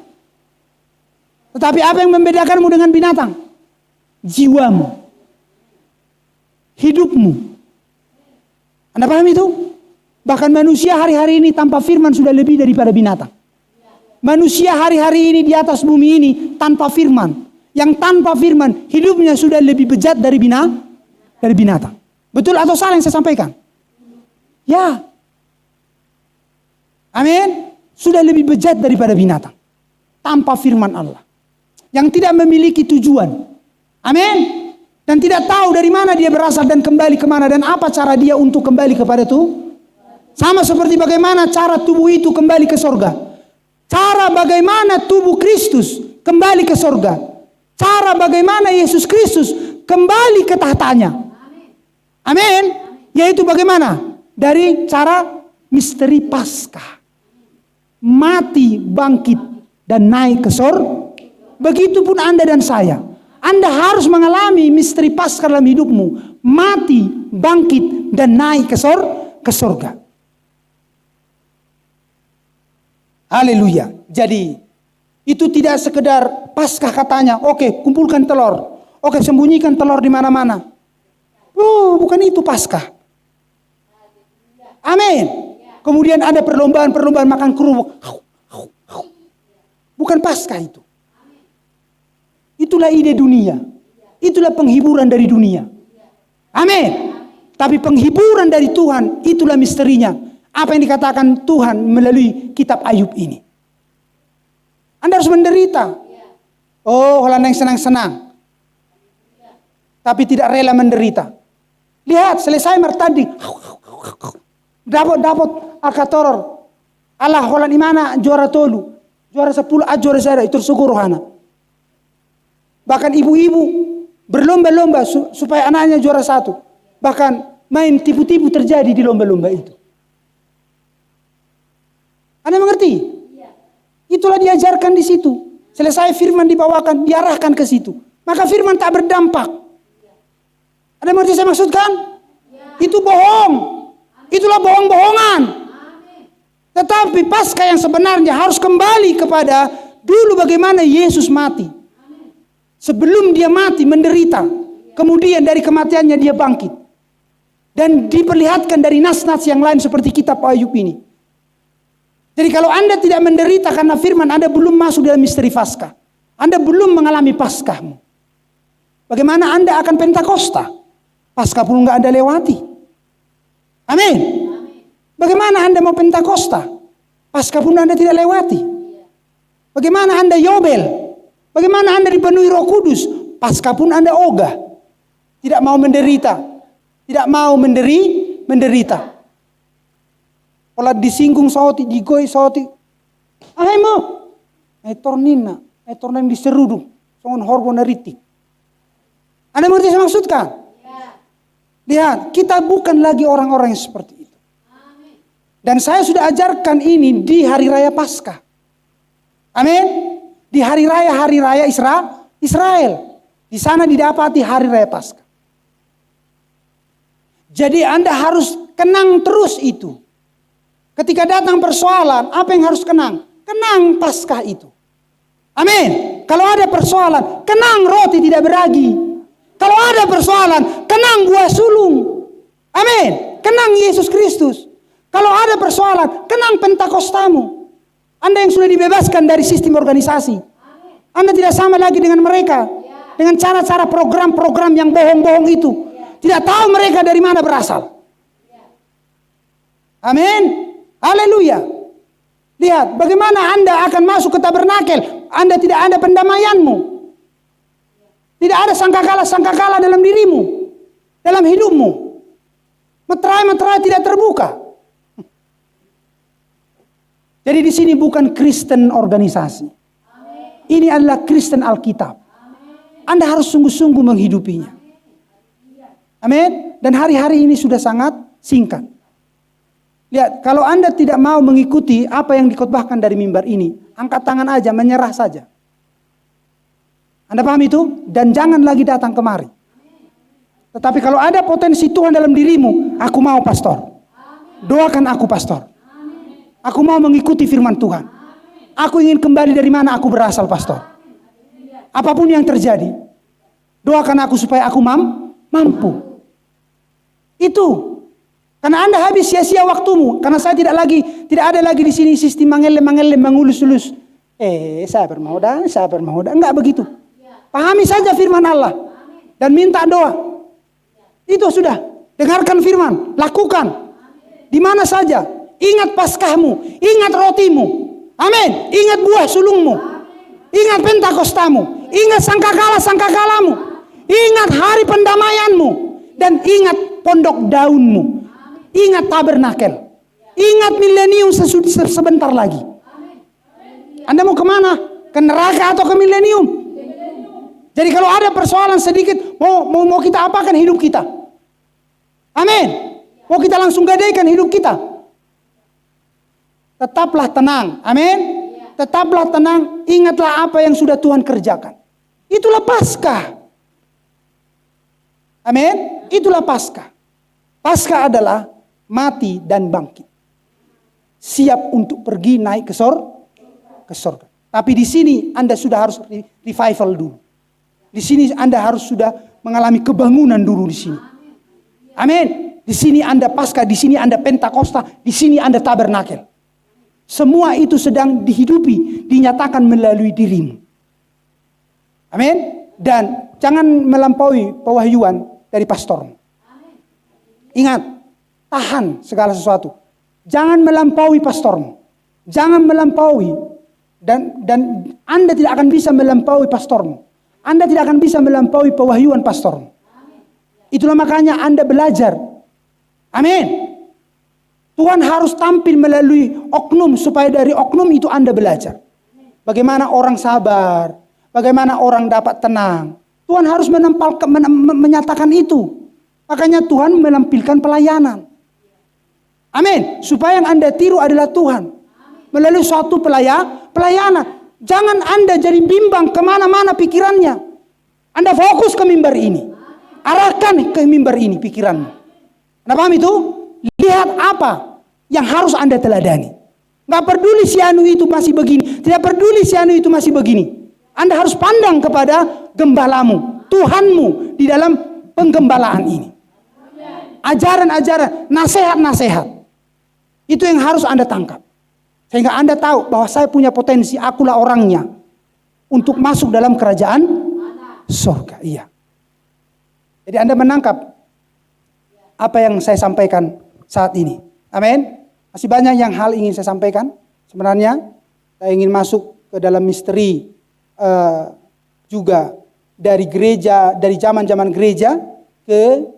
[SPEAKER 1] Tetapi apa yang membedakanmu dengan binatang? Jiwamu, hidupmu. Anda paham itu? Bahkan manusia hari-hari ini tanpa firman sudah lebih daripada binatang. Manusia hari-hari ini di atas bumi ini tanpa firman. Yang tanpa firman hidupnya sudah lebih bejat dari binatang. Betul atau salah yang saya sampaikan? Ya. Amin. Sudah lebih bejat daripada binatang. Tanpa firman Allah. Yang tidak memiliki tujuan. Amin. Dan tidak tahu dari mana dia berasal dan kembali kemana, dan apa cara dia untuk kembali kepada itu. Sama seperti bagaimana cara tubuh itu kembali ke sorga. Cara bagaimana tubuh Kristus kembali ke sorga. Cara bagaimana Yesus Kristus kembali ke tahtanya. Amin. Yaitu bagaimana? Dari cara misteri Paskah. Mati, bangkit, dan naik ke sorga. Begitupun Anda dan saya. Anda harus mengalami misteri Paskah dalam hidupmu. Mati, bangkit, dan naik ke sorga. Haleluya. Jadi, itu tidak sekedar Paskah katanya. Oke, kumpulkan telur. Oke, sembunyikan telur di mana-mana. Oh, bukan itu Paskah. Amin. Kemudian ada perlombaan makan kerupuk. Bukan Paskah itu. Itulah ide dunia. Itulah penghiburan dari dunia. Amin. Tapi penghiburan dari Tuhan, itulah misterinya. Apa yang dikatakan Tuhan melalui kitab Ayub ini. Anda harus menderita. Oh, orang yang senang-senang. Tapi tidak rela menderita. Lihat, selesai martanding. Dapat akatoror. Allah holan imana juara tolu. Juara 10, juara saya itu syukur rohana. Bahkan ibu-ibu berlomba-lomba supaya anaknya juara 1. Bahkan main tipu-tipu terjadi di lomba-lomba itu. Anda mengerti? Itulah diajarkan di situ. Selesai firman dibawakan, diarahkan ke situ. Maka firman tak berdampak. Anda mengerti saya maksudkan? Itu bohong. Itulah bohong-bohongan. Tetapi Paskah yang sebenarnya harus kembali kepada dulu bagaimana Yesus mati. Sebelum dia mati menderita. Kemudian dari kematiannya dia bangkit. Dan diperlihatkan dari nas-nas yang lain seperti kitab Ayub ini. Jadi kalau Anda tidak menderita karena firman, Anda belum masuk dalam misteri Paskah. Anda belum mengalami Paskahmu. Bagaimana Anda akan Pentakosta? Paskah pun nggak Anda lewati. Amin. Bagaimana Anda mau Pentakosta? Paskah pun Anda tidak lewati. Bagaimana Anda Yobel? Bagaimana Anda dipenuhi Roh Kudus? Paskah pun Anda ogah. Tidak mau menderita. Tidak mau menderita. Kalau disinggung soti, digoi soti. Ay mo. Ay tornina. Ay tornin diserudung. Songon hormon neritik. Anda mengerti saya maksudkan? Lihat, kita bukan lagi orang-orang yang seperti itu. Dan saya sudah ajarkan ini di hari raya Paskah. Amin. Di hari raya Israel. Di sana didapati hari raya Paskah. Jadi Anda harus kenang terus itu. Ketika datang persoalan, apa yang harus kenang? Kenang Paskah itu. Amin. Kalau ada persoalan, kenang roti tidak beragi. Kalau ada persoalan, kenang buah sulung. Amin. Kenang Yesus Kristus. Kalau ada persoalan, kenang Pentakostamu. Anda yang sudah dibebaskan dari sistem organisasi. Anda tidak sama lagi dengan mereka. Dengan cara-cara program-program yang bohong-bohong itu. Tidak tahu mereka dari mana berasal. Amin. Haleluya. Lihat bagaimana Anda akan masuk ke tabernakel. Anda tidak ada pendamaianmu. Tidak ada sangkakala dalam dirimu. Dalam hidupmu. Meterai-meterai tidak terbuka. Jadi di sini bukan Kristen organisasi. Ini adalah Kristen Alkitab. Anda harus sungguh-sungguh menghidupinya. Amin. Dan hari-hari ini sudah sangat singkat. Lihat, kalau Anda tidak mau mengikuti apa yang dikhotbahkan dari mimbar ini, angkat tangan aja, menyerah saja. Anda paham itu? Dan jangan lagi datang kemari. Tetapi kalau ada potensi Tuhan dalam dirimu, aku mau pastor. Doakan aku pastor. Aku mau mengikuti firman Tuhan. Aku ingin kembali dari mana aku berasal pastor. Apapun yang terjadi, doakan aku supaya aku mampu. Itu. Karena Anda habis sia-sia waktumu. Karena saya tidak ada lagi di sini sistem mangelem mengulus-ulus. Saya bermaudah. Enggak begitu. Pahami saja firman Allah dan minta doa. Itu sudah. Dengarkan firman, lakukan. Di mana saja. Ingat Paskahmu, ingat rotimu. Amin. Ingat buah sulungmu. Ingat Pentakostamu. Ingat sangkakalamu. Ingat hari pendamaianmu. Dan ingat pondok daunmu. Ingat tabernakel. Ingat milenium sebentar lagi. Anda mau kemana? Ke neraka atau ke milenium? Jadi kalau ada persoalan sedikit, mau kita apakan hidup kita? Amin. Mau kita langsung gadaikan hidup kita? Tetaplah tenang. Amin. Tetaplah tenang. Ingatlah apa yang sudah Tuhan kerjakan. Itulah Paskah. Amin. Itulah Paskah. Paskah adalah mati dan bangkit. Siap untuk pergi naik ke surga. Tapi di sini Anda sudah harus revival dulu. Di sini Anda harus sudah mengalami kebangunan dulu di sini. Amin. Di sini Anda Paskah, di sini Anda Pentakosta, di sini Anda tabernakel. Semua itu sedang dihidupi, dinyatakan melalui dirimu. Amin. Dan jangan melampaui pewahyuan dari pastormu. Ingat, tahan segala sesuatu. Jangan melampaui pastormu. Jangan melampaui. Dan Anda tidak akan bisa melampaui pastormu. Anda tidak akan bisa melampaui pewahyuan pastormu. Itulah makanya Anda belajar. Amin. Tuhan harus tampil melalui oknum supaya dari oknum itu Anda belajar. Bagaimana orang sabar, bagaimana orang dapat tenang. Tuhan harus menyatakan itu. Makanya Tuhan menampilkan pelayanan. Amin. Supaya yang Anda tiru adalah Tuhan. Melalui suatu pelayanan. Jangan Anda jadi bimbang kemana-mana pikirannya. Anda fokus ke mimbar ini. Arahkan ke mimbar ini pikiranmu. Anda paham itu? Lihat apa yang harus Anda teladani. Gak peduli si anu itu masih begini. Tidak peduli si anu itu masih begini. Anda harus pandang kepada gembalamu. Tuhanmu di dalam penggembalaan ini. Ajaran-ajaran, nasihat-nasihat. Itu yang harus Anda tangkap. Sehingga Anda tahu bahwa saya punya potensi. Akulah orangnya. Untuk masuk dalam kerajaan surga. Iya. Jadi Anda menangkap apa yang saya sampaikan saat ini. Amin. Masih banyak yang hal ingin saya sampaikan. Sebenarnya saya ingin masuk ke dalam misteri juga dari gereja, dari zaman-zaman gereja ke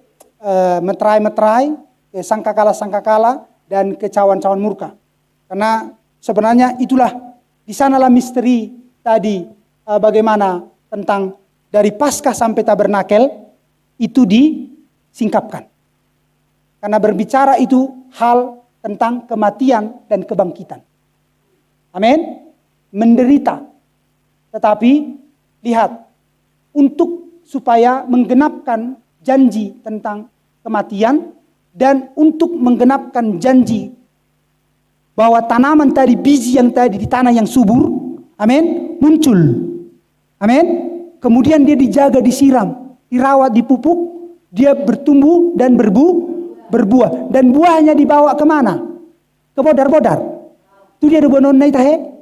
[SPEAKER 1] meterai-meterai, ke sangkakala-sangkakala dan ke cawan-cawan murka. Karena sebenarnya itulah di sanalah misteri tadi bagaimana tentang dari Paskah sampai tabernakel itu disingkapkan. Karena berbicara itu hal tentang kematian dan kebangkitan. Amin. Menderita. Tetapi lihat, untuk supaya menggenapkan janji tentang kematian dan untuk menggenapkan janji bahwa tanaman tadi, biji yang tadi di tanah yang subur, amin, muncul. Amin. Kemudian dia dijaga, disiram. dirawat, dipupuk, dia bertumbuh dan berbuah. Dan buahnya dibawa kemana? Ke bodar-bodar. Itu dia bononna itahe.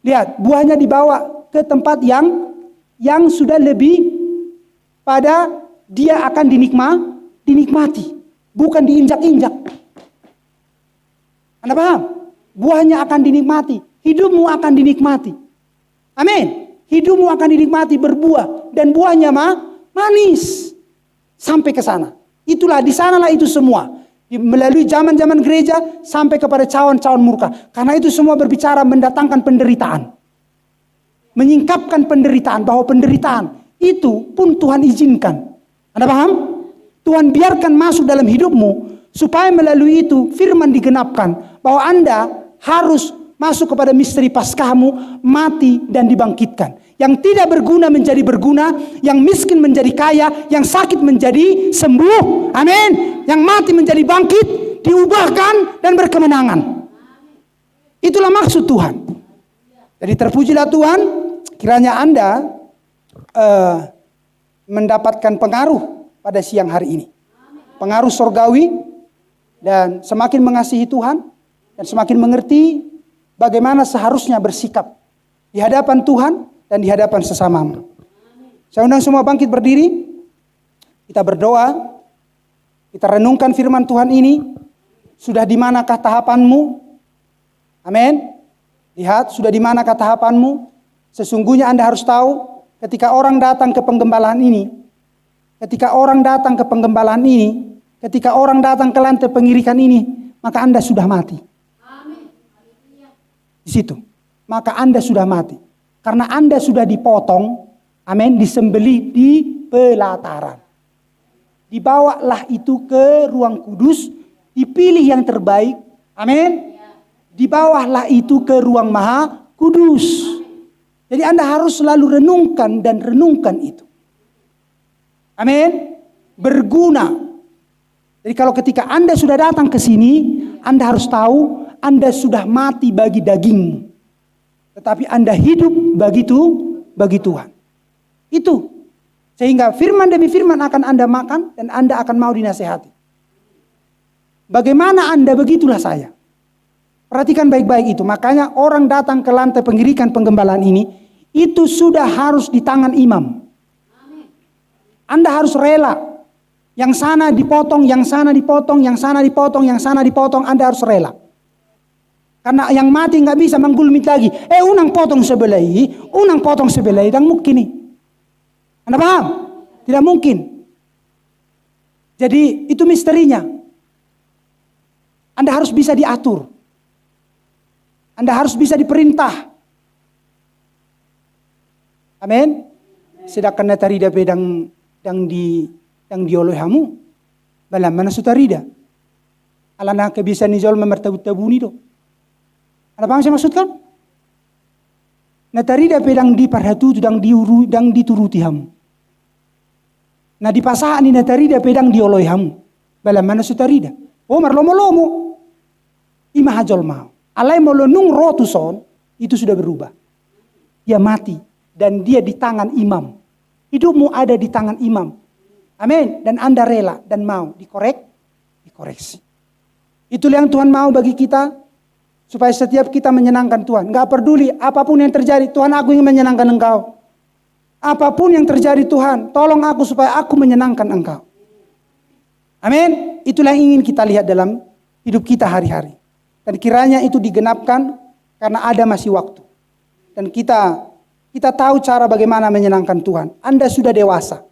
[SPEAKER 1] Lihat, buahnya dibawa ke tempat yang sudah lebih pada dia akan dinikmati, bukan diinjak-injak. Anda paham? Buahnya akan dinikmati, hidupmu akan dinikmati. Amin. Hidupmu akan dinikmati, berbuah, dan buahnya manis sampai ke sana. Itulah, di sanalah itu semua. Melalui zaman-zaman gereja sampai kepada cawan-cawan murka. Karena itu semua berbicara mendatangkan penderitaan. Menyingkapkan penderitaan, bahwa penderitaan itu pun Tuhan izinkan. Anda paham? Tuhan biarkan masuk dalam hidupmu supaya melalui itu firman digenapkan bahwa Anda harus masuk kepada misteri Paskahmu, mati dan dibangkitkan. Yang tidak berguna menjadi berguna, yang miskin menjadi kaya, yang sakit menjadi sembuh. Amin. Yang mati menjadi bangkit, diubahkan dan berkemenangan. Itulah maksud Tuhan. Jadi terpujilah Tuhan, kiranya Anda mendapatkan pengaruh pada siang hari ini. Pengaruh sorgawi, dan semakin mengasihi Tuhan, dan semakin mengerti bagaimana seharusnya bersikap di hadapan Tuhan dan di hadapan sesamamu. Saya undang semua bangkit berdiri. Kita berdoa. Kita renungkan firman Tuhan ini. Sudah di manakah tahapanmu? Amin. Lihat, sudah di manakah tahapanmu? Sesungguhnya Anda harus tahu, ketika orang datang ke penggembalaan ini, ketika orang datang ke penggembalaan ini, ketika orang datang ke lantai pengirikan ini, maka Anda sudah mati. Di situ. Maka Anda sudah mati. Karena Anda sudah dipotong, amin, disembelih di pelataran. Dibawalah itu ke ruang kudus, dipilih yang terbaik, amin. Dibawalah itu ke ruang maha kudus. Jadi Anda harus selalu renungkan dan renungkan itu. Amin. Berguna. Jadi kalau ketika Anda sudah datang ke sini, Anda harus tahu Anda sudah mati bagi dagingmu. Tetapi Anda hidup bagi Tuhan. Itu. Sehingga firman demi firman akan Anda makan dan Anda akan mau dinasehati. Bagaimana Anda, begitulah saya. Perhatikan baik-baik itu. Makanya orang datang ke lantai pengirikan penggembalaan ini, itu sudah harus di tangan imam. Anda harus rela. Yang sana dipotong, yang sana dipotong, yang sana dipotong, yang sana dipotong. Anda harus rela. Karena yang mati nggak bisa menggulmit lagi. Unang potong sebelah, unang potong sebelah, dan mungkin nih. Anda paham? Tidak mungkin. Jadi itu misterinya. Anda harus bisa diatur. Anda harus bisa diperintah. Amin. Sedangkan natarida pedang yang diolohamu, balam mana sutarida. Alana kebiasaan nizol memertabut-tabuni do. Ada apa yang saya maksudkan? Natarida pedang di parhatu dang dituruti hamu. Nah di pasahan ni natarida pedang dioloi hamu. Balam mana sutarida. Oh marlomo-lomo. Ima hajol mau. Alai molonung rotuson, itu sudah berubah. Dia mati dan dia di tangan imam. Hidupmu ada di tangan imam. Amin. Dan Anda rela dan mau dikoreksi. Itulah yang Tuhan mau bagi kita. Supaya setiap kita menyenangkan Tuhan. Gak peduli apapun yang terjadi. Tuhan, aku ingin menyenangkan Engkau. Apapun yang terjadi Tuhan, tolong aku supaya aku menyenangkan Engkau. Amin. Itulah yang ingin kita lihat dalam hidup kita hari-hari. Dan kiranya itu digenapkan karena ada masih waktu. Dan kita tahu cara bagaimana menyenangkan Tuhan. Anda sudah dewasa.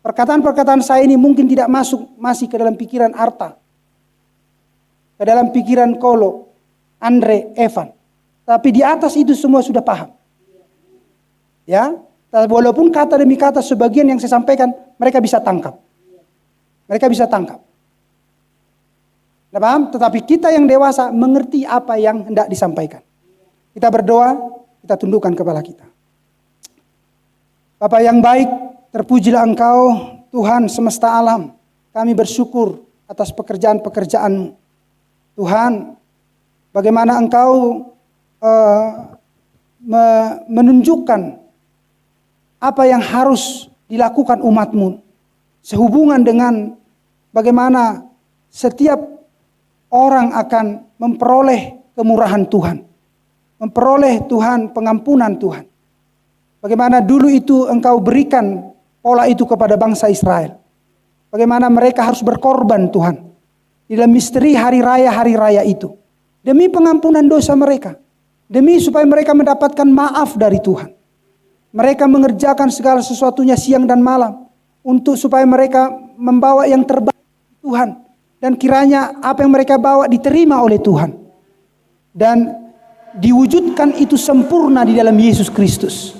[SPEAKER 1] Perkataan-perkataan saya ini mungkin tidak masuk masih ke dalam pikiran Arta. Ke dalam pikiran Kolo, Andre, Evan. Tapi di atas itu semua sudah paham. Ya, walaupun kata demi kata sebagian yang saya sampaikan mereka bisa tangkap. Mereka bisa tangkap. Tidak paham? Tetapi kita yang dewasa mengerti apa yang hendak disampaikan. Kita berdoa, kita tundukkan kepala kita. Bapa yang baik, terpujilah Engkau Tuhan semesta alam. Kami bersyukur atas pekerjaan-pekerjaan-Mu. Tuhan, bagaimana Engkau menunjukkan apa yang harus dilakukan umat-Mu. Sehubungan dengan bagaimana setiap orang akan memperoleh kemurahan Tuhan. Memperoleh Tuhan pengampunan Tuhan. Bagaimana dulu itu Engkau berikan pola itu kepada bangsa Israel. Bagaimana mereka harus berkorban Tuhan. Di dalam misteri hari raya itu. Demi pengampunan dosa mereka. Demi supaya mereka mendapatkan maaf dari Tuhan. Mereka mengerjakan segala sesuatunya siang dan malam. Untuk supaya mereka membawa yang terbaik Tuhan. Dan kiranya apa yang mereka bawa diterima oleh Tuhan. Dan diwujudkan itu sempurna di dalam Yesus Kristus.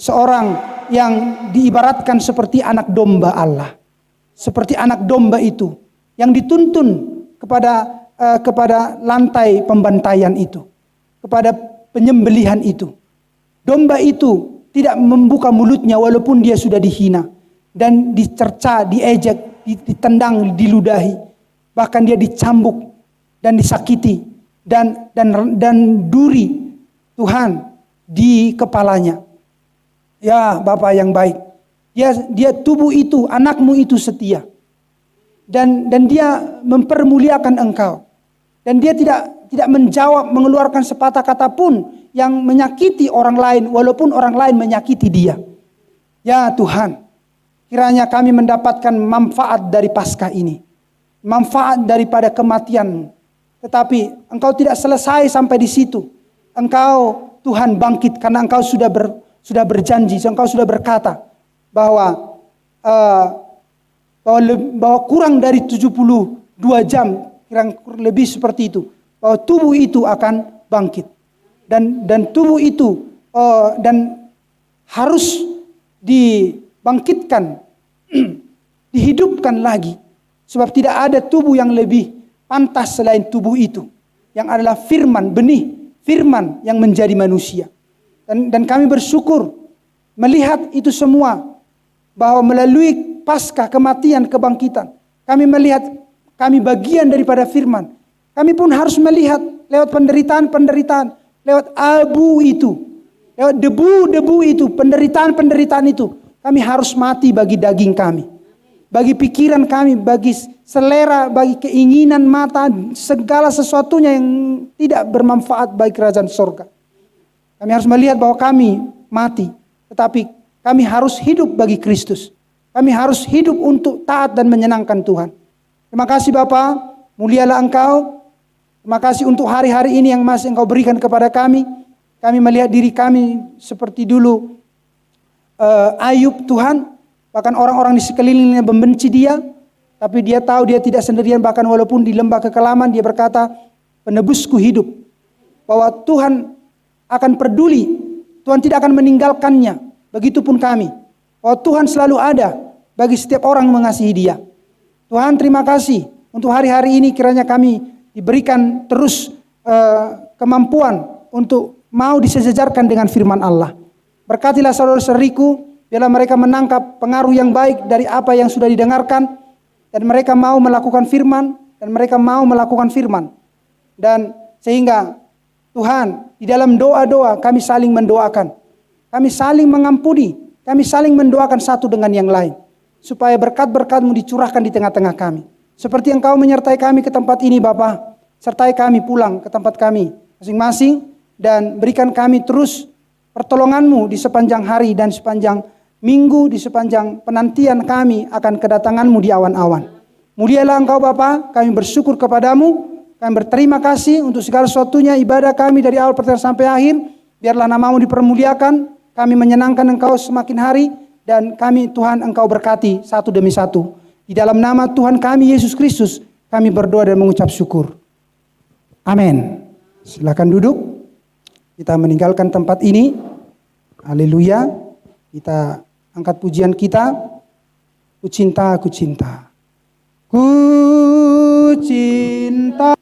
[SPEAKER 1] Seorang yang diibaratkan seperti anak domba Allah. Seperti anak domba itu. Yang dituntun kepada lantai pembantaian itu. Kepada penyembelihan itu. Domba itu tidak membuka mulutnya walaupun dia sudah dihina. Dan dicerca, diejek, ditendang, diludahi. Bahkan dia dicambuk dan disakiti. Dan duri Tuhan di kepalanya. Ya Bapa yang baik. Dia tubuh itu, anakmu itu setia. Dan dia mempermuliakan engkau. Dan dia tidak menjawab, mengeluarkan sepatah kata pun yang menyakiti orang lain walaupun orang lain menyakiti dia. Ya Tuhan, kiranya kami mendapatkan manfaat dari Paskah ini. Manfaat daripada kematian. Tetapi Engkau tidak selesai sampai di situ. Engkau Tuhan bangkit karena Engkau sudah berjanji, Engkau sudah berkata bahwa kurang dari 72 jam, kurang lebih seperti itu, bahwa tubuh itu akan bangkit. Dan tubuh itu dan harus dibangkitkan, dihidupkan lagi. Sebab tidak ada tubuh yang lebih pantas selain tubuh itu. Yang adalah firman, benih firman yang menjadi manusia. Dan kami bersyukur melihat itu semua. Bahwa melalui Paskah, kematian, kebangkitan. Kami melihat kami bagian daripada firman. Kami pun harus melihat lewat penderitaan-penderitaan. Lewat abu itu. Lewat debu-debu itu. Penderitaan-penderitaan itu. Kami harus mati bagi daging kami. Bagi pikiran kami, bagi selera, bagi keinginan mata, segala sesuatunya yang tidak bermanfaat bagi kerajaan surga. Kami harus melihat bahwa kami mati, tetapi kami harus hidup bagi Kristus. Kami harus hidup untuk taat dan menyenangkan Tuhan. Terima kasih Bapa, mulialah Engkau. Terima kasih untuk hari-hari ini yang masih Engkau berikan kepada kami. Kami melihat diri kami seperti dulu Ayub Tuhan. Bahkan orang-orang di sekelilingnya membenci dia. Tapi dia tahu dia tidak sendirian. Bahkan walaupun di lembah kekelaman dia berkata, penebusku hidup. Bahwa Tuhan akan peduli. Tuhan tidak akan meninggalkannya. Begitupun kami. Bahwa Tuhan selalu ada bagi setiap orang yang mengasihi dia. Tuhan terima kasih. Untuk hari-hari ini kiranya kami diberikan terus kemampuan untuk mau disejajarkan dengan firman Allah. Berkatilah saudara-saudariku. Biarlah mereka menangkap pengaruh yang baik dari apa yang sudah didengarkan. Dan mereka mau melakukan firman. Dan mereka mau melakukan firman. Dan sehingga Tuhan di dalam doa-doa kami saling mendoakan. Kami saling mengampuni. Kami saling mendoakan satu dengan yang lain. Supaya berkat-berkat-Mu dicurahkan di tengah-tengah kami. Seperti Engkau menyertai kami ke tempat ini Bapa. Sertai kami pulang ke tempat kami masing-masing. Dan berikan kami terus pertolongan-Mu di sepanjang hari dan sepanjang minggu, di sepanjang penantian kami akan kedatangan-Mu di awan-awan. Mulialah Engkau Bapa, kami bersyukur kepadamu, kami berterima kasih untuk segala sesuatunya ibadah kami dari awal pertengahan sampai akhir. Biarlah nama-Mu dipermuliakan, kami menyenangkan Engkau semakin hari, dan kami Tuhan Engkau berkati satu demi satu. Di dalam nama Tuhan kami Yesus Kristus, kami berdoa dan mengucap syukur. Amin. Silakan duduk, kita meninggalkan tempat ini. Haleluya. Kita angkat pujian kita, ku cinta, ku cinta. Ku cinta.